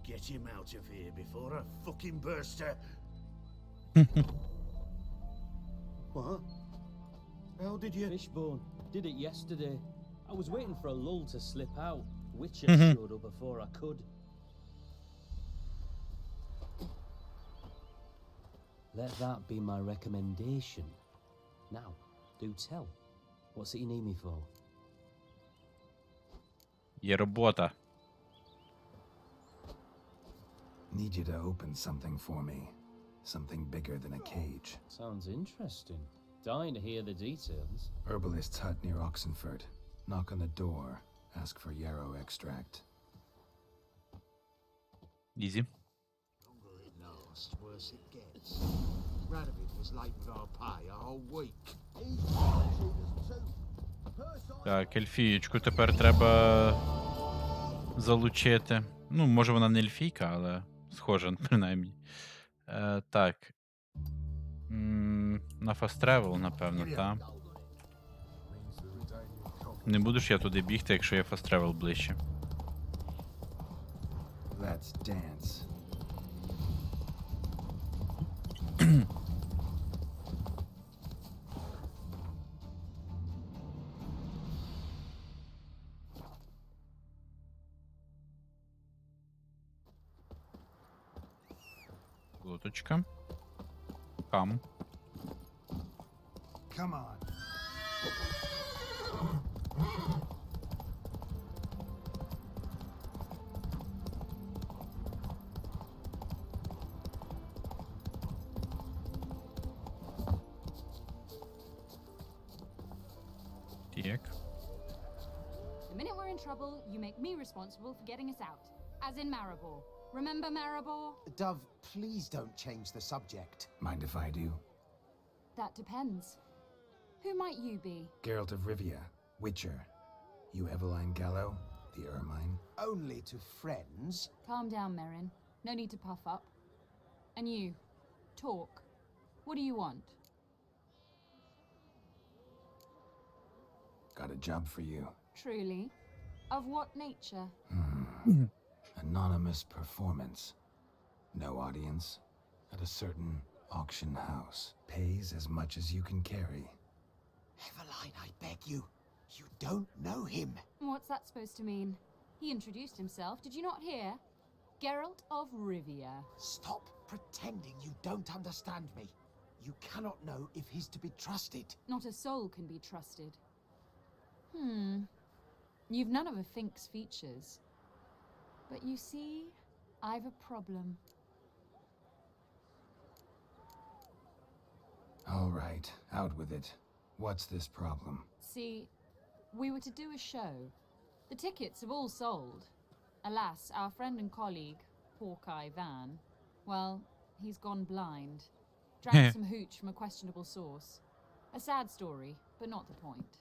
Get him out of here before I fucking burst a... What? How did you... Fishbone. Did it yesterday. I was waiting for a lull to slip out. Witcher showed up before I could. Let that be my recommendation. Now, do tell. What's it you need me for? Є робота. Need you to open something for me. Something bigger than a cage. Sounds interesting. Dying to hear the details. Herbalist's hut near Oxenford. Knock on the door. Ask for yarrow extract. Easy. Longer it lasts, worse it gets. Radovid was late with our pay a whole week. Так, ельфієчку тепер треба залучити. Ну, може вона не ельфійка, але Схоже, принаймні. Так. На fast travel, напевно, та. Не буду ж я туди бігти, якщо є fast travel ближче. Let's dance. Луточка. Кам. Come on. Так. The minute we're in trouble, you make me responsible for getting us out. As in Maribor. Remember Maribor? Dove, please don't change the subject. Mind if I do? That depends. Who might you be? Geralt of Rivia, Witcher. You Eveline Gallo, the Ermine. Only to friends. Calm down, Merrin. No need to puff up. And you, talk. What do you want? Got a job for you. Truly? Of what nature? Anonymous performance. No audience. At a certain auction house. Pays as much as you can carry. Eveline, I beg you. You don't know him. What's that supposed to mean? He introduced himself, did you not hear? Geralt of Rivia. Stop pretending you don't understand me. You cannot know if he's to be trusted. Not a soul can be trusted. You've none of a Fink's features. But you see, I've a problem. All right, out with it. What's this problem? See, we were to do a show. The tickets have all sold. Alas, our friend and colleague, Hawkeye Van, well, he's gone blind. Drank some hooch from a questionable source. A sad story, but not the point.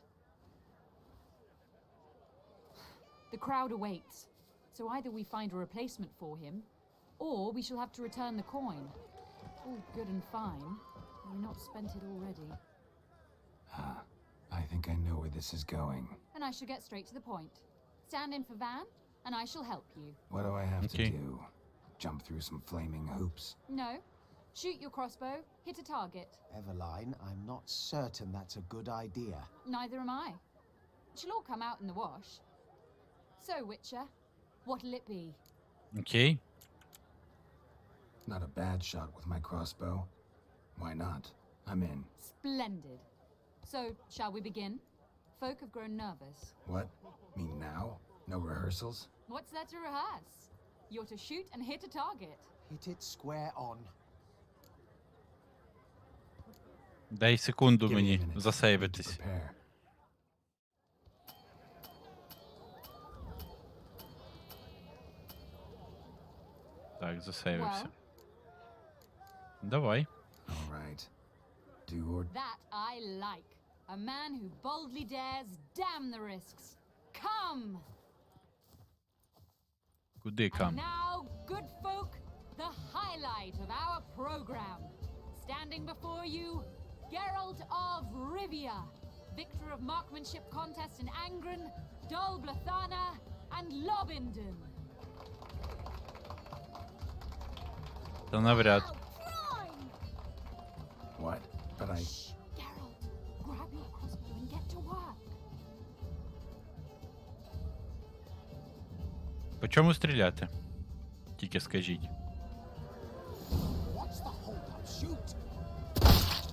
The crowd awaits, so either we find a replacement for him, or we shall have to return the coin. All good and fine. We've not spent it already. I think I know where this is going. And I shall get straight to the point. Stand in for Van, and I shall help you. What do I have to do? Jump through some flaming hoops? No. Shoot your crossbow, hit a target. Eveline, I'm not certain that's a good idea. Neither am I. It shall all come out in the wash. So, Witcher, what'll it be? Okay. Not a bad shot with my crossbow. Why not? I'm in. Splendid. So, shall we begin? Folk have grown nervous. What? Me now? No rehearsals? What's there to rehearse? You're to shoot and hit a target. Hit it square on. Дай секунду мені засейвитись. Так, засейвився. Давай. All right. Do or... That I like. A man who boldly dares, damn the risks. Come! Куди And кам? now, good folk, the highlight of our program. Standing before you, Geralt of Rivia, victor of marksmanship contest in Angren, Dol Blathana, and Lobinden. Та навряд. What? But I... Geralt, grab your crossbow and get to work. По чому стріляти? Тільки скажіть. What's the hold up? Shoot!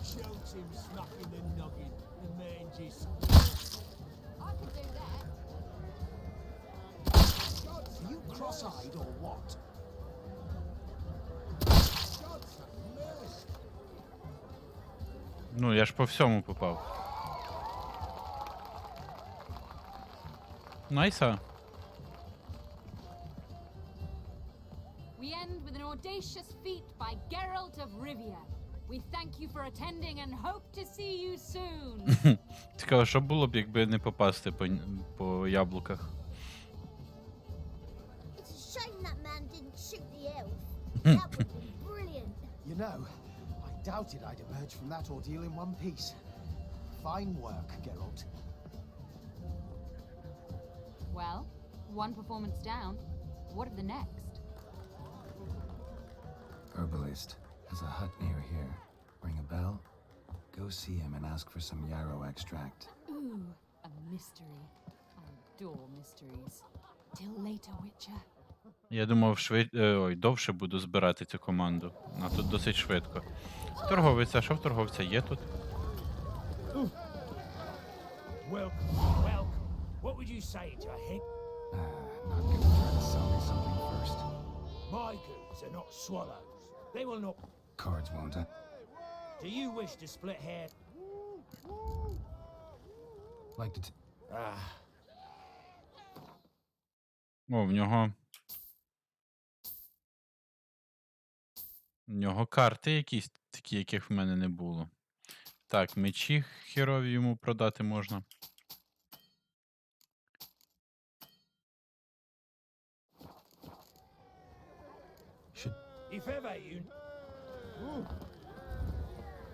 Shoot him smacking the noggin, the mangy I can do that. Are you cross-eyed or what? Ну, я ж по всьому попав. Найса. We end with an audacious feat by Geralt of Rivia. We thank you for attending and hope to see you soon. Цікаво, що було б, якби не попасти по яблуках. It's a shame that man didn't shoot the elf. That would be brilliant. You know, I doubted I'd emerge from that ordeal in one piece. Fine work, Geralt. Well, one performance down. What of the next? Herbalist has a hut near here. Ring a bell? Go see him and ask for some yarrow extract. Ooh, a mystery. I adore mysteries. Till later, Witcher. Я думав, довше буду збирати цю команду, а тут досить швидко. Торговець, а що в торговця є тут? Welcome, welcome. What would you say to a hen? Not gonna try to sell me something first. My goods are not swallows. They will not. Cards won't I? Do you wish to split hair? Like to О, в нього карти якісь такі, яких в мене не було. Так, мечі херові йому продати можна. If ever you...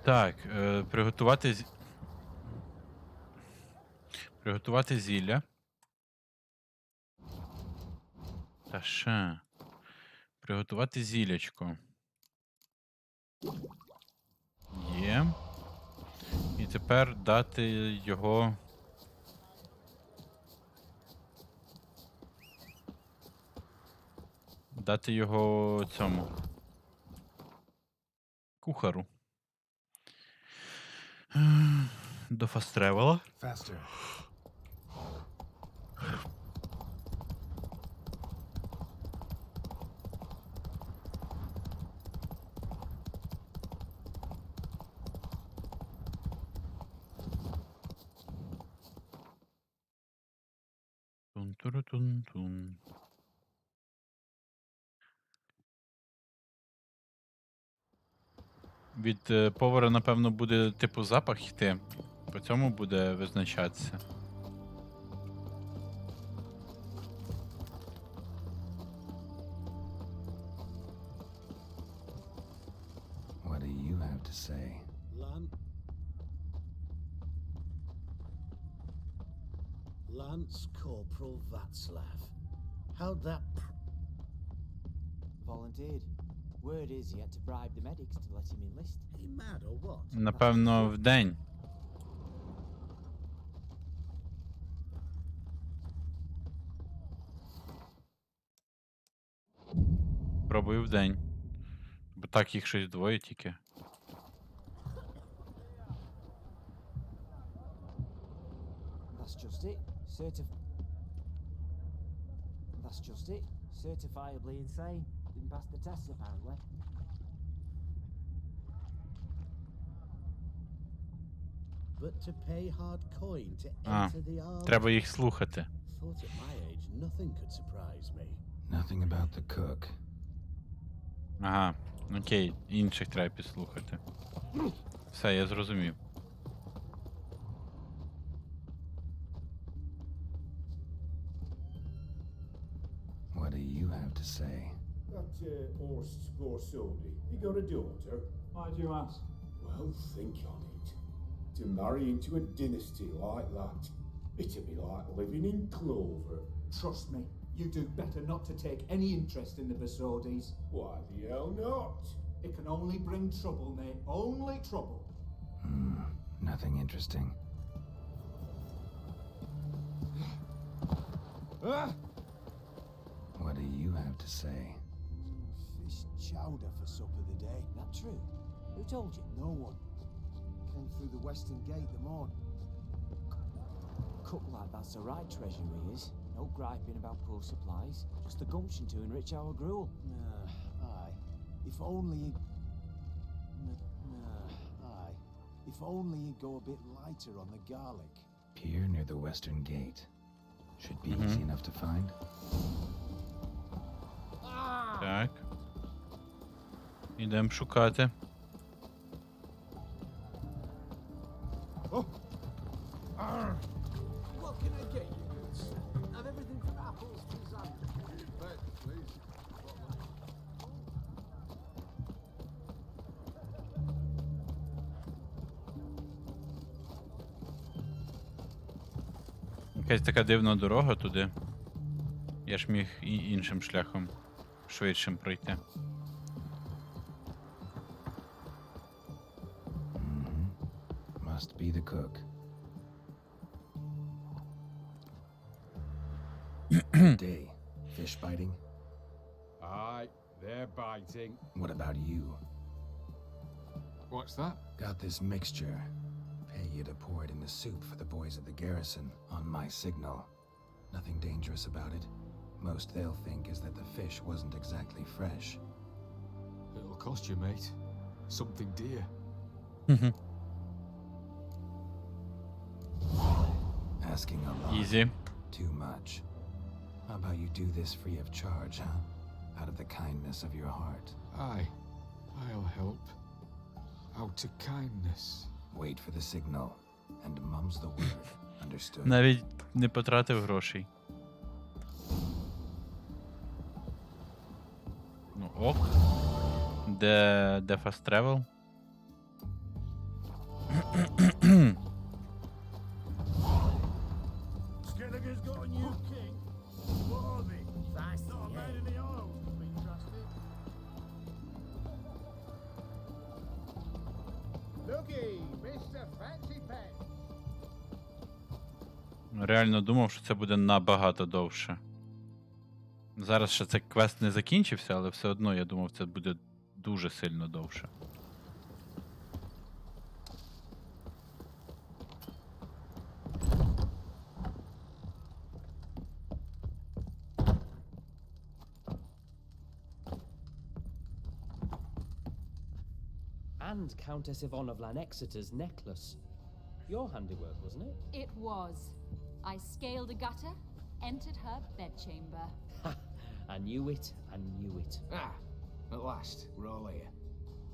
Так, приготувати зілля. Та ще. Приготувати зіллячко. Є. І тепер дати його... Дати його цьому. Кухару. До фастревела. Faster. Тун-туру-тун-тун. Від повара, напевно, буде типу запах йти. По цьому буде визначатися. What do you have to say? Lance Corporal Václav. How'd that Volunteered. Word is he had to bribe the medics to let him enlist. He mad or what? Напевно, вдень. Пробую вдень. Бо так їх щось двоє тільки. That's just it. That's just it. Certifiably insane. Didn't pass the test apparently. But to pay hard coin to А, enter the army. треба їх слухати. Thought at my age nothing could surprise me. Nothing about the cook. Ага, окей, інших треба підслухати. Все, я зрозумів. What do you have to say? That Horst Borsodi, he got a daughter. Why do you ask? Well, think on it. To marry into a dynasty like that, it'd be like living in clover. Trust me, you do better not to take any interest in the Besodis. Why the hell not? It can only bring trouble, mate. Only trouble. Nothing interesting. What do you have to say? Fish chowder for supper the day. That true? Who told you? No one. Came through the western gate the morn. Cook like that's the right treasure he is. No griping about poor supplies. Just the gumption to enrich our gruel. Aye. If only he'd... Aye. If only he'd go a bit lighter on the garlic. Pier near the western gate. Should be easy enough to find. Так. Ідемо шукати. What can I get you, goods? Have everything from apples to sandwiches. Bed, please. Якась така дивна дорога туди. Я ж міг і іншим шляхом швидшим пройти. Must be the cook. Good day. Fish biting? Aye, they're biting. What about you? What's that? Got this mixture. Pay you to pour it in the soup for the boys at the garrison on my signal. Nothing dangerous about it. Most they'll think is that the fish wasn't exactly fresh. It'll cost you, mate. Something dear. Asking a lot. Easy. Too much. How about you do this free of charge, huh? Out of the kindness of your heart. Aye, I'll help. Out of kindness. Wait for the signal, and mum's the word. Understood? Навіть не потратив грошей. Ну ок. Де fast travel? Skelliger's got a new king. What are they? That's not a man in the Isles to be trusted. Looky, Mr. Fancy Pants. Реально думав, що це буде набагато довше. Зараз ще цей квест не закінчився, але все одно я думав, це буде дуже сильно довше. And Countess Yvonne of Lanexeter's necklace. Your handiwork, wasn't it? It was. I scaled a gutter, entered her bedchamber. Ha! I knew it, I knew it. Ah, at last, we're all here.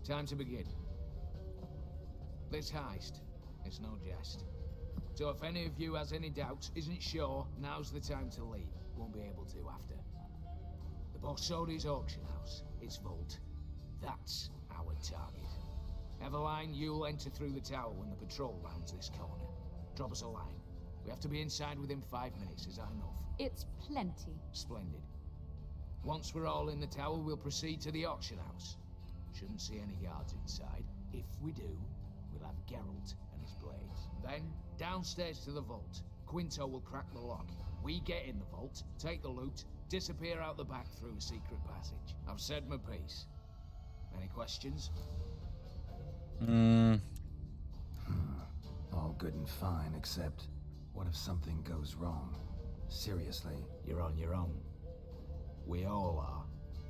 Time to begin. This heist, it's no jest. So if any of you has any doubts, isn't sure, now's the time to leave. Won't be able to after. The Borsodi's auction house, its vault. That's our target. Eveline, you'll enter through the tower when the patrol rounds this corner. Drop us a line. We have to be inside within 5 minutes. Is that enough? It's plenty. Splendid. Once we're all in the tower, we'll proceed to the auction house. Shouldn't see any guards inside. If we do, we'll have Geralt and his blades. Then, downstairs to the vault. Quinto will crack the lock. We get in the vault, take the loot, disappear out the back through a secret passage. I've said my piece. Any questions? All good and fine, except what if something goes wrong? Seriously. You're on your own. We all are.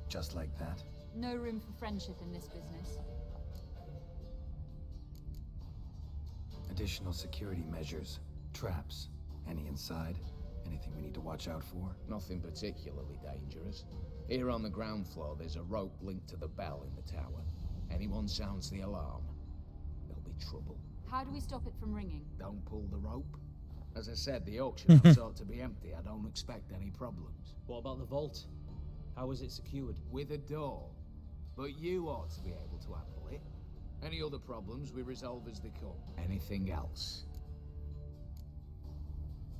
Just like that? No room for friendship in this business. Additional security measures. Traps. Any inside? Anything we need to watch out for? Nothing particularly dangerous. Here on the ground floor, there's a rope linked to the bell in the tower. Anyone sounds the alarm, there'll be trouble. How do we stop it from ringing? Don't pull the rope. As I said, the auction house ought to be empty. I don't expect any problems. What about the vault? How is it secured? With a door. But you ought to be able to handle it. Any other problems we resolve as they come. Anything else?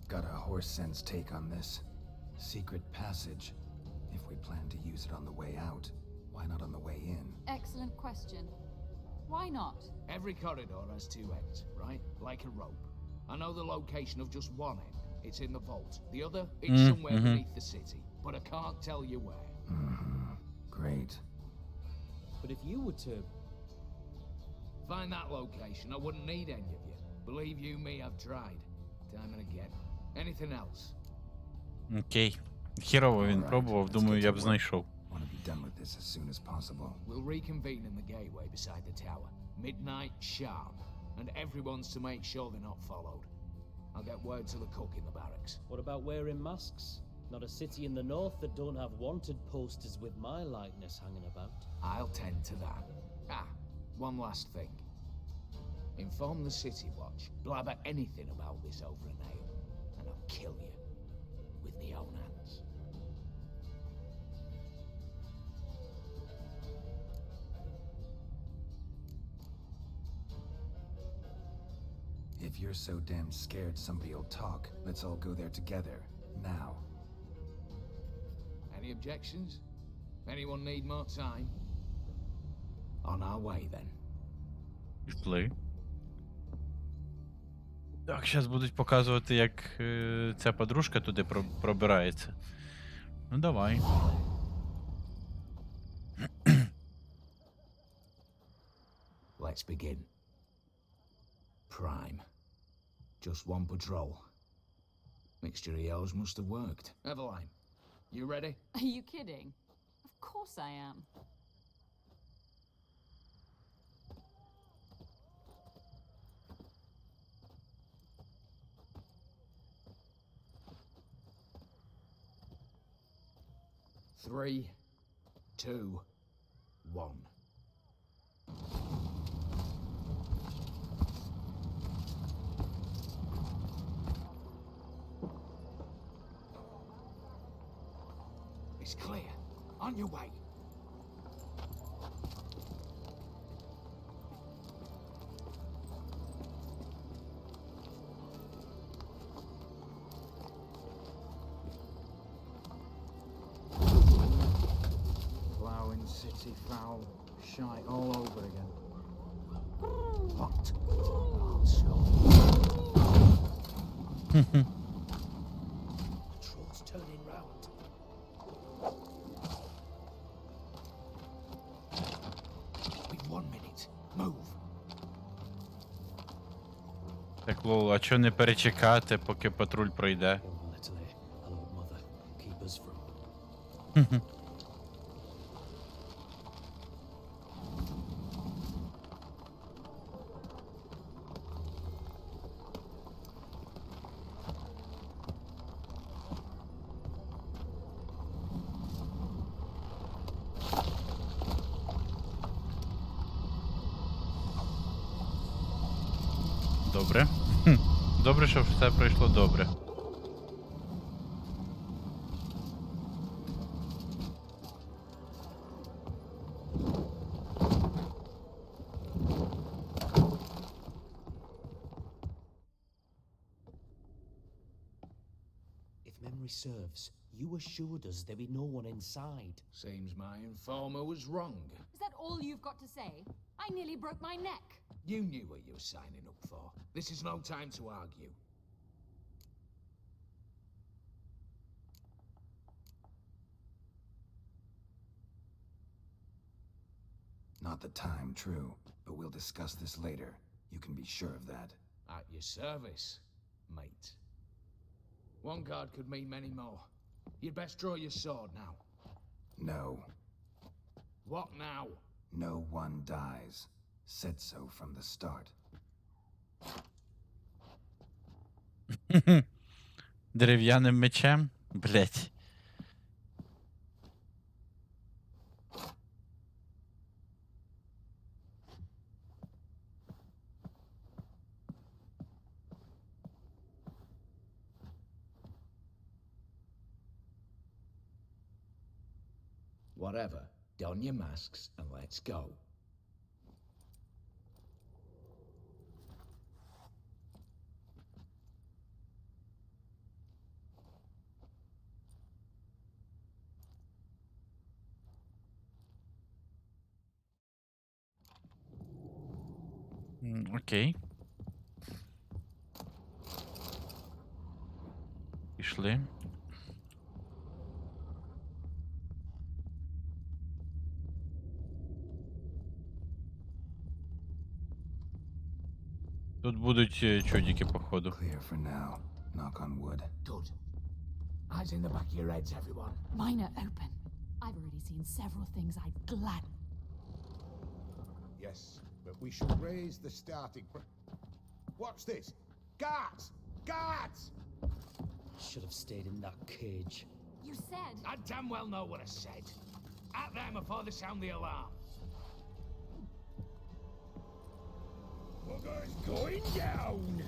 Got a horse sense take on this. Secret passage. If we plan to use it on the way out, why not on the way in? Excellent question. Why not? Every corridor has 2 ends, right? Like a rope. I know the location of just one end. It's in the vault. The other, it's somewhere beneath the city. But I can't tell you where. Great. But if you were to... Find that location, I wouldn't need any of you. Believe you me, I've tried. Time and again. Anything else? Окей. Хірово він пробував, думаю, я б знайшов. Want to be done with this as soon as possible. We'll reconvene in the gateway beside the tower. Midnight sharp. And everyone's to make sure they're not followed. I'll get word to the cook in the barracks. What about wearing masks? Not a city in the north that don't have wanted posters with my likeness hanging about. I'll tend to that. Ah, one last thing. Inform the City Watch. Blabber anything about this over an ale, and I'll kill you with my own hands. If If you're so damn scared somebody'll talk, let's all go there together, now. Any objections? Anyone need more time? On our way, then. Пішли. Так, зараз будуть показувати, як ця подружка туди пробирається. Ну, давай. Let's begin. Prime. Just one patrol. Mixture of yours must have worked. Eveline, you ready? Are you kidding? Of course I am. Three, two, one. It's clear. On your way. Ploughing city foul, shite all over again. What? Also. Patrol's turning round. We've 1 minute. Move. Так, лол, а чо не перечекати, поки патруль пройде? Добре. Добре, що все пройшло добре. If memory serves, you assured us there'd be no one inside. Seems my informer was wrong. Is that all you've got to say? I nearly broke my neck. You knew what you were signing up for. This is no time to argue. Not the time, true, but we'll discuss this later. You can be sure of that. At your service, mate. One guard could mean many more. You'd best draw your sword now. No. What now? No one dies. Said so from the start. Дерев'яним мечем? Блять. Whatever. Don your masks and let's go. Окей. Пішли. Тут будуть чудики, походу. Clear for now. Knock on wood. Good. Eyes in the back of your heads, everyone. Mine are open. I've already seen several things I'd glad. Yes, but we should raise the starting. What's this? Guards! Guards! Should have stayed in that cage. You said. I damn well know what I said. At them before they sound the alarm. Bugger's going down!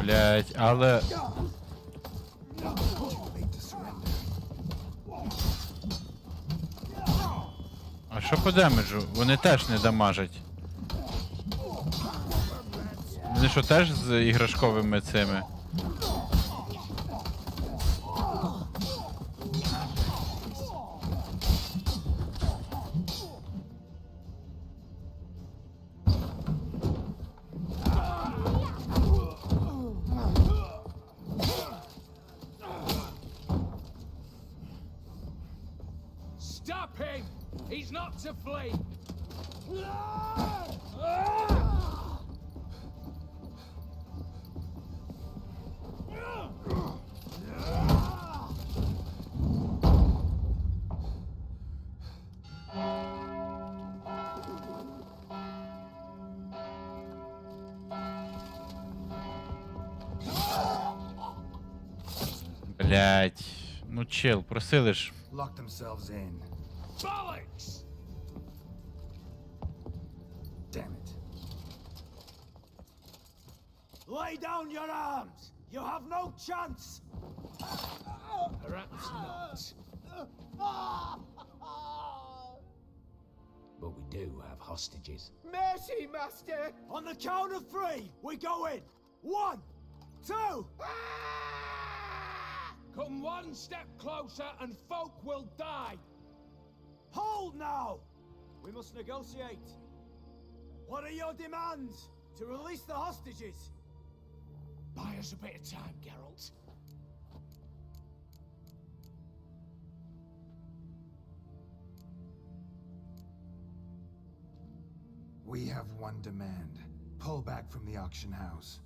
Блять, але. А що по демеджу? Вони теж не дамажать. Вони що теж з іграшковими цими? Stop him! He's not to flee! Блять. Ну чел, просили ж. Lock themselves in. Bollocks! Damn it. Lay down your arms! You have no chance! Perhaps not. But we do have hostages. Mercy, Master! On the count of 3, we go in! 1, 2... Come one step closer and folk will die! Hold now! We must negotiate. What are your demands? To release the hostages? Buy us a bit of time, Geralt. We have one demand. Pull back from the auction house.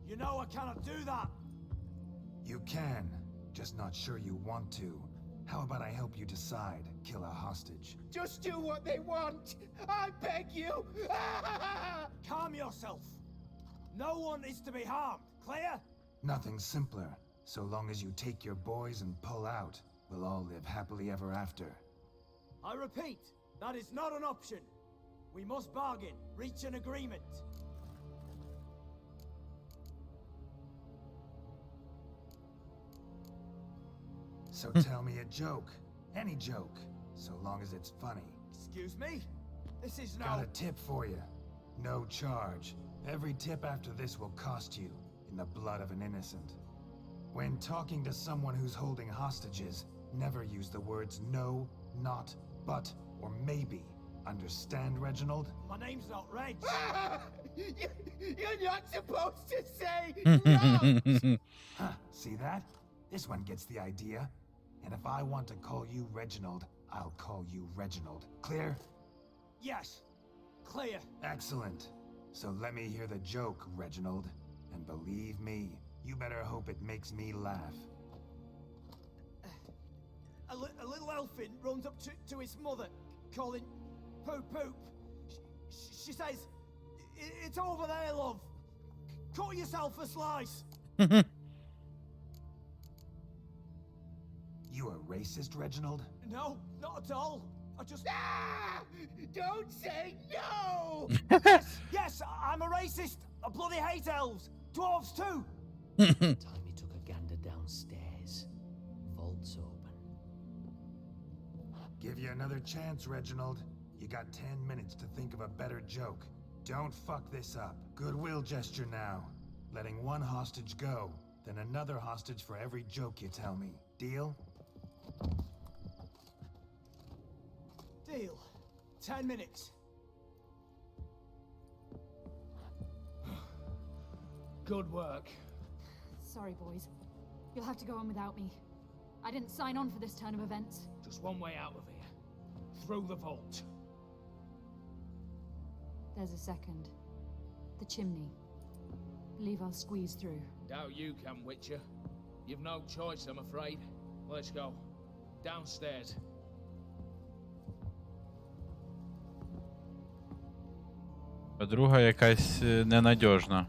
You know I cannot do that! You can, just not sure you want to. How about I help you decide? Kill a hostage. Just do what they want! I beg you! Calm yourself! No one is to be harmed, clear? Nothing simpler. So long as you take your boys and pull out, we'll all live happily ever after. I repeat, that is not an option. We must bargain, reach an agreement. So tell me a joke. Any joke. So long as it's funny. Excuse me? This is no... Got a tip for you. No charge. Every tip after this will cost you, in the blood of an innocent. When talking to someone who's holding hostages, never use the words no, not, but, or maybe. Understand, Reginald? My name's not Reg. You're not supposed to say no! Huh, see that? This one gets the idea. And if I want to call you Reginald, I'll call you Reginald. Clear? Yes. Clear. Excellent. So let me hear the joke, Reginald. And believe me, you better hope it makes me laugh. A little elfin runs up to his mother, calling Poop Poop. She says, "It's over there, love. Cut yourself a slice." You a racist, Reginald? No, not at all. I just... Don't say no! yes, I'm a racist. I bloody hate elves. Dwarves too. Time he took a gander downstairs. Vault's open. Give you another chance, Reginald. You got 10 minutes to think of a better joke. Don't fuck this up. Goodwill gesture now. Letting one hostage go, then another hostage for every joke you tell me. Deal? Deal. 10 minutes. Good work. Sorry, boys. You'll have to go on without me. I didn't sign on for this turn of events. Just one way out of here. Through the vault. There's a second. The chimney. Believe I'll squeeze through. Doubt you can, Witcher. You've no choice, I'm afraid. Let's go. Downstairs. А друга якась ненадіжна.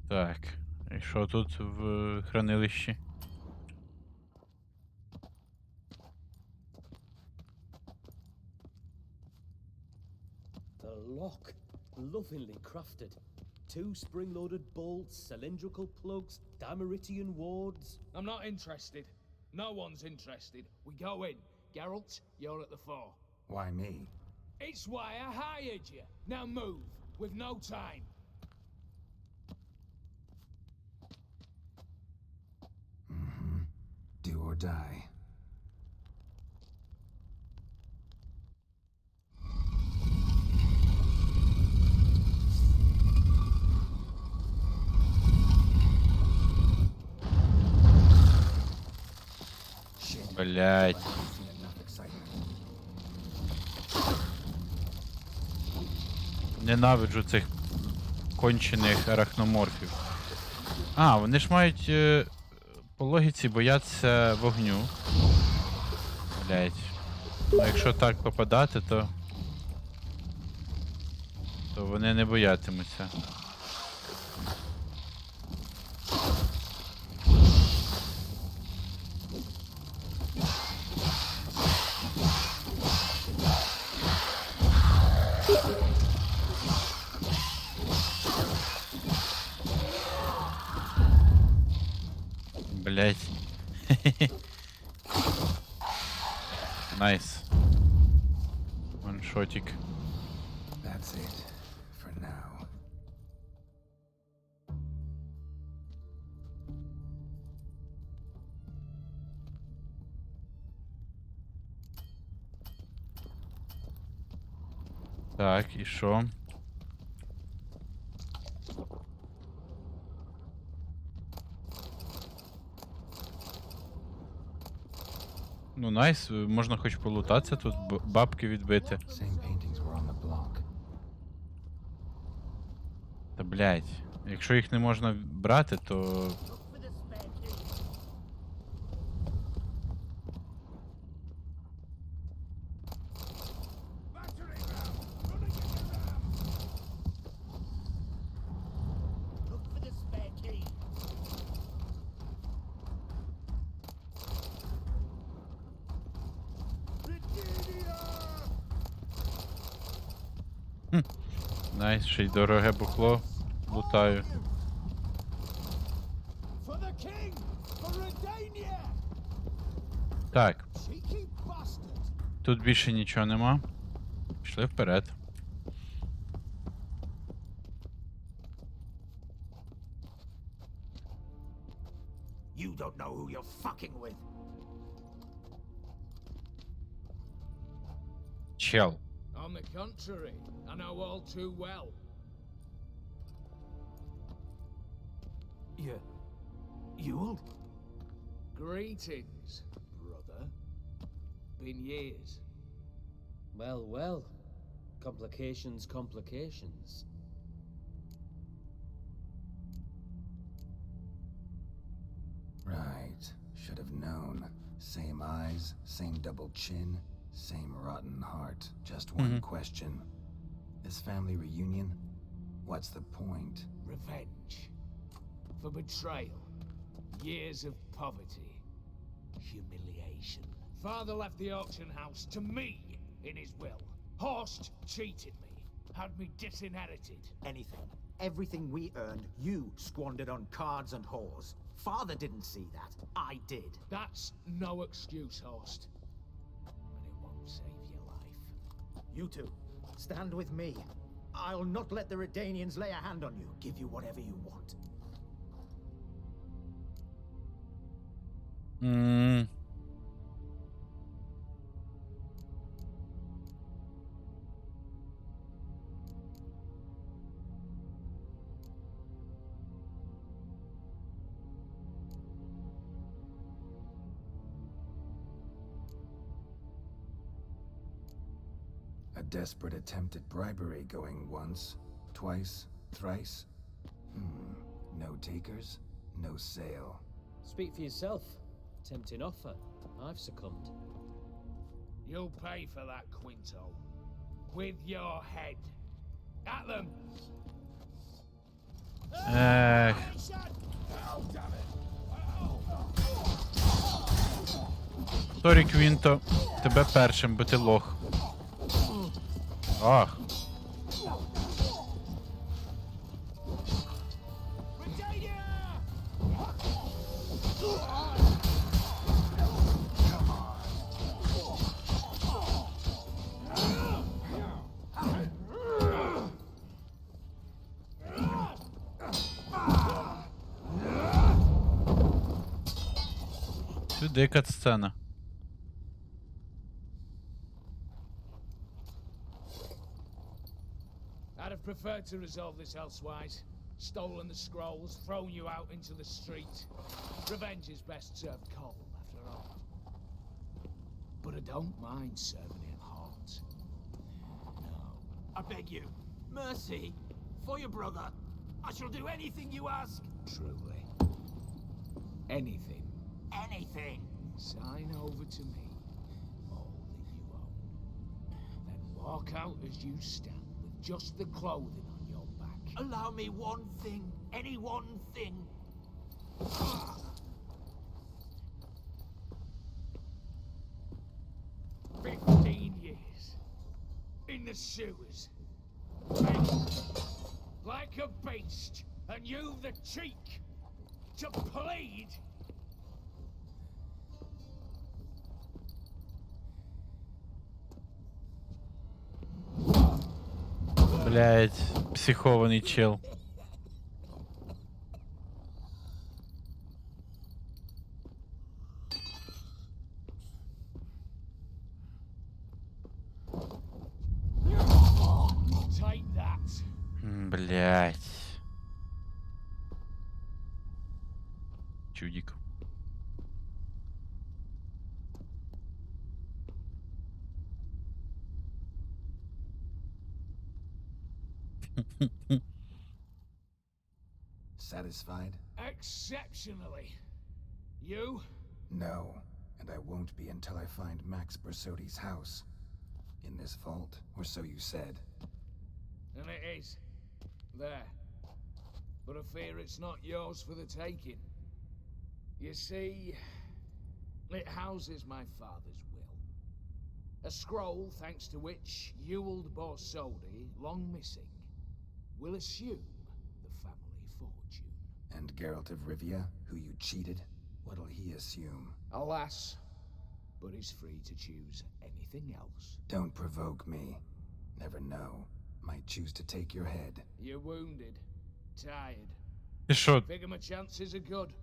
Так. І що тут в хранилищі? The lock, lovingly crafted. 2 spring-loaded bolts, cylindrical plugs, Dameritian wards. I'm not interested. No one's interested. We go in. Geralt, you're at the fore. Why me? It's why I hired you. Now move. We've no time. Do or die. Блять. Ненавиджу цих кончених арахноморфів. А, вони ж мають по логіці бояться вогню. Блять. Ну якщо так попадати, то вони не боятимуться. Блять. Найс. Ваншотик. That's it for now. Так, і що? Ну, найс, можна хоч полутатися тут, бабки відбити. Та блять, якщо їх не можна брати, то... Найс, ще й дороге бухло лутаю. Так. Тут більше нічого нема. Пішли вперед. You don't know who you're fucking with. Чел. On the contrary, I know all too well. You'll? Greetings, brother. Been years. Well, well. Complications, complications. Right. Should have known. Same eyes, same double chin, same rotten heart. Just one question. This family reunion? What's the point? Revenge. For betrayal. Years of poverty. Humiliation. Father left the auction house to me in his will. Horst cheated me. Had me disinherited. Anything. Everything we earned, you squandered on cards and whores. Father didn't see that. I did. That's no excuse, Horst. And it won't save your life. You two, stand with me. I'll not let the Redanians lay a hand on you. Give you whatever you want. A desperate attempt at bribery going once, twice, thrice. No takers, no sale. Speak for yourself. Tempting offer. I've succumbed. You'll pay for that, Quinto. With your head. At them! Ех. Сорі, Квінто, тебе першим, бо ти лох. Ах. Сюди кат-сцена. I'd have preferred to resolve this elsewise. Stolen the scrolls, thrown you out into the street. Revenge is best served cold, after all. But I don't mind serving it hot. No. I beg you, mercy, for your brother. I shall do anything you ask. Truly. Anything. Anything. Sign over to me all that you own. Then walk out as you stand with just the clothing on your back. Allow me one thing, any one thing. 15 years. In the sewers. Like a beast. And you the cheek to plead. Блять, психований чел. Take that. Блять. Чудик. Satisfied? Exceptionally. You? No, and I won't be until I find Max Bersodi's house. In this vault, or so you said. And it is. There. But I fear it's not yours for the taking. You see, it houses my father's will. A scroll thanks to which Ewald Borsodi, long missing, will assume the family fortune. And Geralt of Rivia, who you cheated, what'll he assume? Alas, but he's free to choose anything else. Don't provoke me. Never know. Might choose to take your head. You're wounded. Tired. Ти що? Figure my chances are good.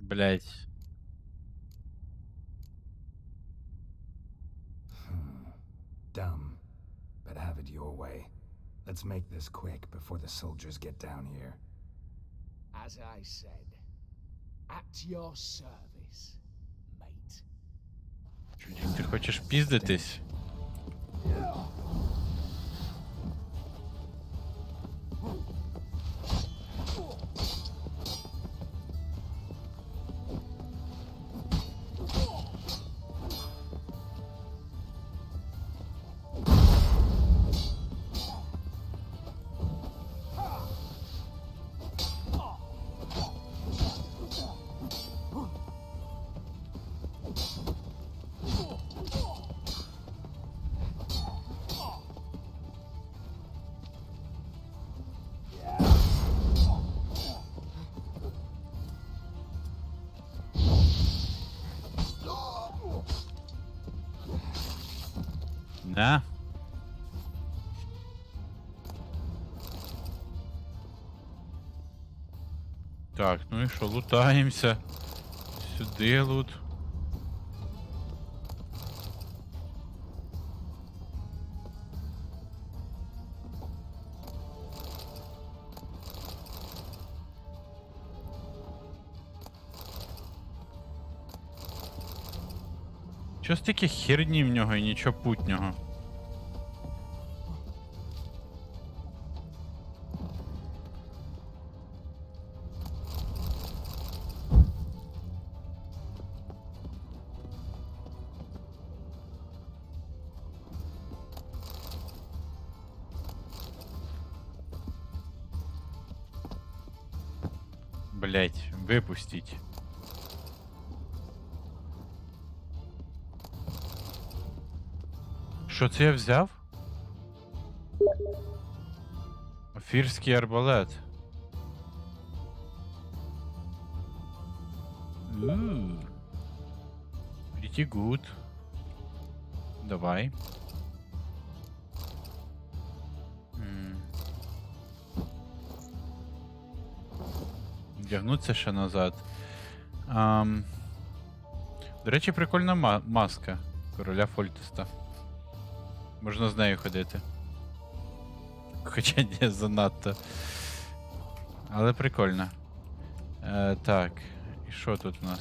Блять. Dumb. But have it your way. Let's make this quick before the soldiers get down here. As I said, at your service, mate. Чудик, ти хочеш піздитись? Да. Так, ну і що, лутаємося. Сюди лут. Чого стільки херні в нього і нічого путнього? Блять, випустіть. Що це я взяв? Офірський арбалет. Pretty good. Давай. Вдягнутися ще назад. До речі, прикольна маска короля Фольтеста. Можна з нею ходити. Хоча ні, занадто. Але прикольно. Так, і що тут у нас?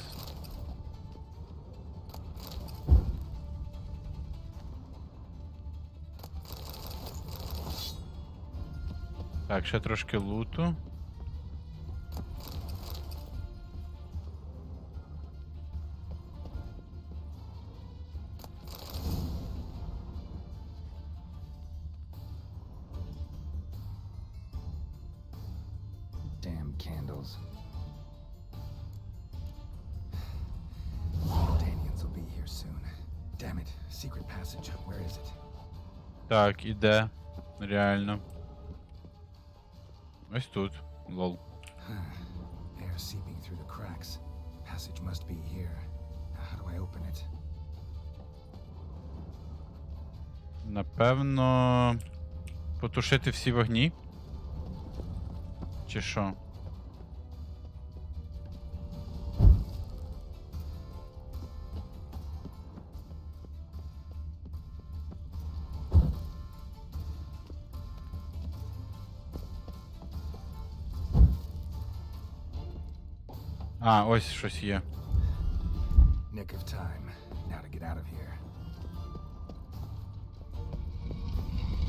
Так, ще трошки луту. Damn candles. Danians will be here soon. Damn it. Secret passage. Where is it? Так, іде. Реально. Ось тут. Лол. Air seeping through the cracks. Passage must be here. Now, how do I open it? Напевно, потушити всі вогні? Чи що? А, ось щось є. Nick of time. Now to get out of here.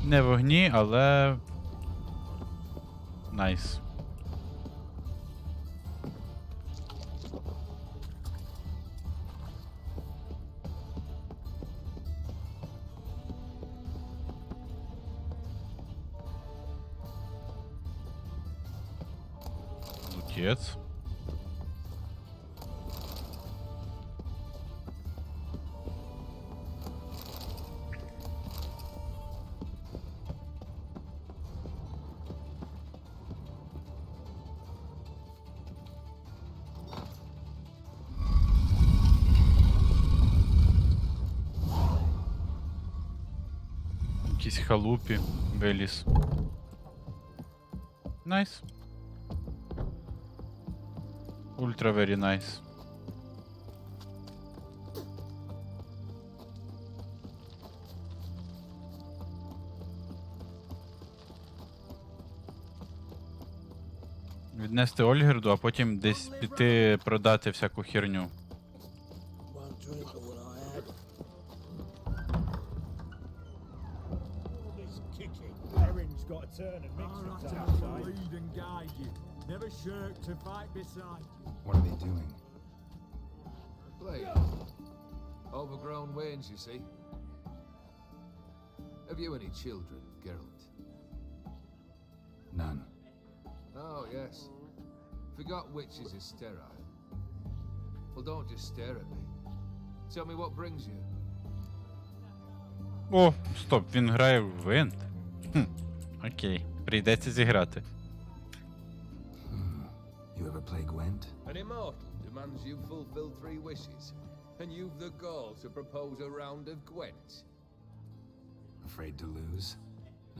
Не вогні, але... Найс. Лутець. Якісь халупі виліз. Найс. Ультра very nice. Віднести Ольгерду, а потім десь піти продати всяку херню. Got to turn and mix it outside. Lead and guide you. Never shirk to fight beside you. What are they doing? Play. Overgrown wains, you see. Have you any children, Geralt? None. Oh, yes. Forgot witches is sterile. Well, don't just stare at me. Tell me what brings you. О, стоп, він грає в Вент. Окей, прийдеться зіграти. You ever play Gwent? An immortal demands you fulfill 3 wishes, and you've the gall to propose a round of Gwent. Afraid to lose?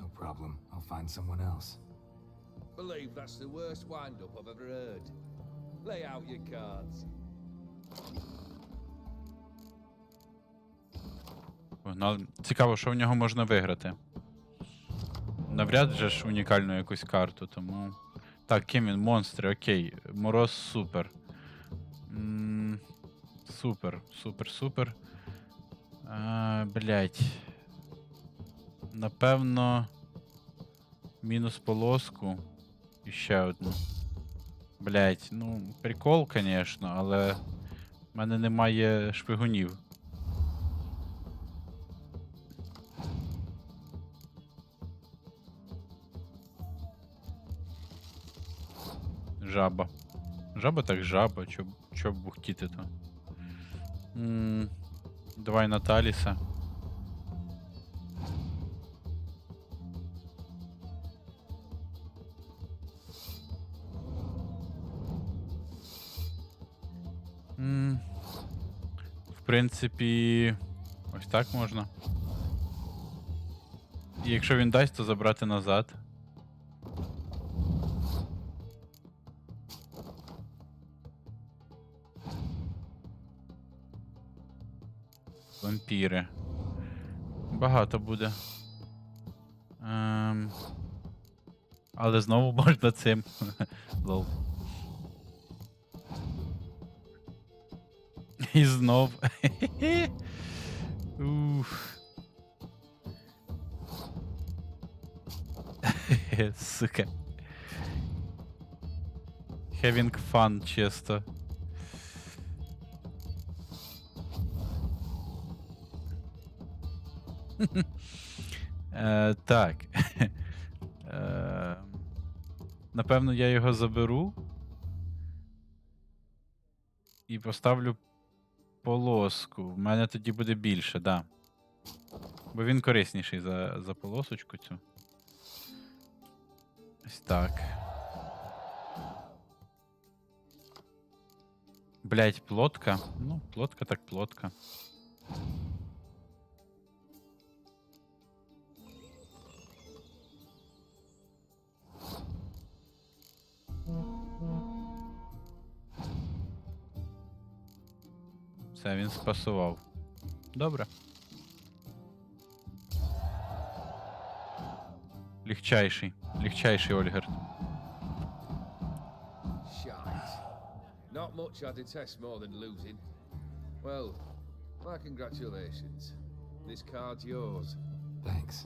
No problem. I'll find someone else. Believe that's the worst wind-up I've ever heard. Lay out your cards. Погнали. Цікаво, що в нього можна виграти. Навряд же ж унікальну якусь карту, тому... Так, ким він? Монстри, окей. Мороз супер. Супер, супер, супер. Блять. Напевно... Мінус полоску. І ще одну. Блять, ну, прикол, конечно, але... в мене немає шпигунів. Жаба. Жаба так жаба, чо бухтіти то. Давай Наталіса. В принципі, ось так можна. І якщо він дасть, то забрати назад. Вампіри. Багато буде. Але знову можна цим. Лол. І знов. Уф. Сука. Having fun, чисто. Так. Напевно, я його заберу. І поставлю полоску. В мене тоді буде більше, да. Бо він корисніший за полосочку цю. Ось так. Блять, плотка. Ну, плотка так плотка. Все, він спасував. Добре. Легчайший. Легчайший Ольгерд. Shite. Not much I detest more than losing. Well, my congratulations. This card's yours. Thanks.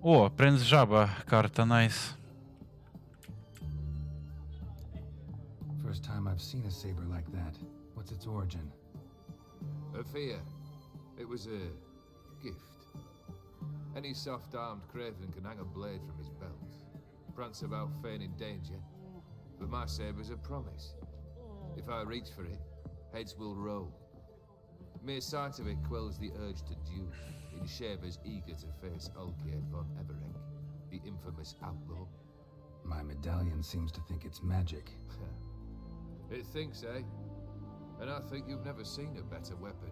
О, принц жаба. Карта, найс. First time I've seen a saber like that. What's its origin? A fear. It was a gift. Any soft-armed craven can hang a blade from his belt, prance about feigning danger, but my saber's a promise. If I reach for it, heads will roll. Mere sight of it quells the urge to duel, in shavers eager to face Ольгерда von Eверек, the infamous outlaw. My medallion seems to think it's magic. It thinks, eh? And I think you've never seen a better weapon.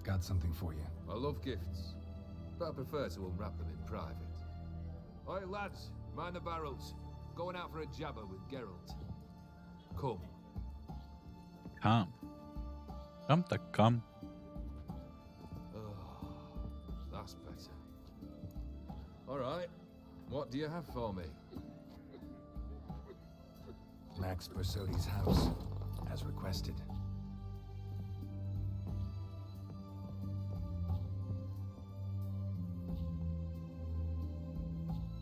Got something for you. I love gifts, but I prefer to unwrap them in private. Oi, lads, mind the barrels. Going out for a jabber with Geralt. Come. Come. Come так come. Oh, that's better. All right, what do you have for me? Max Bersodi's house, as requested.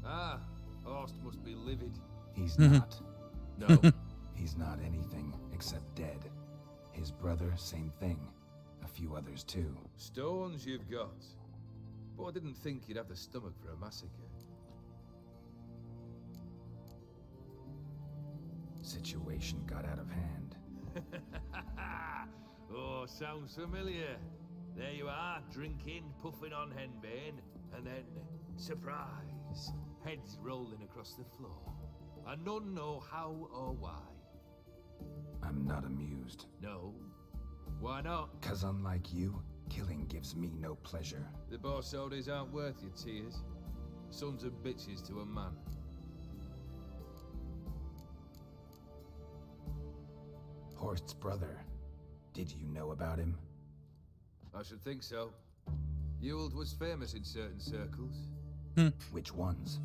Ah, Horst must be livid. He's not. No. He's not anything except dead. His brother, same thing. A few others too. Stones you've got. But I didn't think you'd have the stomach for a massacre. Situation got out of hand. Oh, sounds familiar. There you are, drinking, puffing on henbane, and then, surprise, heads rolling across the floor. And none know how or why. I'm not amused. No? Why not? 'Cause unlike you, killing gives me no pleasure. The Borsodis aren't worth your tears. Sons of bitches to a man. Horst's brother. Did you know about him? I should think so. Ewald was famous in certain circles. Which ones?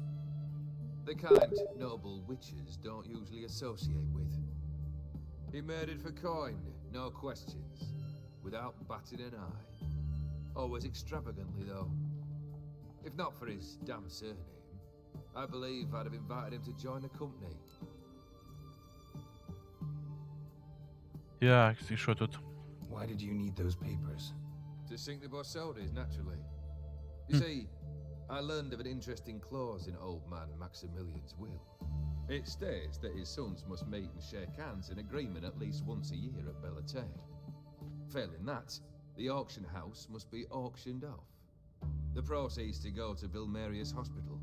The kind noble witches don't usually associate with. He murdered for coin, no questions, without batting an eye. Always extravagantly, though. If not for his damn surname, I believe I'd have invited him to join the company. Так, і що тут? Why did you need those papers? To sink the Borsodis, naturally. You see, I learned of an interesting clause in old man Maximilian's will. It states that his sons must meet and shake hands in agreement at least once a year at Bellatane. Failing that, the auction house must be auctioned off. The proceeds to go to Vilmerius Hospital.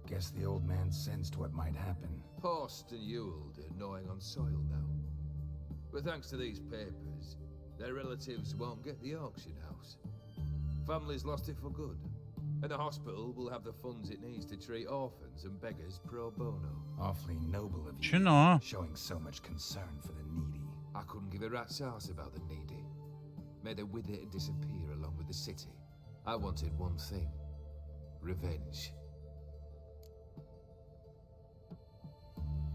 Guess the old man sensed what might happen. Horst and Ewald are gnawing on soil now. But thanks to these papers, their relatives won't get the auction house. Families lost it for good. And the hospital will have the funds it needs to treat orphans and beggars pro bono. Awfully noble of you, Чина. showing so much concern for the needy. I couldn't give a rat's ass about the needy. May they wither and disappear along with the city. I wanted one thing. Revenge.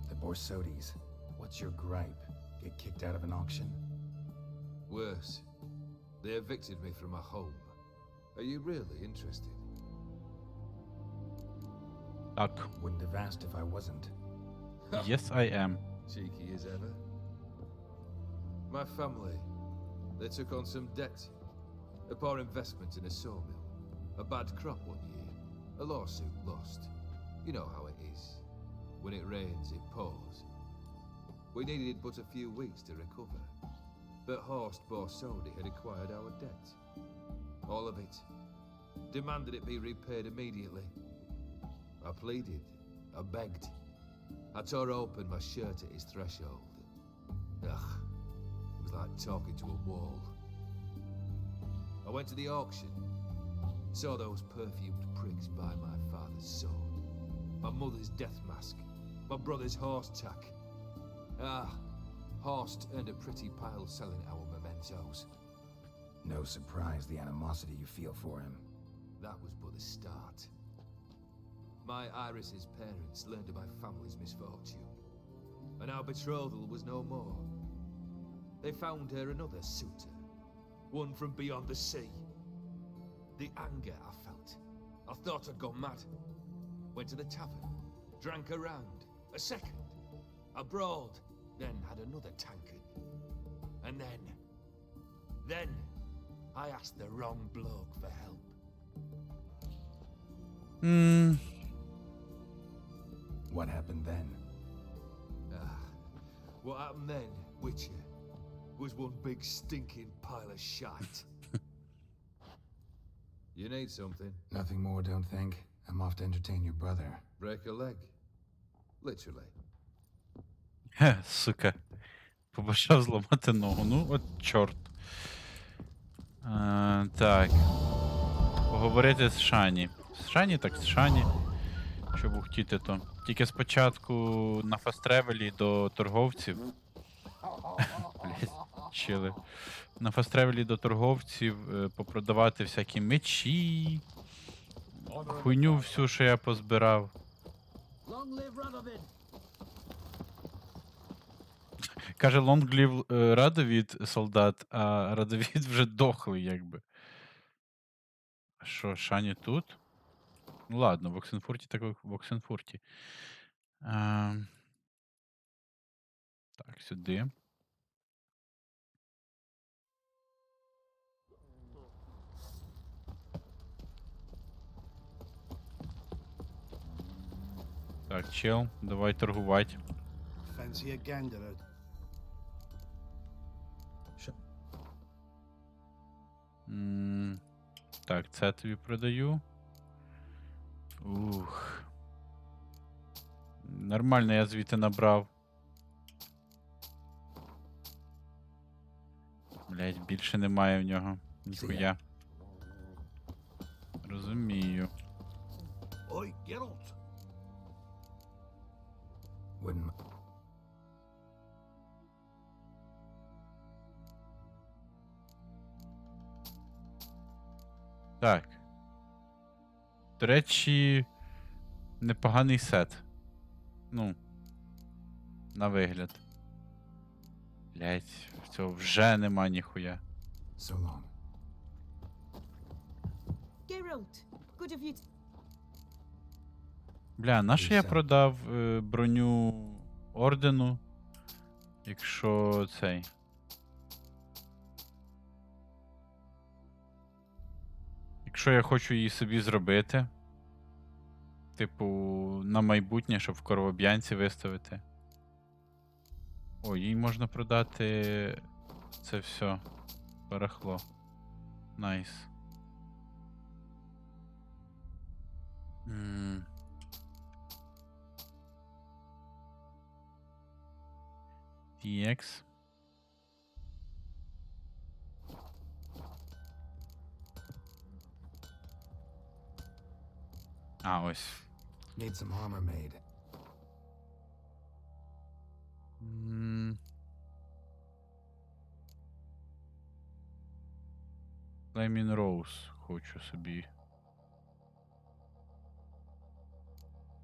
The Borsodis. What's your gripe? Get kicked out of an auction? Worse. They evicted me from my home. Are you really interested? Так. Wouldn't have asked if I wasn't. Yes, I am. Cheeky as ever. My family, they took on some debt. A poor investment in a sawmill. A bad crop one year. A lawsuit lost. You know how it is. When it rains, it pours. We needed but a few weeks to recover. But Horst Borsodi had acquired our debt. All of it. Demanded it be repaid immediately. I pleaded. I begged. I tore open my shirt at his threshold. Ugh. It was like talking to a wall. I went to the auction. Saw those perfumed pricks buy my father's sword. My mother's death mask. My brother's horse tack. Ah, Horst earned a pretty pile selling our mementos. No surprise the animosity you feel for him. That was but the start. My Iris's parents learned of my family's misfortune, and our betrothal was no more. They found her another suitor, one from beyond the sea. The anger I felt, I thought I'd gone mad. Went to the tavern, drank a round, a second. I brawled, then had another tankard. And then I asked the wrong bloke for help. What happened then? What happened then, Witcher, was one big stinking pile of shite. You need something? Nothing more, don't think. I'm off to entertain your brother. Break a leg? Literally. Хе, сука. Побажав зламати ногу. Ну, от чорт. Так. Поговорити з Шані. З Шані, так з Шані. Що бухтіти то. Тільки спочатку на фастревелі до торговців. Блять, чили. На фастревелі до торговців попродавати всякі мечі. Хуйню всю, що я позбирав. Каже, long live Радовід, солдат, а Радовід вже дохлий, якби. А що, Шані тут? Ну ладно, в Оксенфурті так в Оксенфурті. Так, сюди. Так, чел, давай торгувати. Fancy a gander. Так, це тобі продаю. Ух. Нормально я звідти набрав. Блять, більше немає в нього. Ніхуя. Розумію. Ой, Геральт. Так. До речі, непоганий сет. Ну, на вигляд. Блять, цього вже нема ніхуя. So long. Geralt, good of you to... Бля, нащо я продав броню ордену, якщо цей... якщо я хочу її собі зробити, типу, на майбутнє, щоб в коров'янці виставити. О, їй можна продати це все. Барахло. Найс. TX. А, ось. Need some armor made. Flaming Rose хочу собі.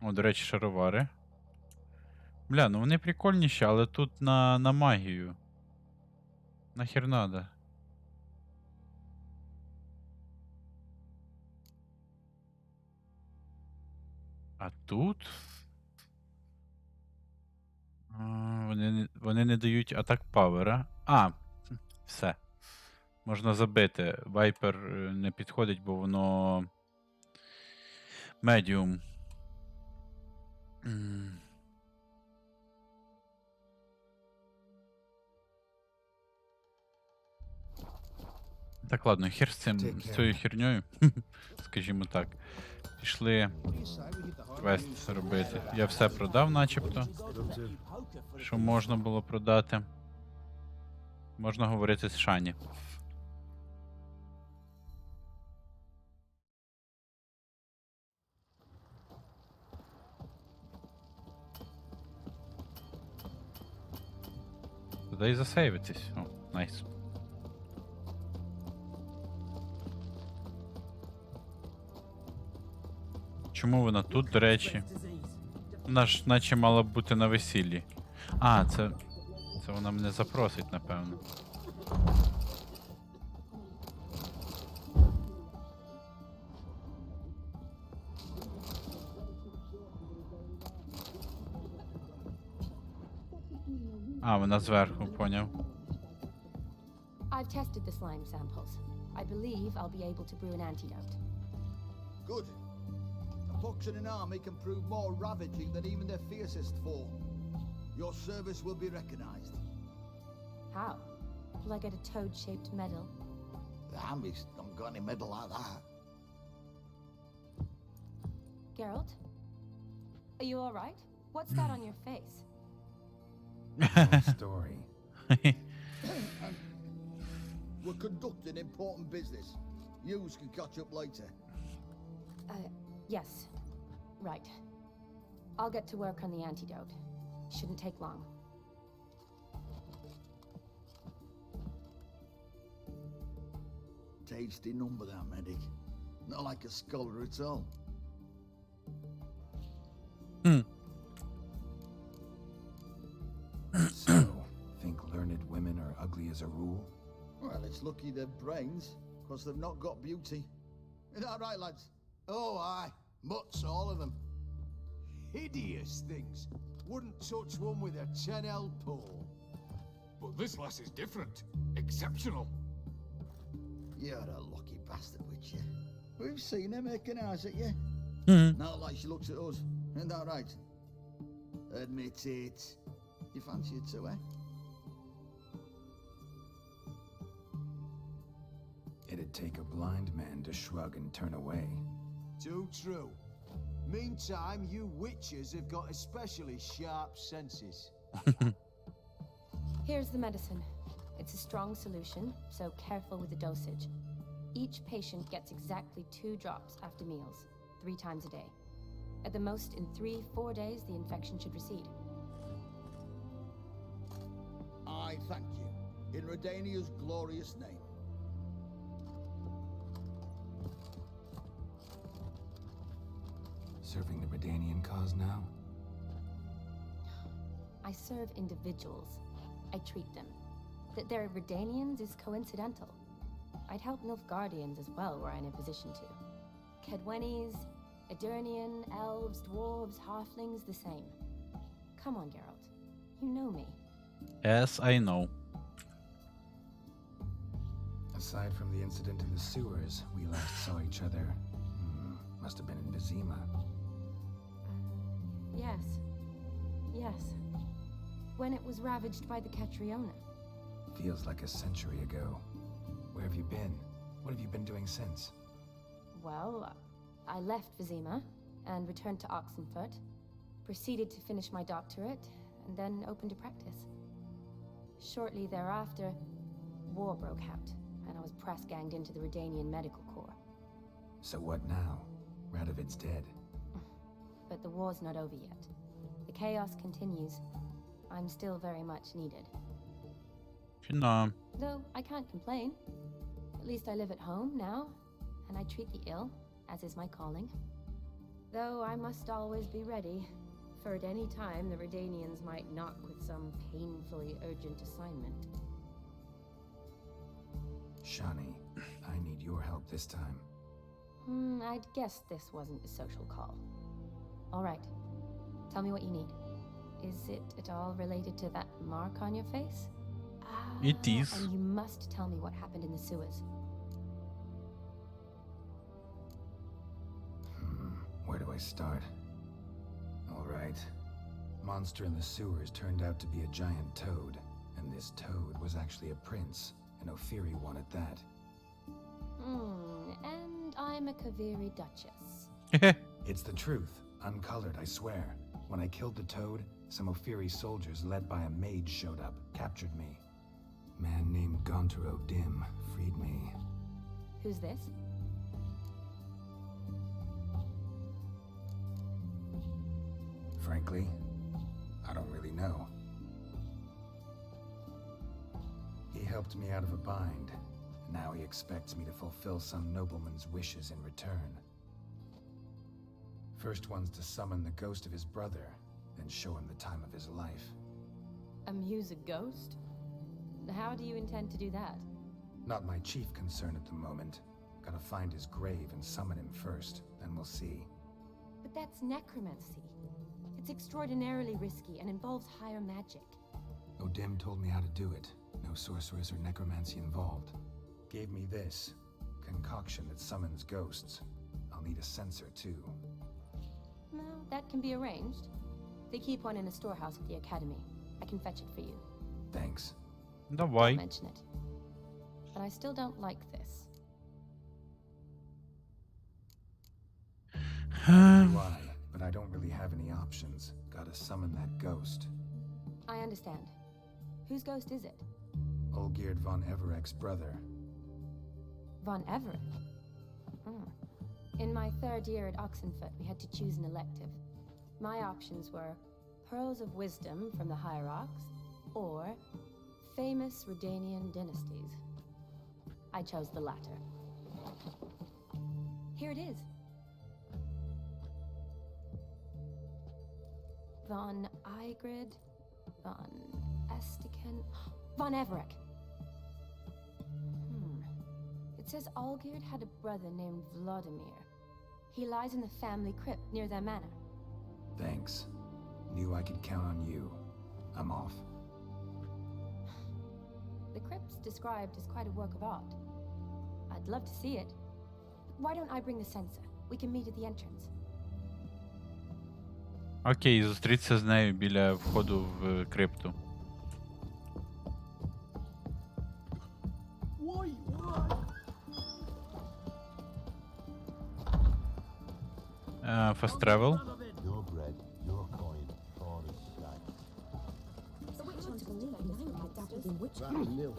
О, до речі, шаровари. Бля, ну вони прикольніші, але тут на магію. Нахер надо. А тут? Вони не дають атак павера. А, все. Можна забити. Вайпер не підходить, бо воно медіум. Так, ладно, хер з цим, з цією херньою. Скажімо так. Пішли квест робити. Я все продав начебто. Що можна було продати. Можна говорити з Шані. Туди і засейвитись. О, найс. Чому вона тут, до речі? Вона ж наче мала б бути на весіллі. А, це вона мене запросить, напевно. А, вона зверху, поняв. I've tested the slime samples. I believe I'll be able to brew an antidote. Good. A pox in an army can prove more ravaging than even their fiercest foe. Your service will be recognized. How? Will I get a toad-shaped medal? The army's don't got any medal like that. Geralt? Are you all right? What's that on your face? Story. We're conducting important business. Yous can catch up later. Yes. Right. I'll get to work on the antidote. Shouldn't take long. Tasty number, that medic. Not like a scholar at all. So, think learned women are ugly as a rule? Well, it's lucky they've brains, because they've not got beauty. Is that right, lads? Oh, aye. Mutts, all of them. Hideous things. Wouldn't touch one with a 10L pole. But this lass is different. Exceptional. You're a lucky bastard, Witcher. We've seen her making eyes at you. Not like she looks at us. Isn't that right? Admit it. You fancy it too, eh? It'd take a blind man to shrug and turn away. Too true. Meantime, you witches have got especially sharp senses. Here's the medicine. It's a strong solution, so careful with the dosage. Each patient gets exactly 2 drops after meals, 3 times a day. At the most, in 3-4 days, the infection should recede. I thank you, in Redania's glorious name. Serving the Redanian cause now? I serve individuals. I treat them. That they're Redanians is coincidental. I'd help Nilfgaardians as well were I in a position to. Kedwenis, Edirnian, elves, dwarves, halflings, the same. Come on, Geralt. You know me. Yes, I know. Aside from the incident in the sewers, we last saw each other. Must have been in Vizima. Yes. Yes. When it was ravaged by the Catriona. Feels like a century ago. Where have you been? What have you been doing since? Well, I left Vizima and returned to Oxenfurt, proceeded to finish my doctorate, and then opened a practice. Shortly thereafter, war broke out, and I was press-ganged into the Redanian Medical Corps. So what now? Radovid's dead. But the war's not over yet. The chaos continues. I'm still very much needed. Фіна. Though I can't complain. At least I live at home now, and I treat the ill, as is my calling. Though I must always be ready, for at any time the Redanians might knock with some painfully urgent assignment. Shani, I need your help this time. I'd guessed this wasn't a social call. All right. Tell me what you need. Is it at all related to that mark on your face? It is. And you must tell me what happened in the sewers. Where do I start? All right. Monster in the sewers turned out to be a giant toad, and this toad was actually a prince, an Ophiri one at that. And I'm a Kaviri Duchess. It's the truth, uncolored, I swear. When I killed the toad, some Ophiri soldiers led by a mage showed up, captured me. Man named Gontaro Dim freed me. Who's this? Frankly, I don't really know. He helped me out of a bind. Now he expects me to fulfill some nobleman's wishes in return. First one's to summon the ghost of his brother, then show him the time of his life. Amuse a ghost? How do you intend to do that? Not my chief concern at the moment. Gotta find his grave and summon him first, then we'll see. But that's necromancy. It's extraordinarily risky and involves higher magic. Odim told me how to do it. No sorceress or necromancy involved. Gave me this concoction that summons ghosts. I'll need a censer too. Well, that can be arranged. They keep one in a storehouse at the academy. I can fetch it for you. Thanks. Давай. Don't mention it. But I still don't like this. Why? But I don't really have any options. Gotta summon that ghost. I understand. Whose ghost is it? Olgerd von Everek's brother. Von Everek? In my third year at Oxenfurt, we had to choose an elective. My options were Pearls of Wisdom from the Hierarchs, or Famous Redanian Dynasties. I chose the latter. Here it is. Von Igrid, Von Estiken, Von Everek. It says Olgerd had a brother named Vladimir. He lies in the family crypt near their manor. Thanks. Knew I could count on you. I'm off. The crypt's described as quite a work of art. I'd love to see it. Why don't I bring the censer? We can meet at the entrance. Окей, зустрітися з нею біля входу в крипту. Fast travel. Your bread, your coin, for the stag. That milk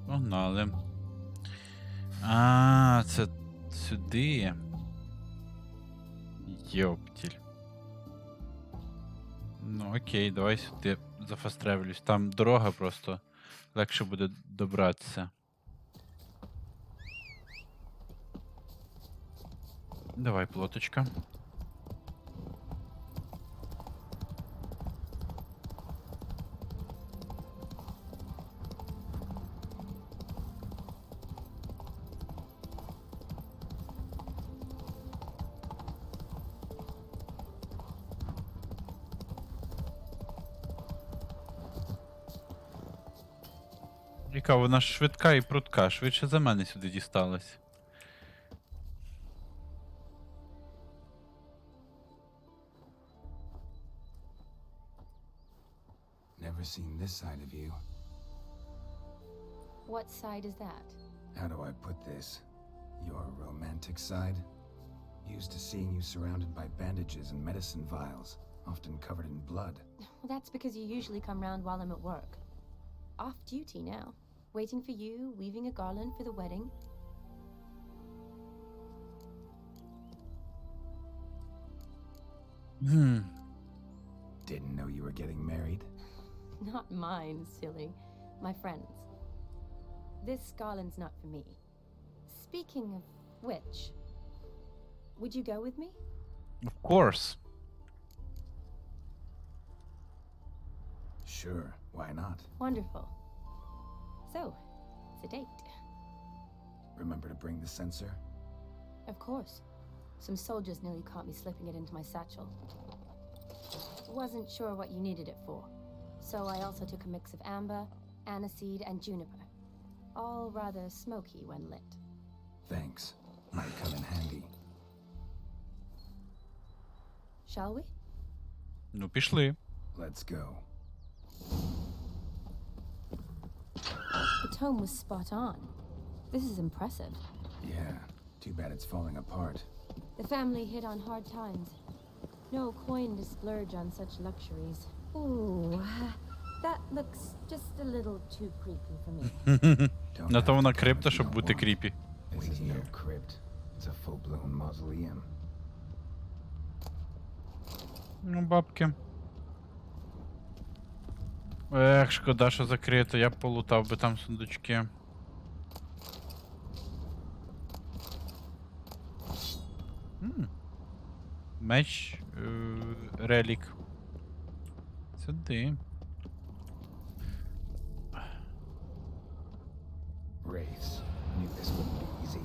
Погнали. А, це сюди. Йоптіль. Ну окей, давай сюди зафастревлюсь. Там дорога просто. Легше буде добратися. Давай, плоточка. Яка вона ж швидка і прудка, швидше за мене сюди дісталась. Never seen this side of you. What side is that? How do I put this? Your romantic side? Used to seeing you surrounded by bandages and medicine vials, often covered in blood. Well, that's because you usually come round while I'm at work. Off duty now. Waiting for you, weaving a garland for the wedding. Didn't know you were getting married. Not mine, silly. My friend's. This garland's not for me. Speaking of which, would you go with me? Of course. Sure, why not? Wonderful. So, it's a date. Remember to bring the censer? Of course. Some soldiers nearly caught me slipping it into my satchel. Wasn't sure what you needed it for, so I also took a mix of amber, aniseed, and juniper. All rather smoky when lit. Thanks. Might come in handy. Shall we? Ну, пішли. Let's go. The tome was spot on. This is impressive. Yeah, too bad it's falling apart. The family hit on hard times. No coin to splurge on such luxuries. Ooh, that looks just a little too creepy for me. На то вона крипта, щоб бути кріпі. This is no crypt. It's a full-blown mausoleum. Ну, бабки. Ех, шкода, що закрито. Я б полутав би там сундучки. Меч, релік. Сюди. Wraiths. Knew this wouldn't be easy.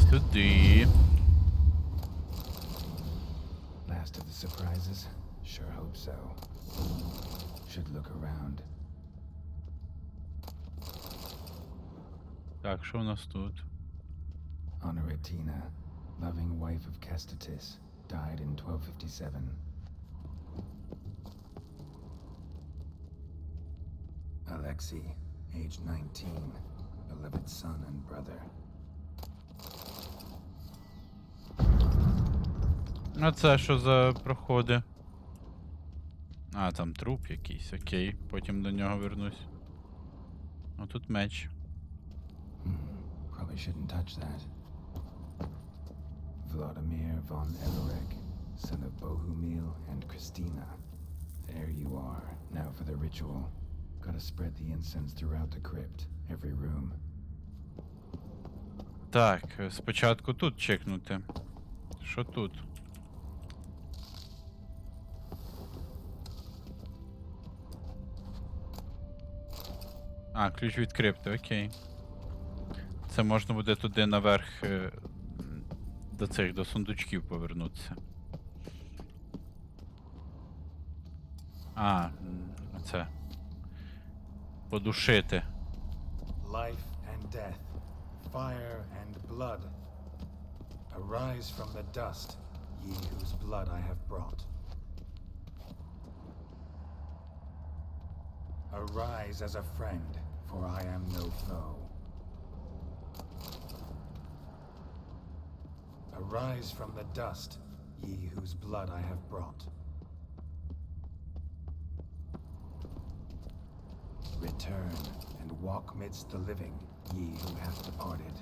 Сюди. Last of the surprises? Sure hope so. Should look around. Так, що у нас тут? Honoratina, loving wife of Castatis, died in 1257. Alexei, age 19, beloved son and brother. А це що за проходи? А, там труп якийсь, окей. Потім до нього вернусь. А тут меч. Probably shouldn't touch that. Vladimir von Everek, son of Bohumil and Christina. There you are. Now for the ritual. Gotta spread the incense throughout the crypt, every room. Так, спочатку тут чекнути. Що тут? А, ключ від крипти, окей. Це можна буде туди наверх до цих, до сундучків повернутися. А, оце. Подушити. Life and death, fire and blood. Arise from the dust, ye whose blood I have brought. Arise as a friend, for I am no foe. Arise from the dust, ye whose blood I have brought. Return and walk midst the living, ye who have departed.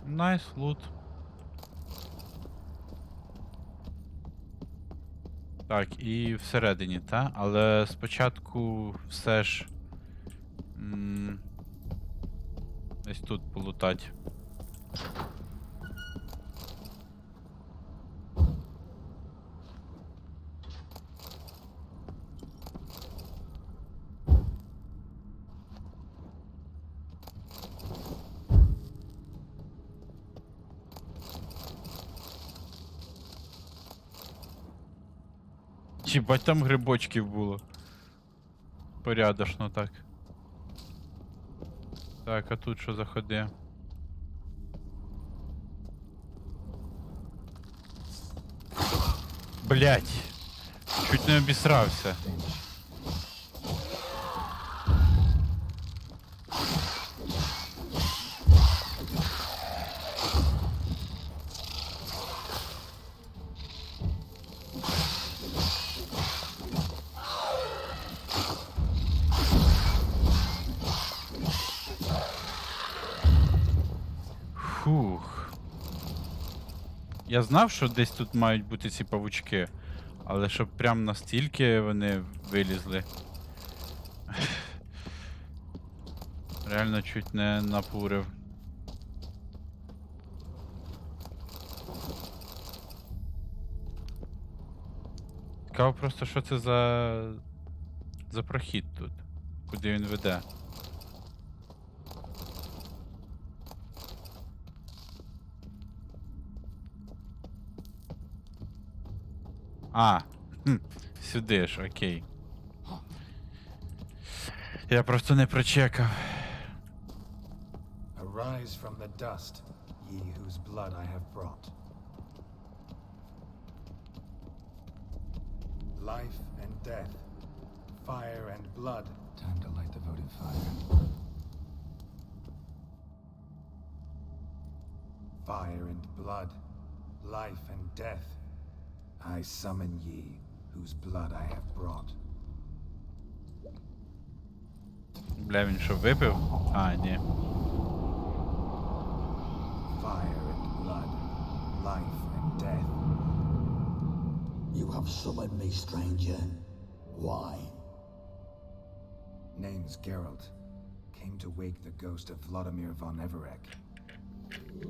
Найс, лут. Так, і всередині, та? Але спочатку все ж десь тут полутать. Їбать, там грибочків було. Порядочно так. Так, а тут що за ходи? Блять! Чуть не обісрався. Фух. Я знав, що десь тут мають бути ці павучки, але щоб прям настільки вони вилізли. Реально чуть не напурив. Цікаво просто, що це за прохід тут. Куди він веде. А, сюди ж, окей. Я просто не прочекав. Arise from the dust, ye whose blood I have brought. Life and death, fire and blood. Time to light the votive fire. Fire and blood, life and death. I summon ye, whose blood I have brought. Бля, він що, випив? А, ні. Fire and blood, life and death. You have summoned me, stranger. Why? Name's Geralt. Came to wake the ghost of Vladimir von Everek.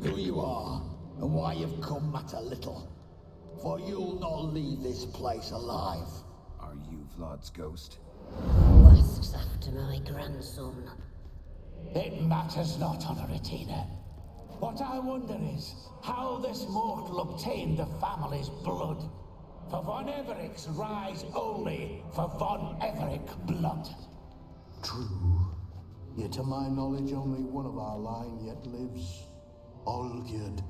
Who you are, and why you've come matter little. For you'll not leave this place alive. Are you Vlad's ghost? Asks after my grandson. It matters not, Honoratina. What I wonder is how this mortal obtained the family's blood. For von Everek's rise only for von Everek blood. True. Yet to my knowledge, only one of our line yet lives. Ольгерда.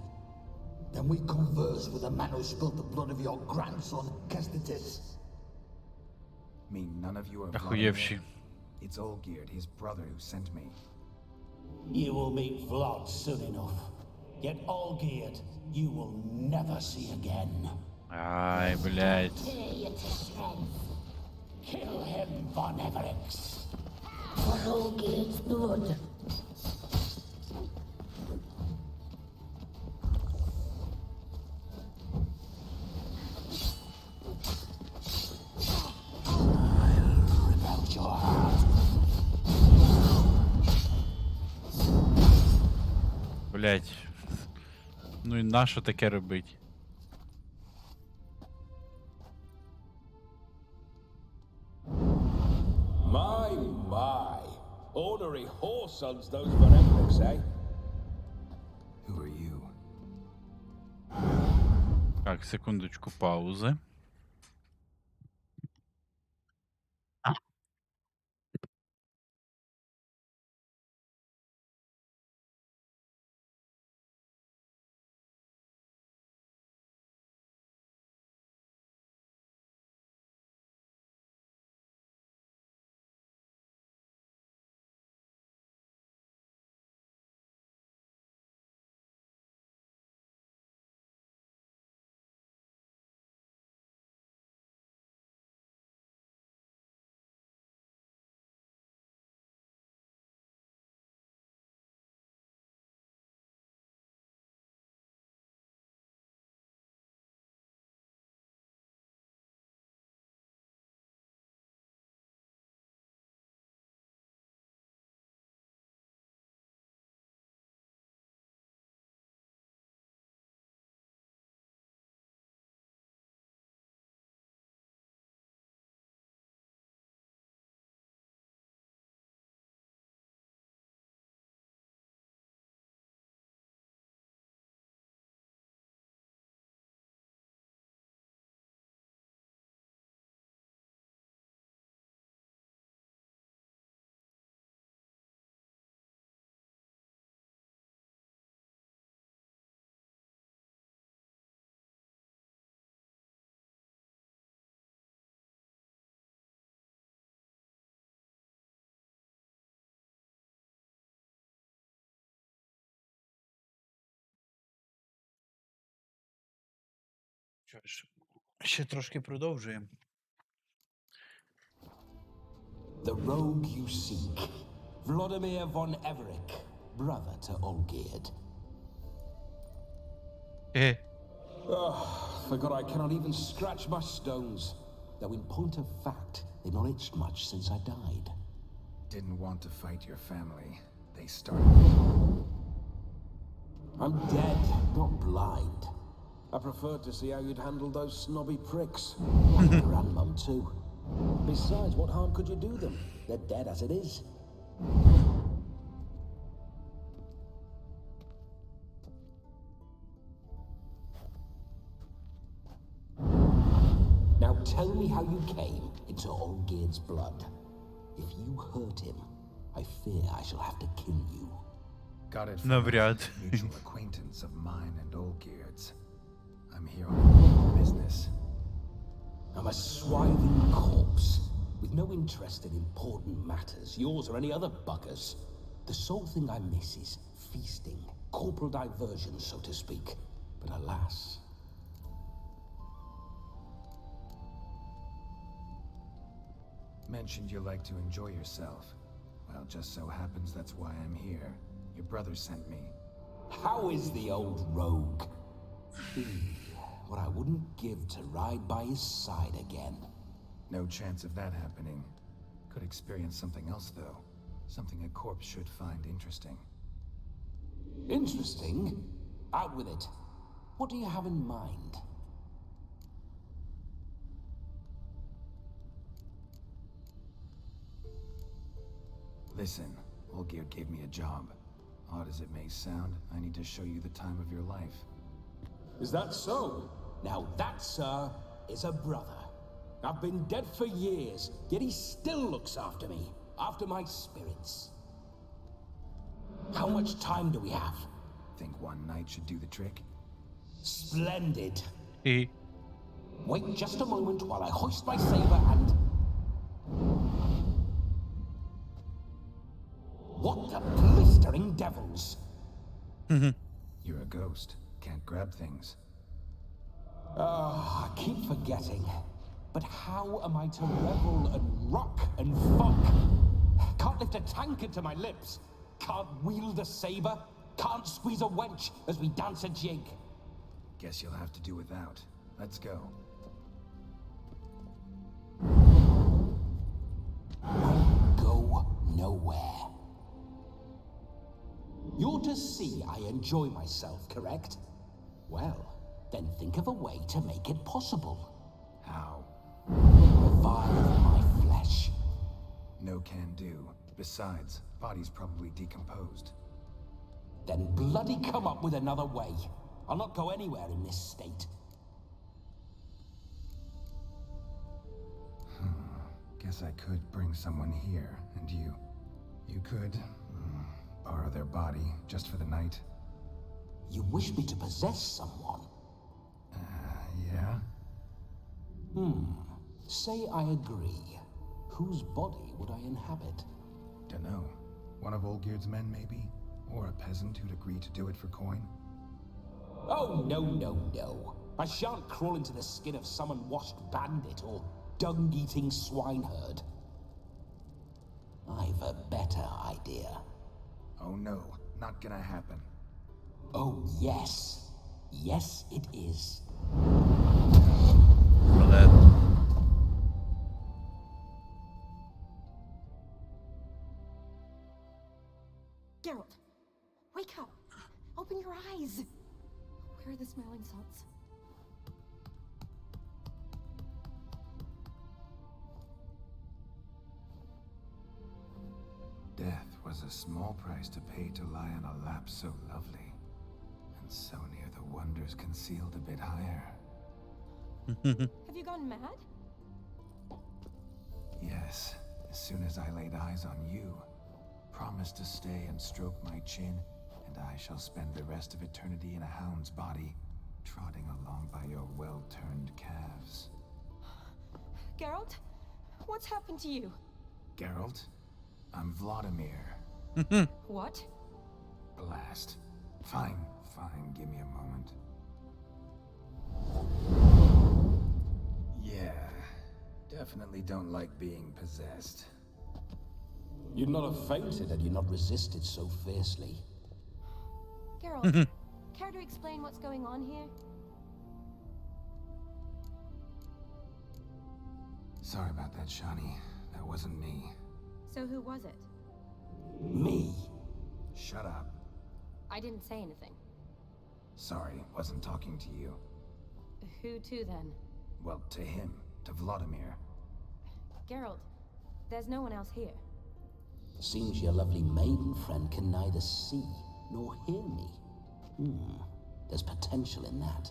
Then we converse with the man who spilled the blood of your grandson, Kestitis. Mean none of you are Охуевший. Vladimir. It's Ольгерda, his brother, who sent me. You will meet Vlad soon enough. Yet Ольгерда you will never see again. Ай, блядь. Tear you to shreds. Kill him, von Evereks. For Olgerd's blood. Блять. Ну і нащо таке робить? My. Ornery whoresons those Verembrics, eh? Who are you? Так, секундочку паузи. Що ж, ще трошки продовжуємо. The rogue you seek, Vladimir von Everek, brother to Olgerd. Forgot I cannot even scratch my stones. Though in point of fact, they've not itched much since I died. Didn't want to fight your family. They started. I'm dead, not blind. I preferred to see how you'd handle those snobby pricks. And your grandmum too. Besides, what harm could you do them? They're dead as it is. Now tell me how you came into Olgerd's blood. If you hurt him, I fear I shall have to kill you. Got it from Навряд. a mutual acquaintance of mine and Olgerd's. I'm here on business. I'm a swiving corpse, with no interest in important matters, yours or any other buggers. The sole thing I miss is feasting, corporal diversion, so to speak. But alas... Mentioned you like to enjoy yourself. Well, just so happens that's why I'm here. Your brother sent me. How is the old rogue? What I wouldn't give to ride by his side again. No chance of that happening. Could experience something else, though. Something a corpse should find interesting. Interesting? Out with it. What do you have in mind? Listen, Olgerd gave me a job. Odd as it may sound, I need to show you the time of your life. Is that so? Now that, sir, is a brother. I've been dead for years, yet he still looks after me, after my spirits. How much time do we have? Think one night should do the trick? Splendid. І Wait just a moment while I hoist my saber and... What the blistering devils? You're a ghost. Can't grab things. I keep forgetting. But how am I to revel and rock and fuck? Can't lift a tankard to my lips. Can't wield a saber. Can't squeeze a wench as we dance a jig. Guess you'll have to do without. Let's go. Go nowhere. You're to see I enjoy myself, correct? Well, then think of a way to make it possible. How? Revive my flesh. No can do. Besides, body's probably decomposed. Then bloody come up with another way. I'll not go anywhere in this state. Guess I could bring someone here, and you could borrow their body just for the night. You wish me to possess someone? Yeah? Say I agree. Whose body would I inhabit? Dunno. One of Olgerd's men, maybe? Or a peasant who'd agree to do it for coin? Oh, no, no, no. I shan't crawl into the skin of some unwashed bandit or dung-eating swineherd. I've a better idea. Oh no, not gonna happen. Oh, yes. Yes, it is. Geralt, wake up. Open your eyes. Where are the smelling salts? Death was a small price to pay to lie on a lap so lovely, and so near the wonders concealed a bit higher. Have you gone mad? Yes, as soon as I laid eyes on you, promise to stay and stroke my chin, and I shall spend the rest of eternity in a hound's body, trotting along by your well-turned calves. Geralt, what's happened to you? Geralt? I'm Vladimir. What? Blast. Fine, give me a moment. Definitely don't like being possessed. You'd not have fainted had you not resisted so fiercely. Geralt, care to explain what's going on here? Sorry about that, Shani. That wasn't me. So who was it? Me. Shut up. I didn't say anything. Sorry, wasn't talking to you. Who to then? Well, to him. To Vladimir. Geralt, there's no one else here. Seems your lovely maiden friend can neither see nor hear me. There's potential in that.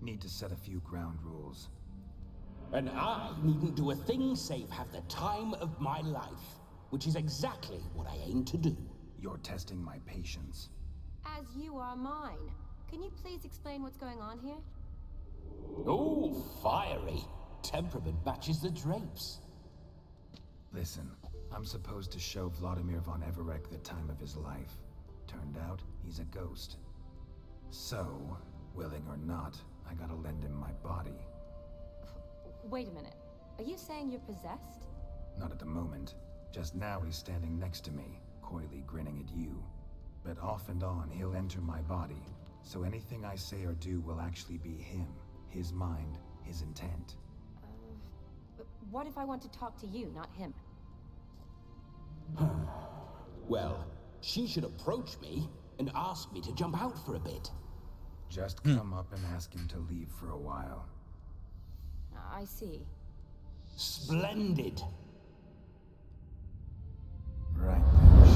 Need to set a few ground rules. And I needn't do a thing save have the time of my life, which is exactly what I aim to do. You're testing my patience. As you are mine. Can you please explain what's going on here? Oh, fiery. Temperament matches the drapes. Listen, I'm supposed to show Vladimir von Everek the time of his life. Turned out, he's a ghost. So, willing or not, I gotta lend him my body. Wait a minute. Are you saying you're possessed? Not at the moment. Just now he's standing next to me, coyly grinning at you. But off and on, he'll enter my body. So anything I say or do will actually be him. His mind, his intent. What if I want to talk to you, not him? Well, she should approach me and ask me to jump out for a bit. Just come up and ask him to leave for a while. I see. Splendid. Right then.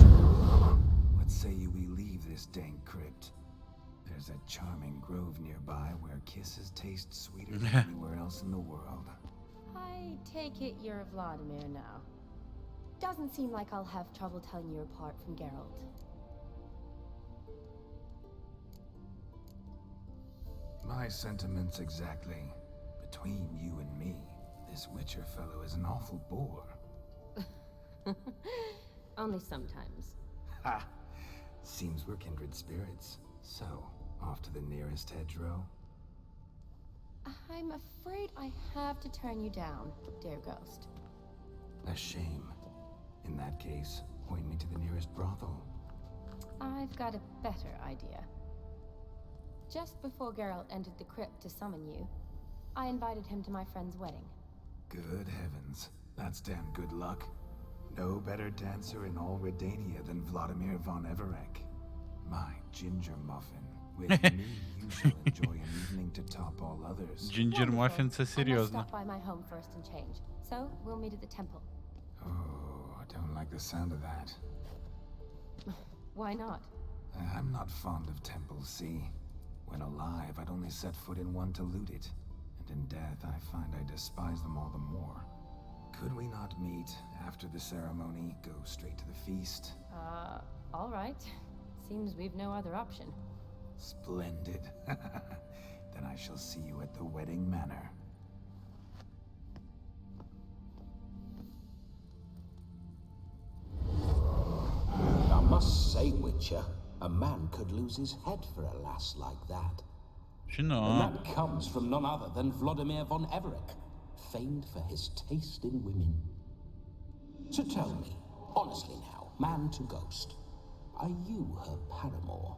What say we leave this dank crypt? There's a charming grove nearby where kisses taste sweeter than anywhere else in the world. I take it you're Vladimir now. Doesn't seem like I'll have trouble telling you apart from Geralt. My sentiments exactly. Between you and me, this Witcher fellow is an awful bore. Only sometimes. Ha! Seems we're kindred spirits. So, off to the nearest hedgerow? I'm afraid I have to turn you down, dear ghost. A shame. In that case, point me to the nearest brothel. I've got a better idea. Just before Geralt entered the crypt to summon you, I invited him to my friend's wedding. Good heavens. That's damn good luck. No better dancer in all Redania than Vladimir von Everek. My ginger muffin. With me, you shall enjoy an evening to top all others. Ginger muffin це I must серйозно. stop by my home first and change. So, we'll meet at the temple. Oh, I don't like the sound of that. Why not? I'm not fond of temples, see? When alive, I'd only set foot in one to loot it. And in death, I find I despise them all the more. Could we not meet after the ceremony, go straight to the feast? All right. Seems we've no other option. Splendid. Then I shall see you at the wedding manor. I must say, Witcher, a man could lose his head for a lass like that. And that comes from none other than Vladimir von Everek, famed for his taste in women. So tell me, honestly now, man to ghost, are you her paramour?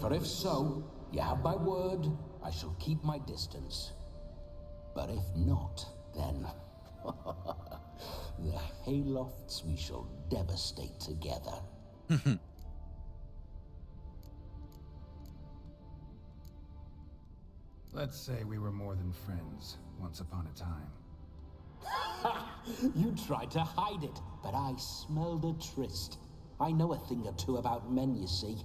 For if so, you have my word, I shall keep my distance. But if not, then the haylofts we shall devastate together. Let's say we were more than friends, once upon a time. You tried to hide it, but I smelled a tryst. I know a thing or two about men, you see.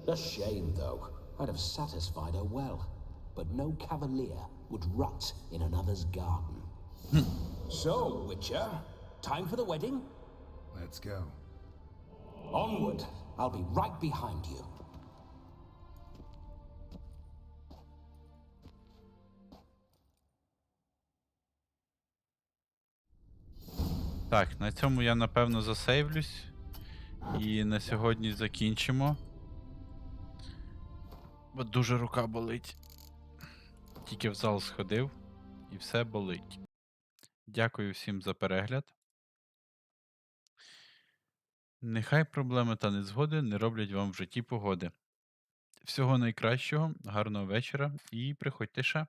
A shame, though. I'd have satisfied her well, but no cavalier would rot in another's garden. So, Witcher, time for the wedding? Let's go. Onward. I'll be right behind you. Так, на цьому я напевно засейвлюсь. І на сьогодні закінчимо. Бо дуже рука болить. Тільки в зал сходив і все болить. Дякую всім за перегляд. Нехай проблеми та незгоди не роблять вам в житті погоди. Всього найкращого, гарного вечора і приходьте ще.